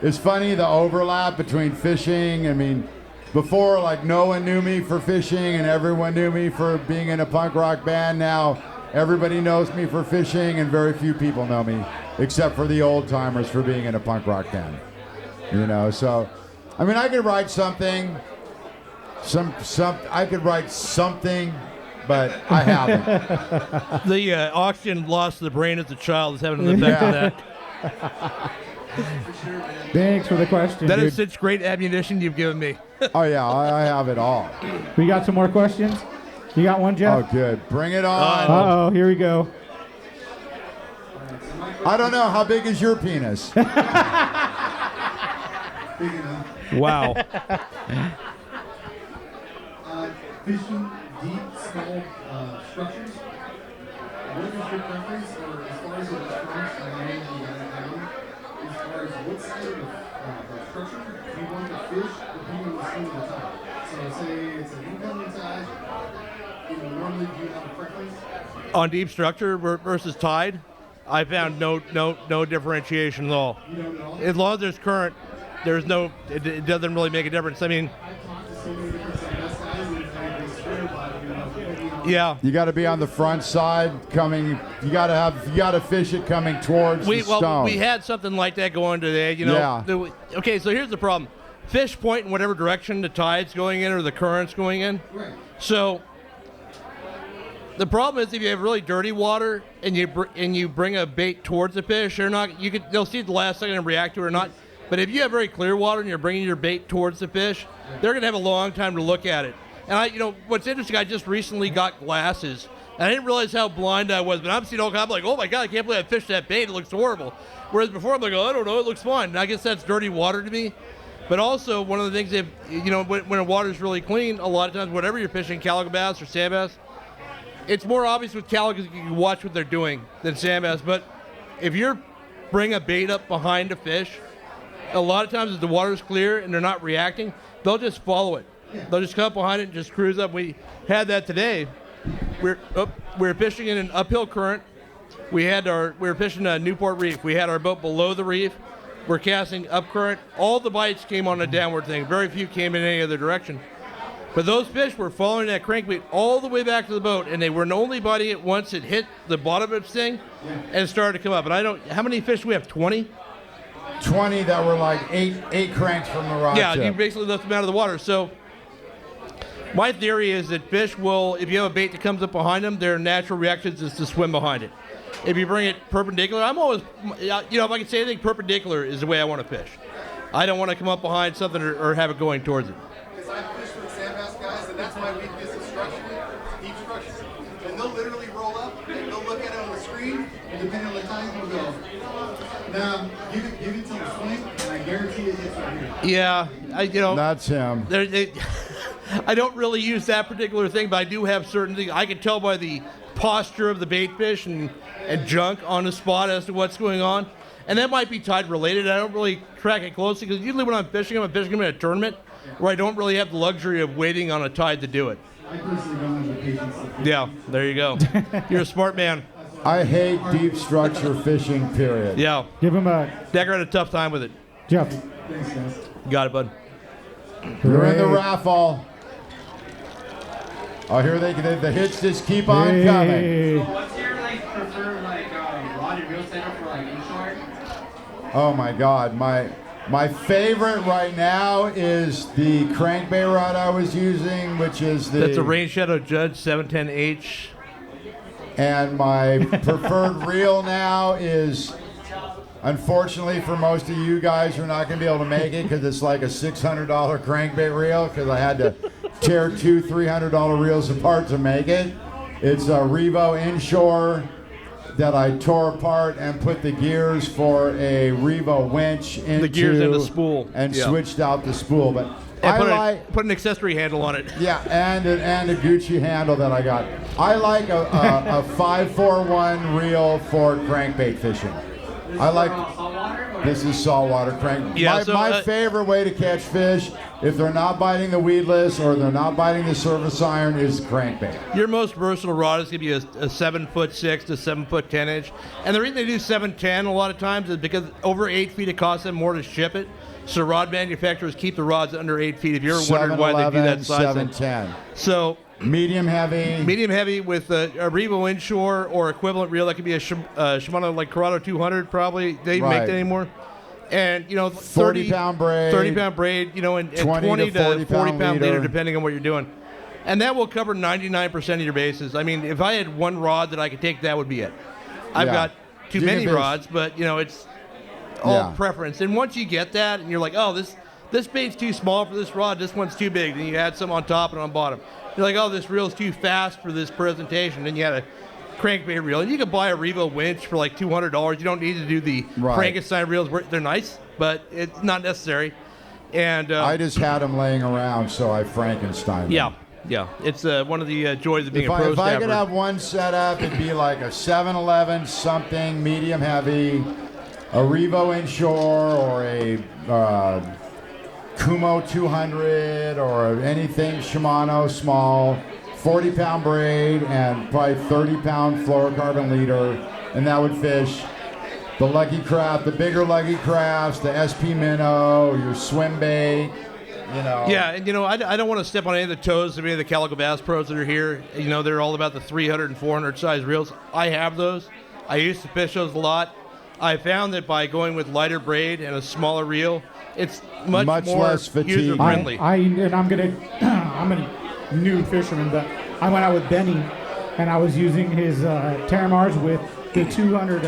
it's funny the overlap between fishing. I mean, before like no one knew me for fishing, and everyone knew me for being in a punk rock band. Now everybody knows me for fishing, and very few people know me except for the old timers for being in a punk rock band. So I mean, I could write something. I could write something, but I haven't. The oxygen lost to the brain as a child is having an effect on that. Thanks for the question. That dude. is such great ammunition you've given me. Oh yeah, I have it all. We got some more questions. You got one, Jeff? Oh good, bring it on. Uh-oh, here we go. I don't know, how big is your penis? Big enough. Wow. Fishing deep, small structures. What is your preference, or as far as the restaurants, as far as what side of the structure do you want to fish depending on the swing of the tide? So say it's an incoming tide, normally do you have a preference? On deep structure versus tide, I found no differentiation at all. You don't know? As long as there's current, it doesn't really make a difference. I mean, yeah. You got to be on the front side coming. You got to fish it coming towards the stone. We had something like that going today. Yeah. Okay, so here's the problem: fish point in whatever direction the tide's going in or the current's going in. Right. So the problem is if you have really dirty water and you bring a bait towards the fish, they'll see it the last second and react to it or not. But if you have very clear water and you're bringing your bait towards the fish, they're gonna have a long time to look at it. And what's interesting, I just recently got glasses, and I didn't realize how blind I was. But I'm seeing all kinds. I'm like, oh my god, I can't believe I fished that bait. It looks horrible. Whereas before, I'm like, oh, I don't know, it looks fine. And I guess that's dirty water to me. But also, one of the things, when the water's really clean, a lot of times, whatever you're fishing, calico bass or sand bass, it's more obvious with calicos you can watch what they're doing than sand bass. But if you bring a bait up behind a fish, a lot of times if the water's clear and they're not reacting, they'll just follow it. They'll just come up behind it and just cruise up. We had that today. We're fishing in an uphill current. We were fishing a Newport Reef. We had our boat below the reef. We're casting up current. All the bites came on a downward thing. Very few came in any other direction. But those fish were following that crankbait all the way back to the boat, and they were only biting it once it hit the bottom of its thing and started to come up. And how many fish do we have? 20? 20 that were like eight cranks from the rod Yeah, tip. you basically lift them out of the water. So my theory is that fish will, if you have a bait that comes up behind them, their natural reaction is to swim behind it. If you bring it perpendicular, I'm always, if I can say anything, perpendicular is the way I want to fish. I don't want to come up behind something or have it going towards it. Because I fish with sand bass guys, and that's my weakness is structure, deep structure. And they'll literally roll up, and they'll depending on the time, he'll go. Now, give it to him swing, and I guarantee it hits right here. Yeah, That's him. I don't really use that particular thing, but I do have certain things. I can tell by the posture of the bait fish and junk on the spot as to what's going on. And that might be tide related. I don't really track it closely because usually when I'm fishing them in a tournament where I don't really have the luxury of waiting on a tide to do it. I personally don't have the patience. Yeah, there you go. You're a smart man. I hate deep structure fishing, period. Yeah. Give him a... Decker had a tough time with it. Jeff. Thanks, guys. Got it, bud. You're in the raffle. Oh, here the hits just keep on coming. What's your preferred rod and reel setup for inshore? Oh my God, my favorite right now is the crankbait rod I was using, which is That's a Rain Shadow Judge 710H. And my preferred reel now is, unfortunately for most of you guys, you're not going to be able to make it because it's like a $600 crankbait reel because I had to tear two $300 reels apart to make it. It's a Revo inshore that I tore apart and put the gears for a Revo winch into The gears and the spool. and Yeah. switched out the spool. But And put an accessory handle on it. yeah, and a Gucci handle that I got. I like a 541 reel for crankbait fishing. I like. This is saltwater crank. Yeah, my favorite way to catch fish, if they're not biting the weedless or they're not biting the surface iron, is crankbait. Your most versatile rod is going to be a 7'6" to 7'10" inch. And the reason they do 7'10" a lot of times is because over 8 feet it costs them more to ship it. So rod manufacturers keep the rods under 8 feet. If you're wondering why they do that size. 7'10". So medium heavy. Medium heavy with a Revo inshore or equivalent reel. That could be a Shimano Corrado 200 probably. They don't make that anymore. And 40 pound braid. 30 pound braid. And 20 to 40 pound leader depending on what you're doing. And that will cover 99% of your bases. I mean, if I had one rod that I could take, that would be it. I've got too many rods, but it's all preference. And once you get that, and you're like, oh, this bait's too small for this rod. This one's too big. Then you add some on top and on bottom. You're like, oh, this reel's too fast for this presentation. Then you add a crankbait reel, and you can buy a Revo winch for like $200. You don't need to do the Frankenstein reels. They're nice, but it's not necessary. And I just had them laying around, so I Frankenstein them. Yeah, it's one of the joys of being a pro If I staffer. could have one set up, it'd be like a 711 something, medium heavy, a Revo inshore, or a Kumo 200, or anything Shimano small, 40 pound braid, and probably 30 pound fluorocarbon leader, and that would fish the Lucky Craft, the bigger Lucky Crafts, the SP Minnow, your swim bait. Yeah, and I don't want to step on any of the toes of any of the Calico Bass pros that are here. They're all about the 300 and 400 size reels. I have those. I used to fish those a lot. I found that by going with lighter braid and a smaller reel, it's much more less fatigue. user friendly. I'm a new fisherman, but I went out with Benny, and I was using his Terramars with the 200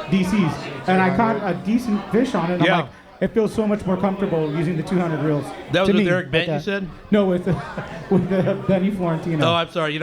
DCs, and I caught a decent fish on it. And I'm like, it feels so much more comfortable using the 200 reels. That was to with me, Erik Bent, you said? No, with Benny Florentino. Oh, I'm sorry.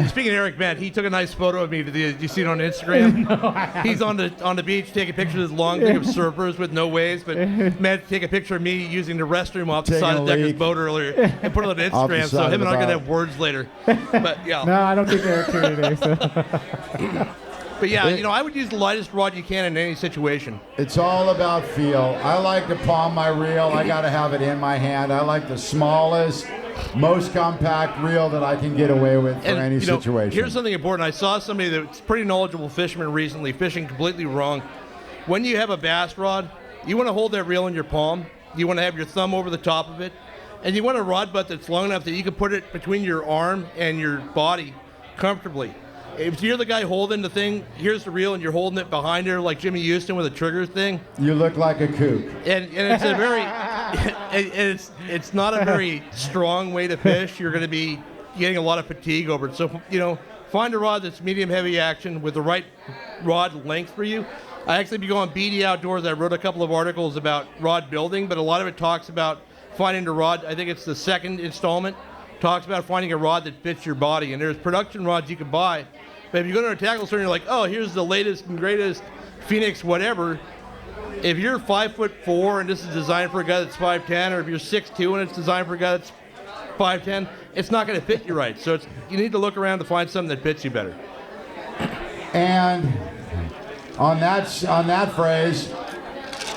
Speaking of Erik Bent, he took a nice photo of me. Did you see it on Instagram? No, I haven't. He's on the beach taking pictures of his long thing of surfers with no waves, but man, take a picture of me using the restroom off the Taking side a of Decker's leak. boat earlier and put it on Off the Instagram. So side him of and I the are gonna boat. have words later. But yeah. No, I don't think Eric's here today. So. But yeah, I would use the lightest rod you can in any situation. It's all about feel. I like to palm my reel. I got to have it in my hand. I like the smallest, most compact reel that I can get away with for any situation. Here's something important. I saw somebody that's pretty knowledgeable fisherman recently fishing completely wrong. When you have a bass rod, you want to hold that reel in your palm. You want to have your thumb over the top of it. And you want a rod butt that's long enough that you can put it between your arm and your body comfortably. If you're the guy holding the thing, here's the reel, and you're holding it behind her like Jimmy Houston with a trigger thing. You look like a kook. And it's a very, it's not a very strong way to fish. You're going to be getting a lot of fatigue over it. So, find a rod that's medium heavy action with the right rod length for you. I actually be going BD Outdoors. I wrote a couple of articles about rod building, but a lot of it talks about finding a rod. I think it's the second installment. Talks about finding a rod that fits your body. And there's production rods you can buy But if you go to a tackle store and you're like, oh, here's the latest and greatest Phoenix whatever, if you're 5'4" and this is designed for a guy that's 5'10", or if you're 6'2" and it's designed for a guy that's 5'10", it's not going to fit you right. So you need to look around to find something that fits you better. And on that phrase,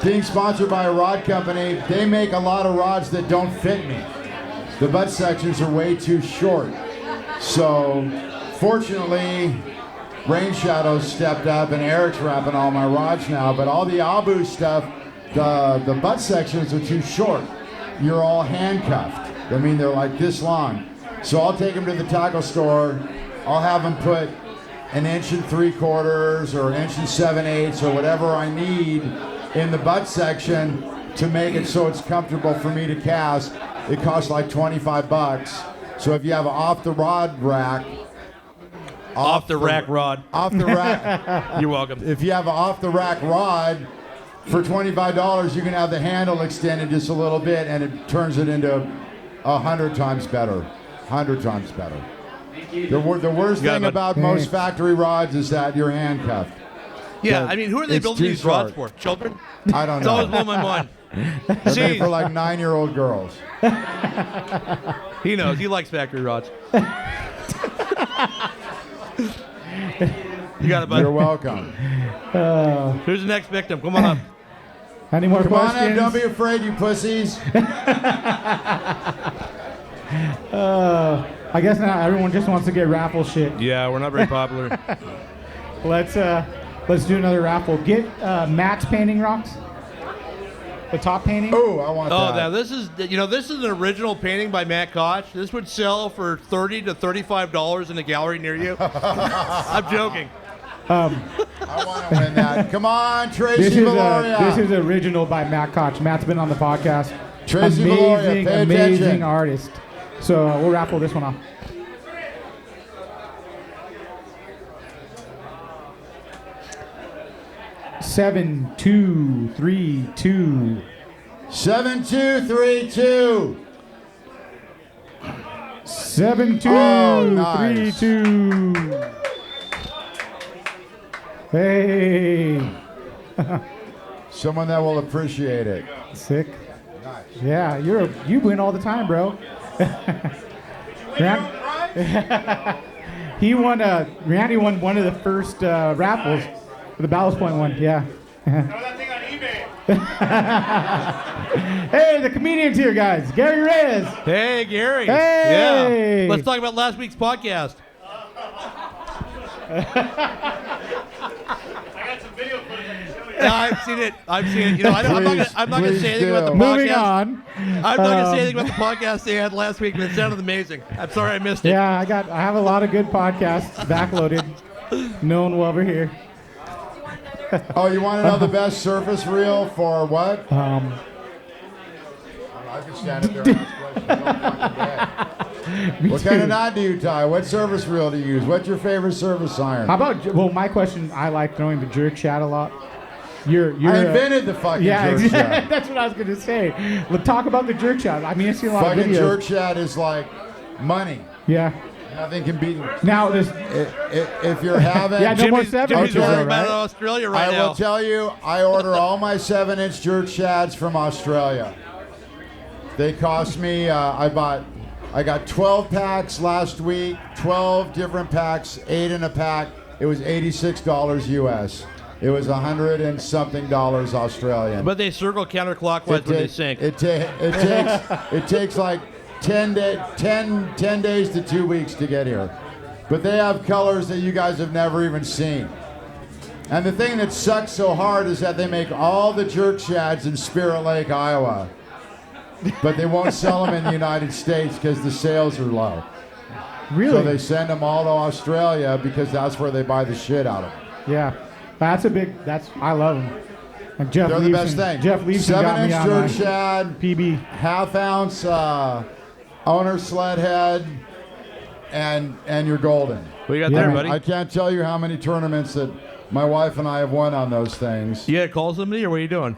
being sponsored by a rod company, they make a lot of rods that don't fit me. The butt sections are way too short. So fortunately, Rain Shadows stepped up and Erik's wrapping all my rods now, but all the Abu stuff, the butt sections are too short. You're all handcuffed. I mean, they're like this long. So I'll take them to the tackle store. I'll have them put 1 3/4 or 1 7/8 or whatever I need in the butt section to make it so it's comfortable for me to cast. It costs like $25. So if you have an off the rack, rod. Off the rack. You're welcome. If you have an off the rack rod, for $25, you can have the handle extended just a little bit, and it turns it into 100 times better. 100 times better. The worst thing about most factory rods is that you're handcuffed. Yeah, I mean, who are they building these rods for? Children? I don't It's know. always blown my mind. They're made for like 9-year-old girls. He knows. He likes factory rods. You got it, bud. You're welcome. Who's the next victim? Come on up. Any more Come questions? on in, don't be afraid, you pussies. I guess now everyone just wants to get raffle shit. Yeah, we're not very popular. Let's do another raffle. Get Matt's painting rocks. The top painting. Oh, I want that. Oh, now this is an original painting by Matt Koch. This would sell for $30 to $35 in a gallery near you. I'm joking. I want to win that. Come on, Tracy Valoria. This is original by Matt Koch. Matt's been on the podcast. Tracy Valoria, pay amazing attention. artist. So we'll raffle this one off. Seven, 2, 3, 2. 7, 2, 3, 2. 7, 2, Oh, nice. 3, 2. Hey. Someone that will appreciate it. Sick. Nice. Yeah, you win all the time, bro. He won. Randy won one of the first raffles, the Ballast Point one. Yeah. Hey, the comedian's here, guys. Gary Reyes. Hey, Gary. Hey. Yeah. Let's talk about last week's podcast. Yeah, I've seen it. You know, I'm not going to say anything about the podcast. Moving on. I'm not going to say anything about the podcast they had last week, but it sounded amazing. I'm sorry I missed it. Yeah, I have a lot of good podcasts backloaded. No one will ever hear. Oh, you want to know the best surface reel for what? I can stand up there and ask questions all fucking day. What kind of knot do you tie? What surface reel do you use? What's your favorite surface iron? How about, well, my question, I like throwing the jerk shad a lot. I invented the fucking jerk shad. That's what I was going to say. Let's talk about the jerk shad. I mean, I see a lot of videos. Fucking jerk shad is like money. Yeah. Nothing can beat it. Now, if you're having... Yeah, no more 7-inch. About Australia right now. I will tell you, I order all my 7-inch jerk shads from Australia. They cost me, I got 12 packs last week, 12 different packs, 8 in a pack. It was $86 US. It was $100 and something Australian. But they circle counterclockwise when they sink. It takes like 10 days to 2 weeks to get here. But they have colors that you guys have never even seen. And the thing that sucks so hard is that they make all the jerk shads in Spirit Lake, Iowa. But they won't sell them in the United States because the sales are low. Really? So they send them all to Australia because that's where they buy the shit out of them. Yeah. I love them. And Jeff They're the best thing. Jeff Leeson got me 7-inch on jerk my shad, PB. half-ounce owner sled head, and you're golden. What you got there, buddy? I can't tell you how many tournaments that my wife and I have won on those things. You gotta call somebody, or what are you doing?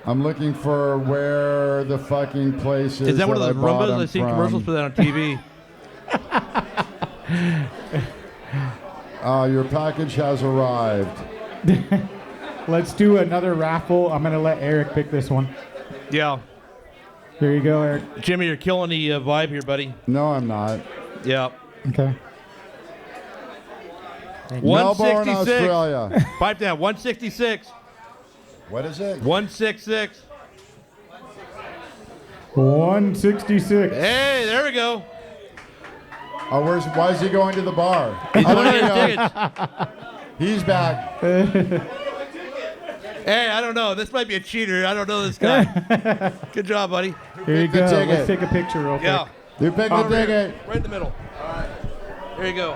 I'm looking for where the fucking place is. Is that one of those Roombas? I see from. commercials for that on TV. Your package has arrived. Let's do another raffle. I'm going to let Erik pick this one. Yeah. Here you go, Erik. Jimmy, you're killing the vibe here, buddy. No, I'm not. Yeah. Okay. Melbourne, 166. Australia. Pipe down. 166. What is it? 166. 166. Hey, there we go. Oh, why is he going to the bar? He's Oh, going to there get you go. tickets. He's back. Hey, I don't know. This might be a cheater. I don't know this guy. Good job, buddy. Here you Pick the go. ticket. Let's take a picture real quick. Yeah. You pick the Over here. ticket. Right in the middle. All right. There you go.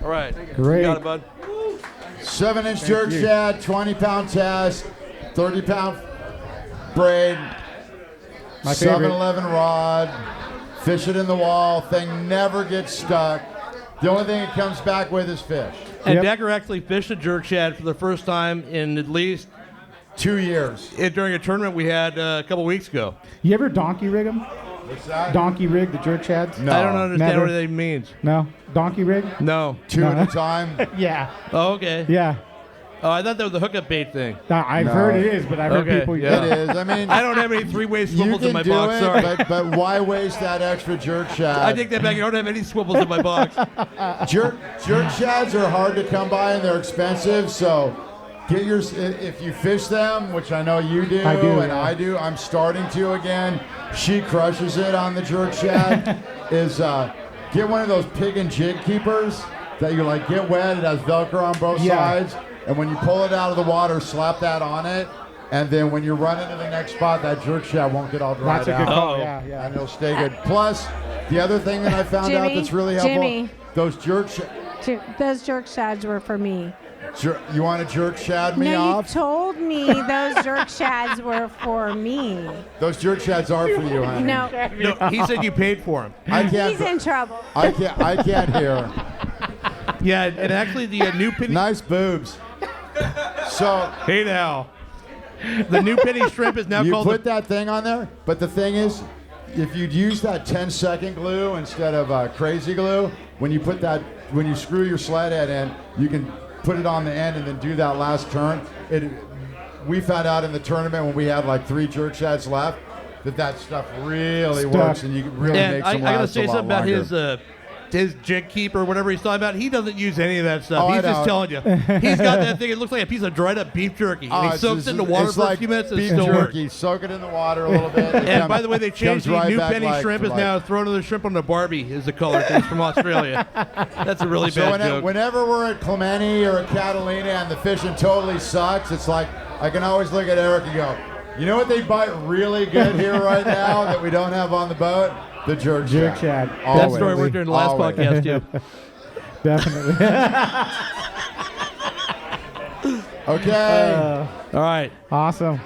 All right. Great. You got it, bud. 7-inch jerk shad, 20-pound test, 30-pound braid, My favorite. 7-11 rod. Fish it in the wall. Thing never gets stuck. The only thing it comes back with is fish. And Decker actually fished a jerk shad for the first time in at least 2 years. During a tournament we had a couple weeks ago. You ever donkey rig them? What's that? Donkey rig the jerk shads? No. I don't understand Never? what that means. No? Donkey rig? No. Two No. at a time. Yeah. Oh, okay. Yeah. Oh, I thought that was a hookup bait thing. I've No. heard it is, but I've heard Okay, people yeah. It is. I mean, I don't have any three-way you swivels can in my do box. it, Sorry. but why waste that extra jerk shad? I take that back. I don't have any swivels in my box. Jerk shads are hard to come by and they're expensive. So get your if you fish them, which I know you do, I do, and yeah. I do. I'm starting to again. She crushes it on the jerk shad. Get one of those pig and jig keepers that you like get wet. It has Velcro on both sides, and when you pull it out of the water, slap that on it. And then when you're running to the next spot, that jerk shad won't get all dried That's a good out. call. Yeah, yeah. And it'll stay good. Plus, the other thing that I found out that's really helpful, Jimmy. those jerk Those jerk shads were for me. You want to jerk shad me no, off? you told me those jerk shads were for me. Those jerk shads are for you, honey. No. No, he said you paid for him. I can't. He's in trouble. I can't hear. Yeah, and actually the new penny. Nice boobs. So Hey now, the new penny shrimp is now you called. put that thing on there, but the thing is, if you'd use that 10-second glue instead of crazy glue, when you screw your sled head in, you can put it on the end and then do that last turn. We found out in the tournament when we had like 3 jerk shads left that stuff really works and you can really And make I some gotta last say a lot something about longer. his jig keep or whatever he's talking about. He doesn't use any of that stuff. Oh, I He's just know. telling you. He's got that thing. It looks like a piece of dried up beef jerky. And he it's soaks just- it in the water it's for like a few minutes and it beef still works. jerky. Soak it in the water a little bit. And by the way, they changed comes the right new back penny like- shrimp is like- now thrown another shrimp on the Barbie is the color. 'Cause it's from Australia. That's a really So bad joke. whenever we're at Clemente or at Catalina and the fishing totally sucks, it's like I can always look at Erik and go, you know what they bite really good here right now that we don't have on the boat? The jerk shad. That Always. story worked during the last Always. podcast too. Definitely. Okay. All right. Awesome.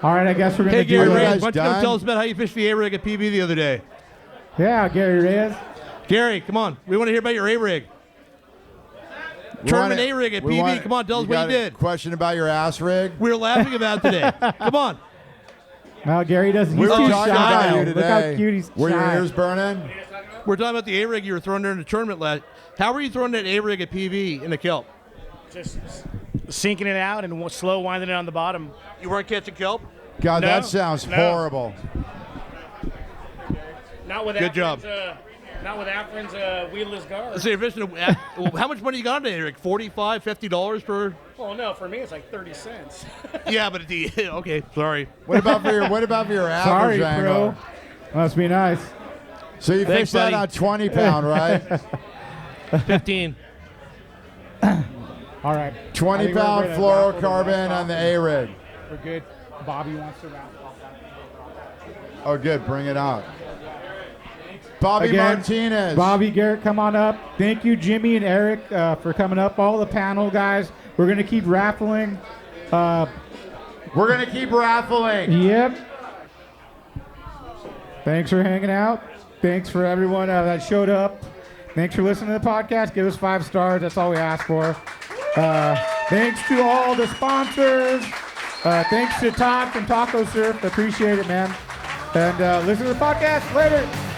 All right, I guess we're going Hey, to do Gary it. Reyes, why don't you come tell us about how you fished the A-rig at PB the other day? Yeah, Gary Reyes. Gary, come on. We want to hear about your A-rig. Tournament A-rig at PB. Come on, tell us what you did. Question about your ass rig? We were laughing about today. Come on. No, Gary doesn't. We He's were too talking shy. about you Look how today. cute he's Were your shy. ears burning? We're talking about the A-rig you were throwing during the tournament last. How were you throwing that A-rig at PB in the kelp? Just sinking it out and slow winding it on the bottom. You weren't catching kelp? God, No, that sounds no. horrible. Not with Good job. Not with Afrin's weedless guard. So you're fishing how much money you got on the A-rig? $45, $50 per? Well, no, for me it's like 30 cents. Yeah, but okay, sorry. What about for your average Sorry, angle? bro. Must be nice. So you Thanks, fished that buddy. on 20 pound, right? 15. All right. 20 I think we're pound gonna raffle the fluorocarbon on the A-rig. We're good. Bobby wants to raffle off that. Oh, good. Bring it out. Bobby Again, Martinez. Bobby, Garrett, come on up. Thank you, Jimmy and Erik, for coming up. All the panel guys. We're going to keep raffling. We're going to keep raffling. Yep. Thanks for hanging out. Thanks for everyone that showed up. Thanks for listening to the podcast. Give us 5 stars. That's all we ask for. Thanks to all the sponsors. Thanks to Todd from Taco Surf. Appreciate it, man. And listen to the podcast later.